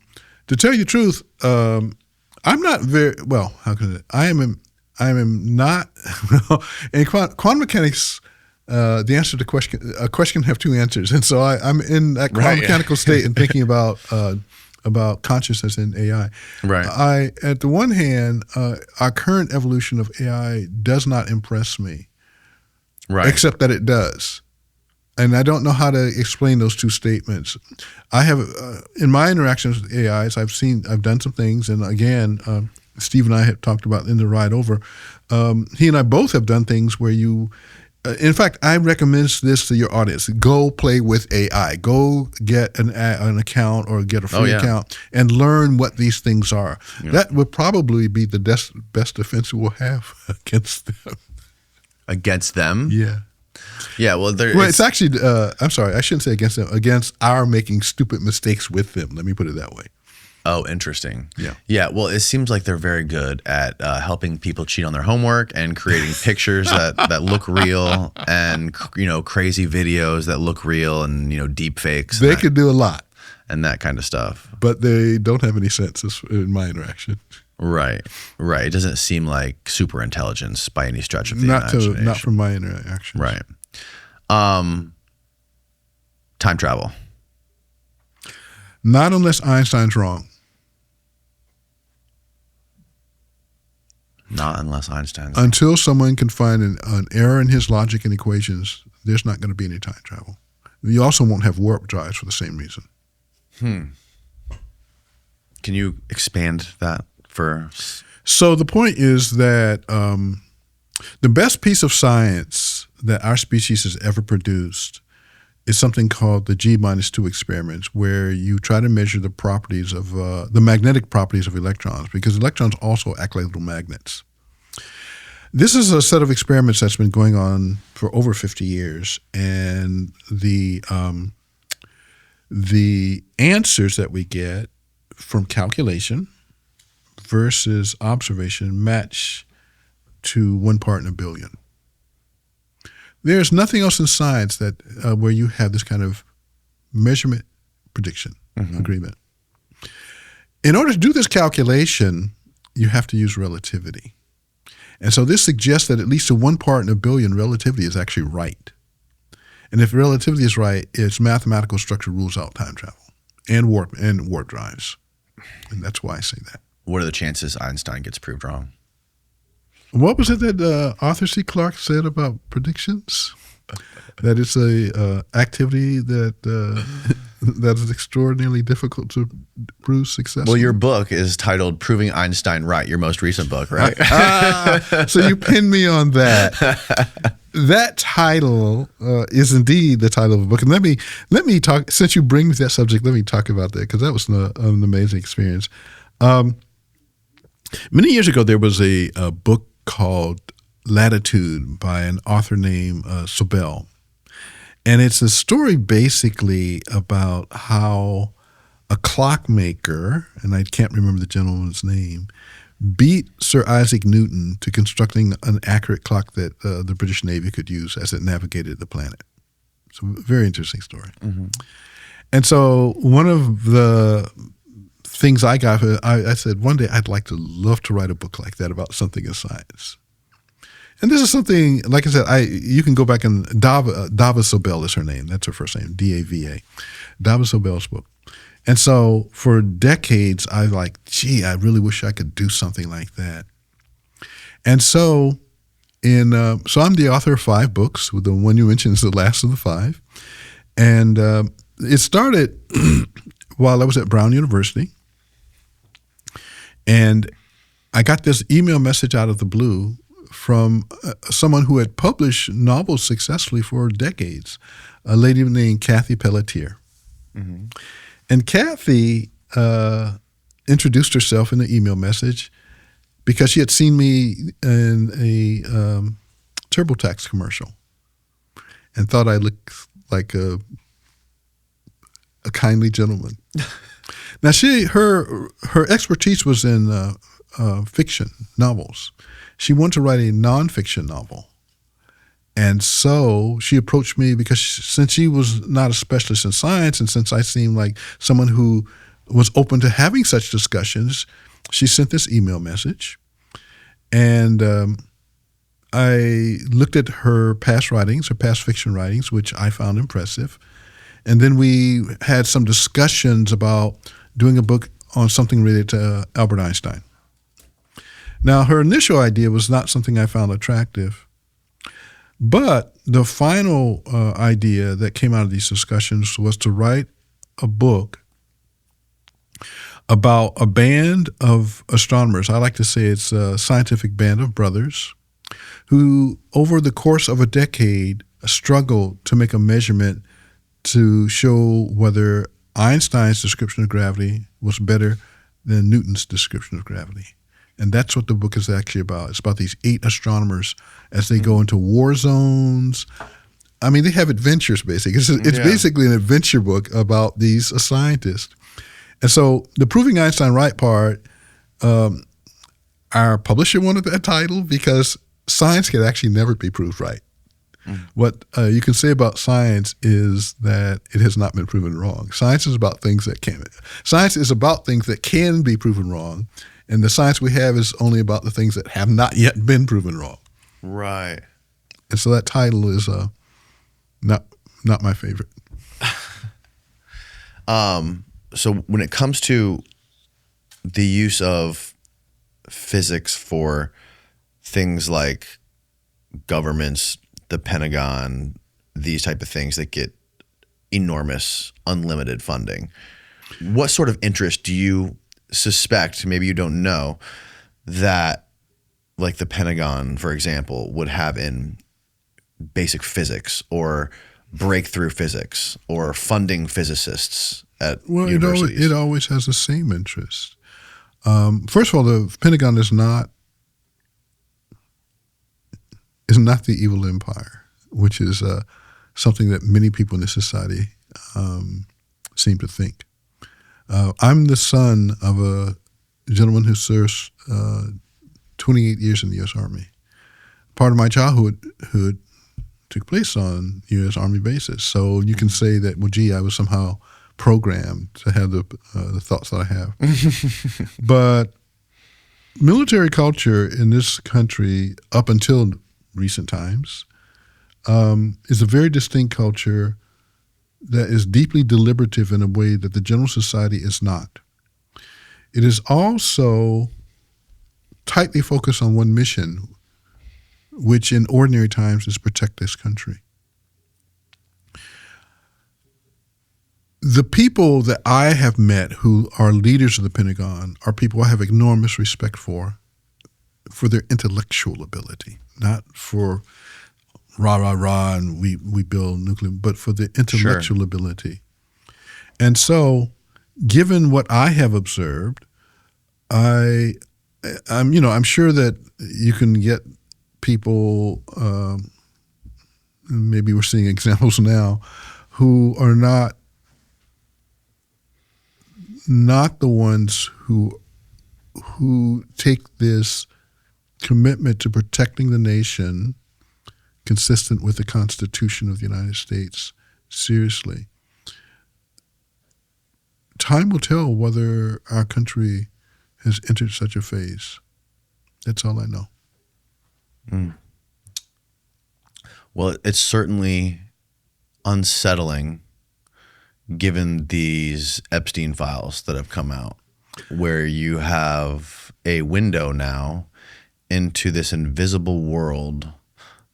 to tell you the truth, I'm not very well. How can I am not in quantum mechanics. The answer to a question can have 2 answers, and so I'm in that quantum mechanical state and thinking about consciousness in AI. Right. At the one hand, our current evolution of AI does not impress me. Right. Except that it does. And I don't know how to explain those 2 statements. I have, in my interactions with AIs, I've done some things, and again, Steve and I have talked about in the ride over. He and I both have done things where you. In fact, I recommend this to your audience. Go play with AI. Go get an account or get a free account and learn what these things are. Yeah. That would probably be the best defense we'll have against them. Against them? Yeah. Yeah, well, it's actually, I'm sorry, I shouldn't say against them, against our making stupid mistakes with them. Let me put it that way. Oh, interesting. Yeah. Yeah. Well, it seems like they're very good at helping people cheat on their homework and creating pictures that look real, and crazy videos that look real, and deep fakes. They could do a lot and that kind of stuff. But they don't have any sense in my interaction. Right. Right. It doesn't seem like super intelligence by any stretch of the imagination. Not from my interaction. Right. Time travel. Not unless Einstein's wrong. Not unless Einstein's Until someone can find an error in his logic and equations, there's not going to be any time travel. You also won't have warp drives for the same reason. Can you expand that for? So the point is that the best piece of science that our species has ever produced is something called the G-2 experiments, where you try to measure the properties of the magnetic properties of electrons, because electrons also act like little magnets. This is a set of experiments that's been going on for over 50 years, and the answers that we get from calculation versus observation match to 1 part in a billion. There's nothing else in science that where you have this kind of measurement prediction agreement. In order to do this calculation, you have to use relativity. And so this suggests that at least to 1 part in a billion, relativity is actually right. And if relativity is right, its mathematical structure rules out time travel and warp drives. And that's why I say that. What are the chances Einstein gets proved wrong? What was it that Arthur C. Clarke said about predictions? that it's a activity that that is extraordinarily difficult to prove successful. Well, your book is titled "Proving Einstein Right." Your most recent book, right? So you pinned me on that. That title is indeed the title of the book, and let me talk. Since you bring that subject, let me talk about that because that was an amazing experience. Many years ago, there was a book called Latitude by an author named Sobel. And it's a story basically about how a clockmaker, and I can't remember the gentleman's name, beat Sir Isaac Newton to constructing an accurate clock that the British Navy could use as it navigated the planet. It's a very interesting story. Mm-hmm. And so one of the things I got, I said, one day I'd love to write a book like that about something in science. And this is something, like I said, you can go back and Dava Sobel is her name. That's her first name, D-A-V-A. Dava Sobel's book. And so for decades, I was like, gee, I really wish I could do something like that. And so so I'm the author of 5 books. The one you mentioned is the last of the 5. And it started while I was at Brown University. And I got this email message out of the blue from someone who had published novels successfully for decades, a lady named Kathy Pelletier. Mm-hmm. And Kathy introduced herself in the email message because she had seen me in a TurboTax commercial and thought I looked like a kindly gentleman. Now, her expertise was in fiction novels. She wanted to write a nonfiction novel. And so she approached me because since she was not a specialist in science and since I seemed like someone who was open to having such discussions, she sent this email message. And I looked at her past writings, her past fiction writings, which I found impressive. And then we had some discussions about doing a book on something related to Albert Einstein. Now, her initial idea was not something I found attractive, but the final idea that came out of these discussions was to write a book about a band of astronomers. I like to say it's a scientific band of brothers who, over the course of a decade, struggled to make a measurement to show whether Einstein's description of gravity was better than Newton's description of gravity. And that's what the book is actually about. It's about these 8 astronomers as they go into war zones. I mean, they have adventures, basically. It's basically an adventure book about these scientists. And so the Proving Einstein Right part, our publisher wanted that title because science can actually never be proved right. What you can say about science is that it has not been proven wrong. Science is about things that can be proven wrong, and the science we have is only about the things that have not yet been proven wrong. Right. And so that title is not my favorite. So when it comes to the use of physics for things like governments, the Pentagon, these type of things that get enormous, unlimited funding, what sort of interest do you suspect, maybe you don't know, that like the Pentagon, for example, would have in basic physics or breakthrough physics or funding physicists at universities? It always has the same interest. First of all, the Pentagon is not the evil empire, which is something that many people in this society seem to think. I'm the son of a gentleman who served 28 years in the U.S. Army. Part of my childhood took place on U.S. Army bases. So you can say that, well, gee, I was somehow programmed to have the thoughts that I have. But military culture in this country, up until recent times, is a very distinct culture that is deeply deliberative in a way that the general society is not. It is also tightly focused on one mission, which in ordinary times is protect this country. the people that I have met who are leaders of the Pentagon are people I have enormous respect for their intellectual ability, not for rah, rah, rah, and we build nuclear, but for their intellectual ability. And so, given what I have observed, I'm sure that you can get people, maybe we're seeing examples now, who are not the ones who take this commitment to protecting the nation consistent with the Constitution of the United States seriously. Time will tell whether our country has entered such a phase. That's all I know. Mm. Well, it's certainly unsettling given these Epstein files that have come out, where you have a window now into this invisible world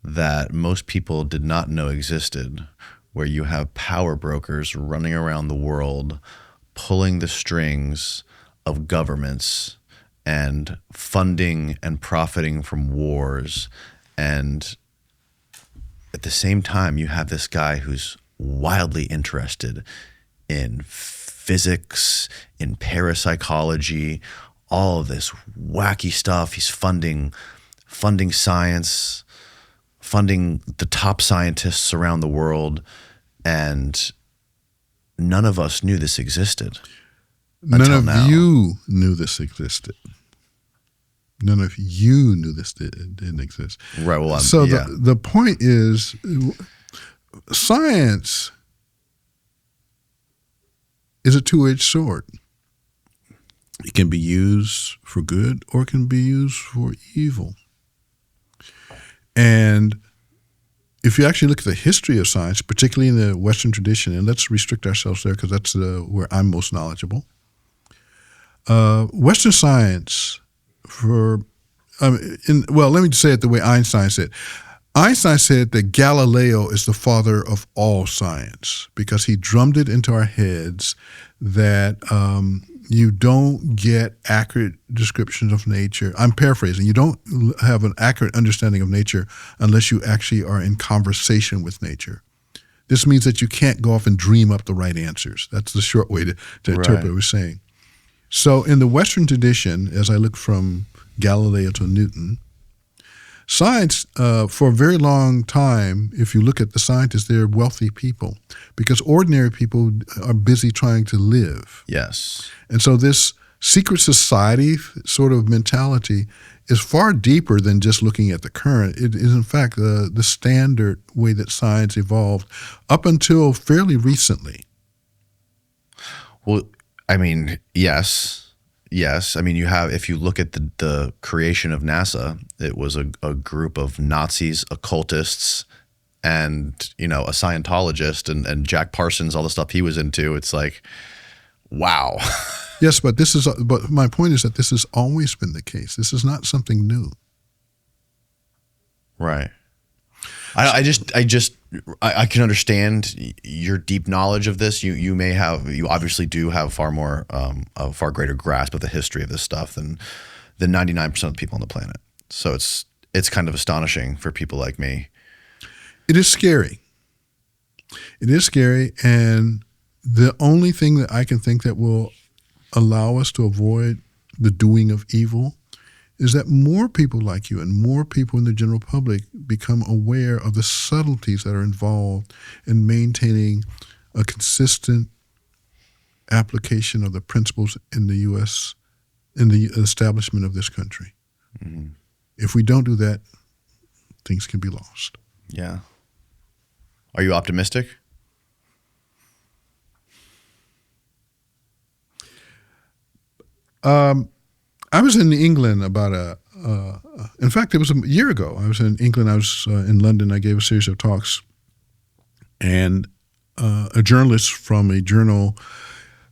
that most people did not know existed, where you have power brokers running around the world, pulling the strings of governments and funding and profiting from wars. And at the same time, you have this guy who's wildly interested in physics, in parapsychology, all of this wacky stuff. He's funding science, funding the top scientists around the world, and none of us knew this existed. None of you knew this existed. None of you knew this didn't exist. Right. Well, the point is, science is a two-edged sword. It can be used for good or it can be used for evil. And if you actually look at the history of science, particularly in the Western tradition, and let's restrict ourselves there because that's where I'm most knowledgeable. Western science let me say it the way Einstein said. Einstein said that Galileo is the father of all science because he drummed it into our heads that you don't get accurate descriptions of nature. I'm paraphrasing. You don't have an accurate understanding of nature unless you actually are in conversation with nature. This means that you can't go off and dream up the right answers. That's the short way to interpret what we're saying. So in the Western tradition, as I look from Galileo to Newton, science, for a very long time, if you look at the scientists, they're wealthy people because ordinary people are busy trying to live. Yes. And so this secret society sort of mentality is far deeper than just looking at the current. It is, in fact, the standard way that science evolved up until fairly recently. Well, I mean, yes. I mean, if you look at the creation of NASA, it was a group of Nazis, occultists, and, a Scientologist and Jack Parsons, all the stuff he was into. It's like, wow. Yes, but my point is that this has always been the case. This is not something new. Right. I can understand your deep knowledge of this. You obviously do have a far greater grasp of the history of this stuff than 99% of the people on the planet. So it's kind of astonishing for people like me. It is scary. It is scary, and the only thing that I can think that will allow us to avoid the doing of evil is that more people like you and more people in the general public become aware of the subtleties that are involved in maintaining a consistent application of the principles in the U.S., in the establishment of this country. Mm-hmm. If we don't do that, things can be lost. Yeah. Are you optimistic? I was in England in fact, it was a year ago. I was in England. I was in London. I gave a series of talks. And a journalist from a journal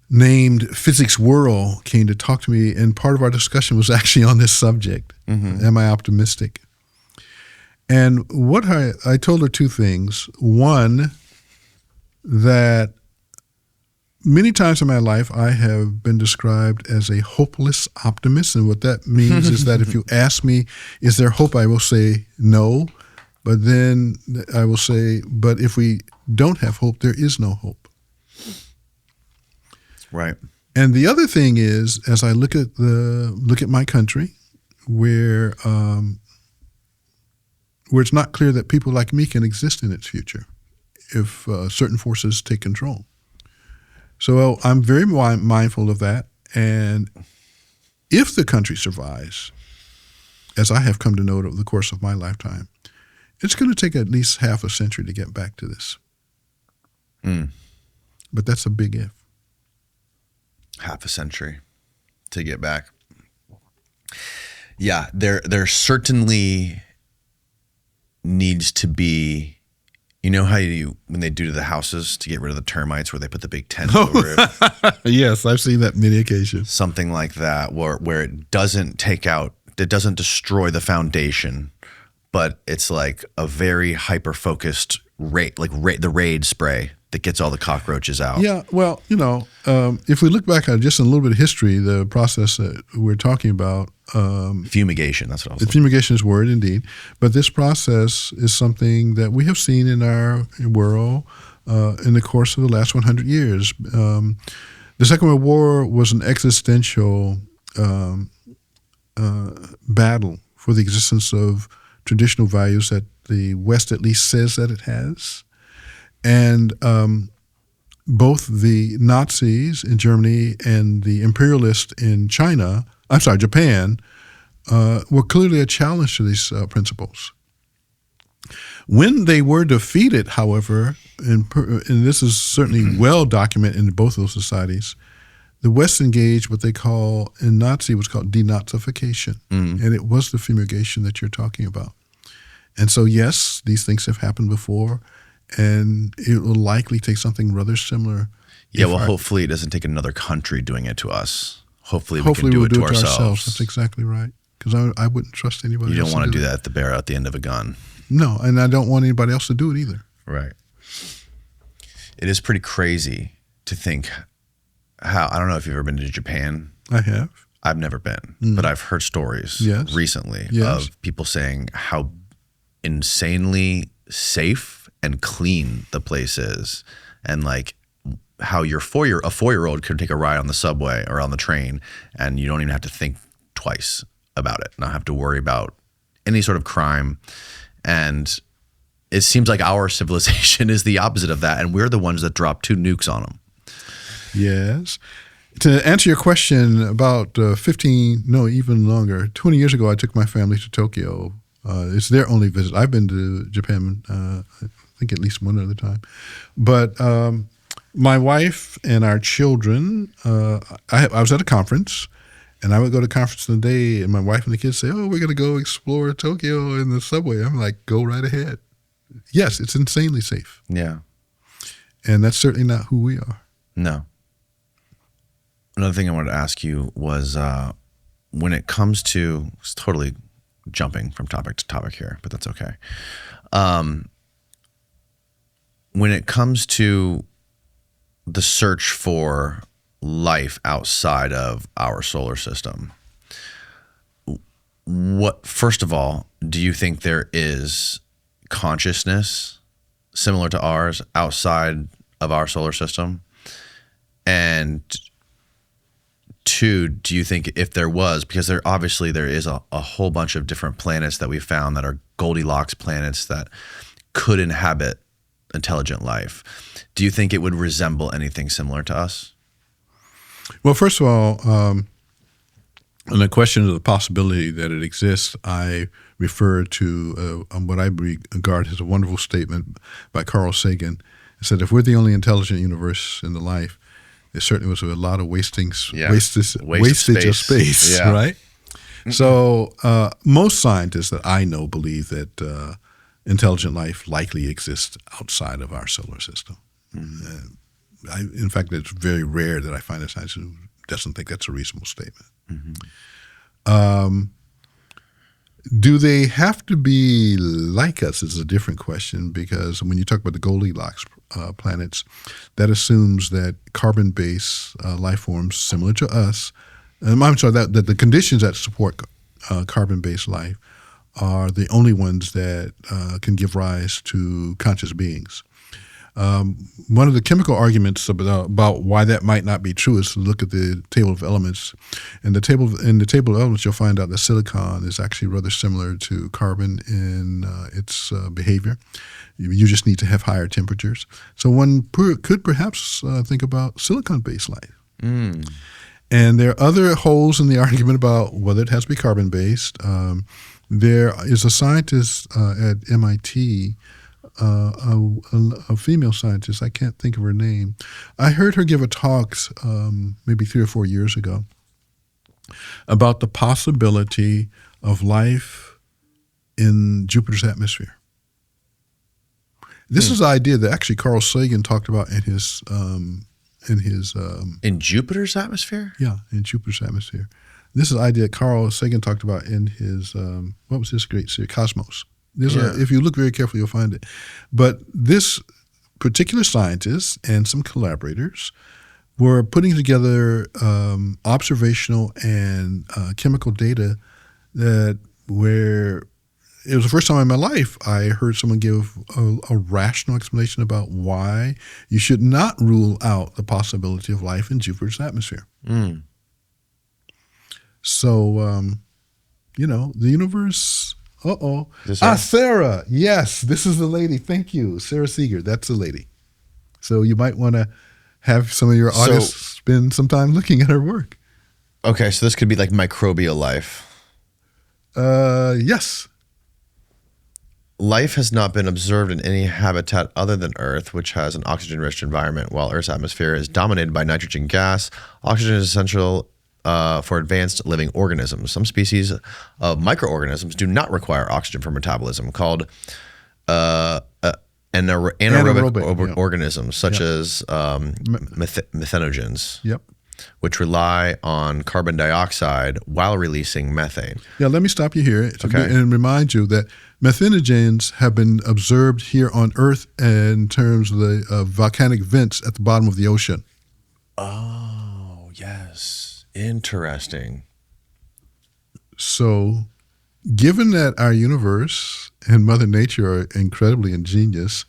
named Physics World came to talk to me. And part of our discussion was actually on this subject. Mm-hmm. Am I optimistic? And what I told her two things. One, that Many times in my life, I have been described as a hopeless optimist. And what that means is that if you ask me, is there hope? I will say no. But then I will say, but if we don't have hope, there is no hope. Right. And the other thing is, as I look at my country, where it's not clear that people like me can exist in its future if certain forces take control. So I'm very mindful of that. And if the country survives, as I have come to know it over the course of my lifetime, it's going to take at least half a century to get back to this. But that's a big if. Half a century to get back. Yeah, there certainly needs to be, you know how when they do to the houses to get rid of the termites where they put the big tent over it? Yes, I've seen that many occasions. Something like that where it doesn't destroy the foundation, but it's like a very hyper-focused the raid spray that gets all the cockroaches out. Yeah, well, if we look back at just a little bit of history, the process that we're talking about. Fumigation, that's what I was saying. Fumigation is a word, indeed. But this process is something that we have seen in our world in the course of the last 100 years. The Second World War was an existential battle for the existence of traditional values that the West at least says that it has. And both the Nazis in Germany and the imperialists in Japan, were clearly a challenge to these principles. When they were defeated, however, and this is certainly well documented in both those societies, the West engaged what they call, in Nazi, was called denazification. And it was the fumigation that you're talking about. And so, yes, these things have happened before, and it will likely take something rather similar. Yeah, well, hopefully it doesn't take another country doing it to us. Hopefully we can do we'll it to ourselves. That's exactly right. Because I wouldn't trust anybody else. You don't want to do that at the bear at the end of a gun. No, and I don't want anybody else to do it either. Right. It is pretty crazy to think how, I don't know if you've ever been to Japan. I have. I've never been, but I've heard stories recently of people saying how insanely safe and clean the place is, and like how a 4-year-old could take a ride on the subway or on the train and you don't even have to think twice about it, not have to worry about any sort of crime. And it seems like our civilization is the opposite of that, and we're the ones that dropped 2 nukes on them. Yes. To answer your question, about even longer, 20 years ago, I took my family to Tokyo. It's their only visit. I've been to Japan, I think at least one other time. But my wife and our children, I was at a conference, and I would go to conference in the day, and my wife and the kids say, "Oh, we're going to go explore Tokyo in the subway." I'm like, "Go right ahead." Yes, it's insanely safe. Yeah. And that's certainly not who we are. No. Another thing I wanted to ask you was when it comes to, it's totally jumping from topic to topic here, but that's okay. When it comes to the search for life outside of our solar system, first of all, do you think there is consciousness similar to ours outside of our solar system? And 2, do you think if there was, because there is a whole bunch of different planets that we found that are Goldilocks planets that could inhabit intelligent life, do you think it would resemble anything similar to us? Well, first of all, on the question of the possibility that it exists, I refer to what I regard as a wonderful statement by Carl Sagan. It said, if we're the only intelligent universe in the life, there certainly was a lot of wastage of space, right? So most scientists that I know believe that intelligent life likely exists outside of our solar system. In fact, it's very rare that I find a scientist who doesn't think that's a reasonable statement. Do they have to be like us is a different question, because when you talk about the Goldilocks planets, that assumes that carbon-based life forms similar to us, I'm sorry, that the conditions that support carbon-based life are the only ones that can give rise to conscious beings. One of the chemical arguments about why that might not be true is to look at the table of elements. In the table of elements, you'll find out that silicon is actually rather similar to carbon in its behavior. You just need to have higher temperatures. So one could perhaps think about silicon-based life. Mm. And there are other holes in the argument about whether it has to be carbon-based. There is a scientist at MIT, a female scientist, I can't think of her name. I heard her give a talk maybe 3 or 4 years ago about the possibility of life in Jupiter's atmosphere. This is an idea that actually Carl Sagan talked about in his in Jupiter's atmosphere? Yeah, in Jupiter's atmosphere. This is an idea that Carl Sagan talked about in his, what was this great series, Cosmos. If you look very carefully, you'll find it. But this particular scientist and some collaborators were putting together observational and chemical data where it was the first time in my life I heard someone give a rational explanation about why you should not rule out the possibility of life in Jupiter's atmosphere. Mm. So, the universe... Sarah. Yes, this is the lady. Thank you. Sarah Seeger. That's the lady. So you might want to have some of your audience spend some time looking at her work. Okay, so this could be like microbial life. Yes. Life has not been observed in any habitat other than Earth, which has an oxygen-rich environment, while Earth's atmosphere is dominated by nitrogen gas. Oxygen is essential for advanced living organisms. Some species of microorganisms do not require oxygen for metabolism, called anaerobic organisms, such as methanogens, which rely on carbon dioxide while releasing methane. Yeah, let me stop you here and remind you that methanogens have been observed here on Earth in terms of the volcanic vents at the bottom of the ocean. Oh, yes. Interesting. So, given that our universe and Mother Nature are incredibly ingenious,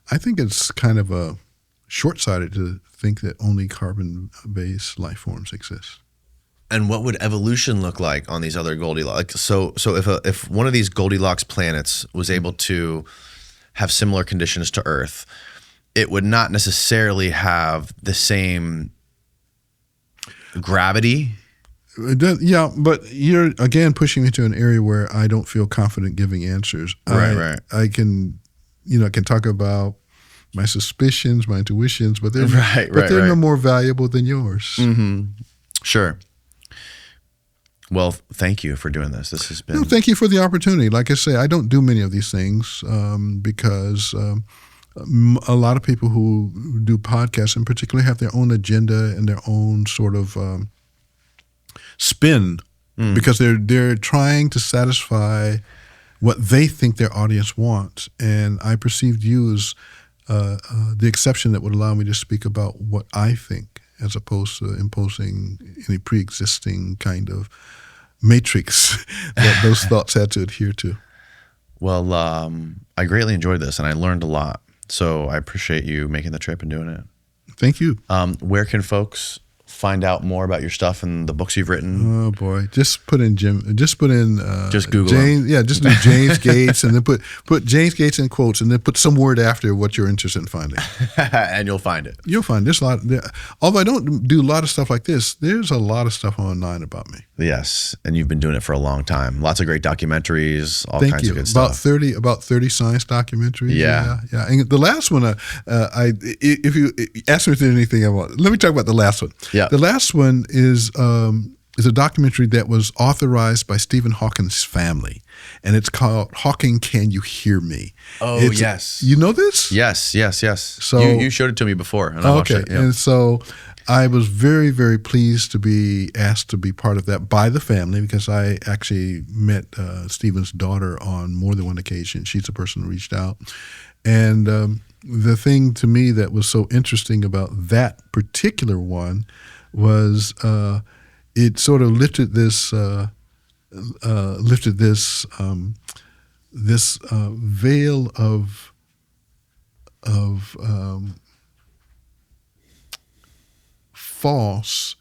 I think it's kind of short-sighted to think that only carbon-based life forms exist. And what would evolution look like on these other Goldilocks? So if one of these Goldilocks planets was able to have similar conditions to Earth, it would not necessarily have the same gravity. Yeah, but you're again pushing me to an area where I don't feel confident giving answers. Right. I can talk about my suspicions, my intuitions, but they're no more valuable than yours. Mm-hmm. Sure. Well, thank you for doing this. This has been. No, thank you for the opportunity. Like I say, I don't do many of these things because a lot of people who do podcasts in particular have their own agenda and their own sort of spin because they're trying to satisfy what they think their audience wants. And I perceived you as the exception that would allow me to speak about what I think, as opposed to imposing any pre-existing kind of matrix that those thoughts had to adhere to. Well, I greatly enjoyed this and I learned a lot. So I appreciate you making the trip and doing it. Thank you. Where can folks find out more about your stuff and the books you've written? Oh boy, just put in just Google James. Yeah, just do James Gates and then put James Gates in quotes and then put some word after what you're interested in finding. And you'll find it. You'll find this a lot. Although I don't do a lot of stuff like this, there's a lot of stuff online about me. Yes, and you've been doing it for a long time. Lots of great documentaries, all kinds of good stuff. About 30 science documentaries. Yeah. And the last one, if you ask me if there's anything I want, let me talk about the last one. Yeah. The last one is is a documentary that was authorized by Stephen Hawking's family, and it's called "Hawking, Can You Hear Me?" Oh, yes. You know this? Yes. So you showed it to me before, and I watched it. Yeah. And so I was very, very pleased to be asked to be part of that by the family, because I actually met Stephen's daughter on more than one occasion. She's the person who reached out. And the thing to me that was so interesting about that particular one was it sort of lifted this veil of false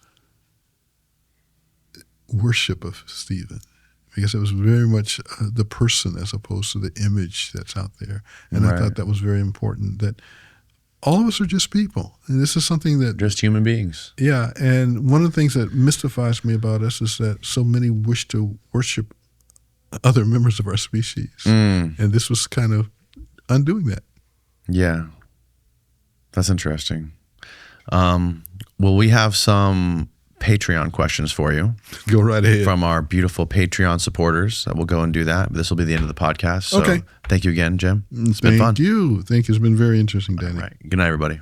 worship of Stephen, because it was very much the person as opposed to the image that's out there. And I thought that was very important, that all of us are just people. And this is something that... Just human beings. Yeah. And one of the things that mystifies me about us is that so many wish to worship other members of our species. And this was kind of undoing that. Yeah. That's interesting. Well, we have some Patreon questions for you. Go right ahead. From our beautiful Patreon supporters. We'll go and do that. This will be the end of the podcast. So okay. Thank you again, Jim. It's been fun. Thank you. Thank you. It's been very interesting, Danny. All right. Good night, everybody.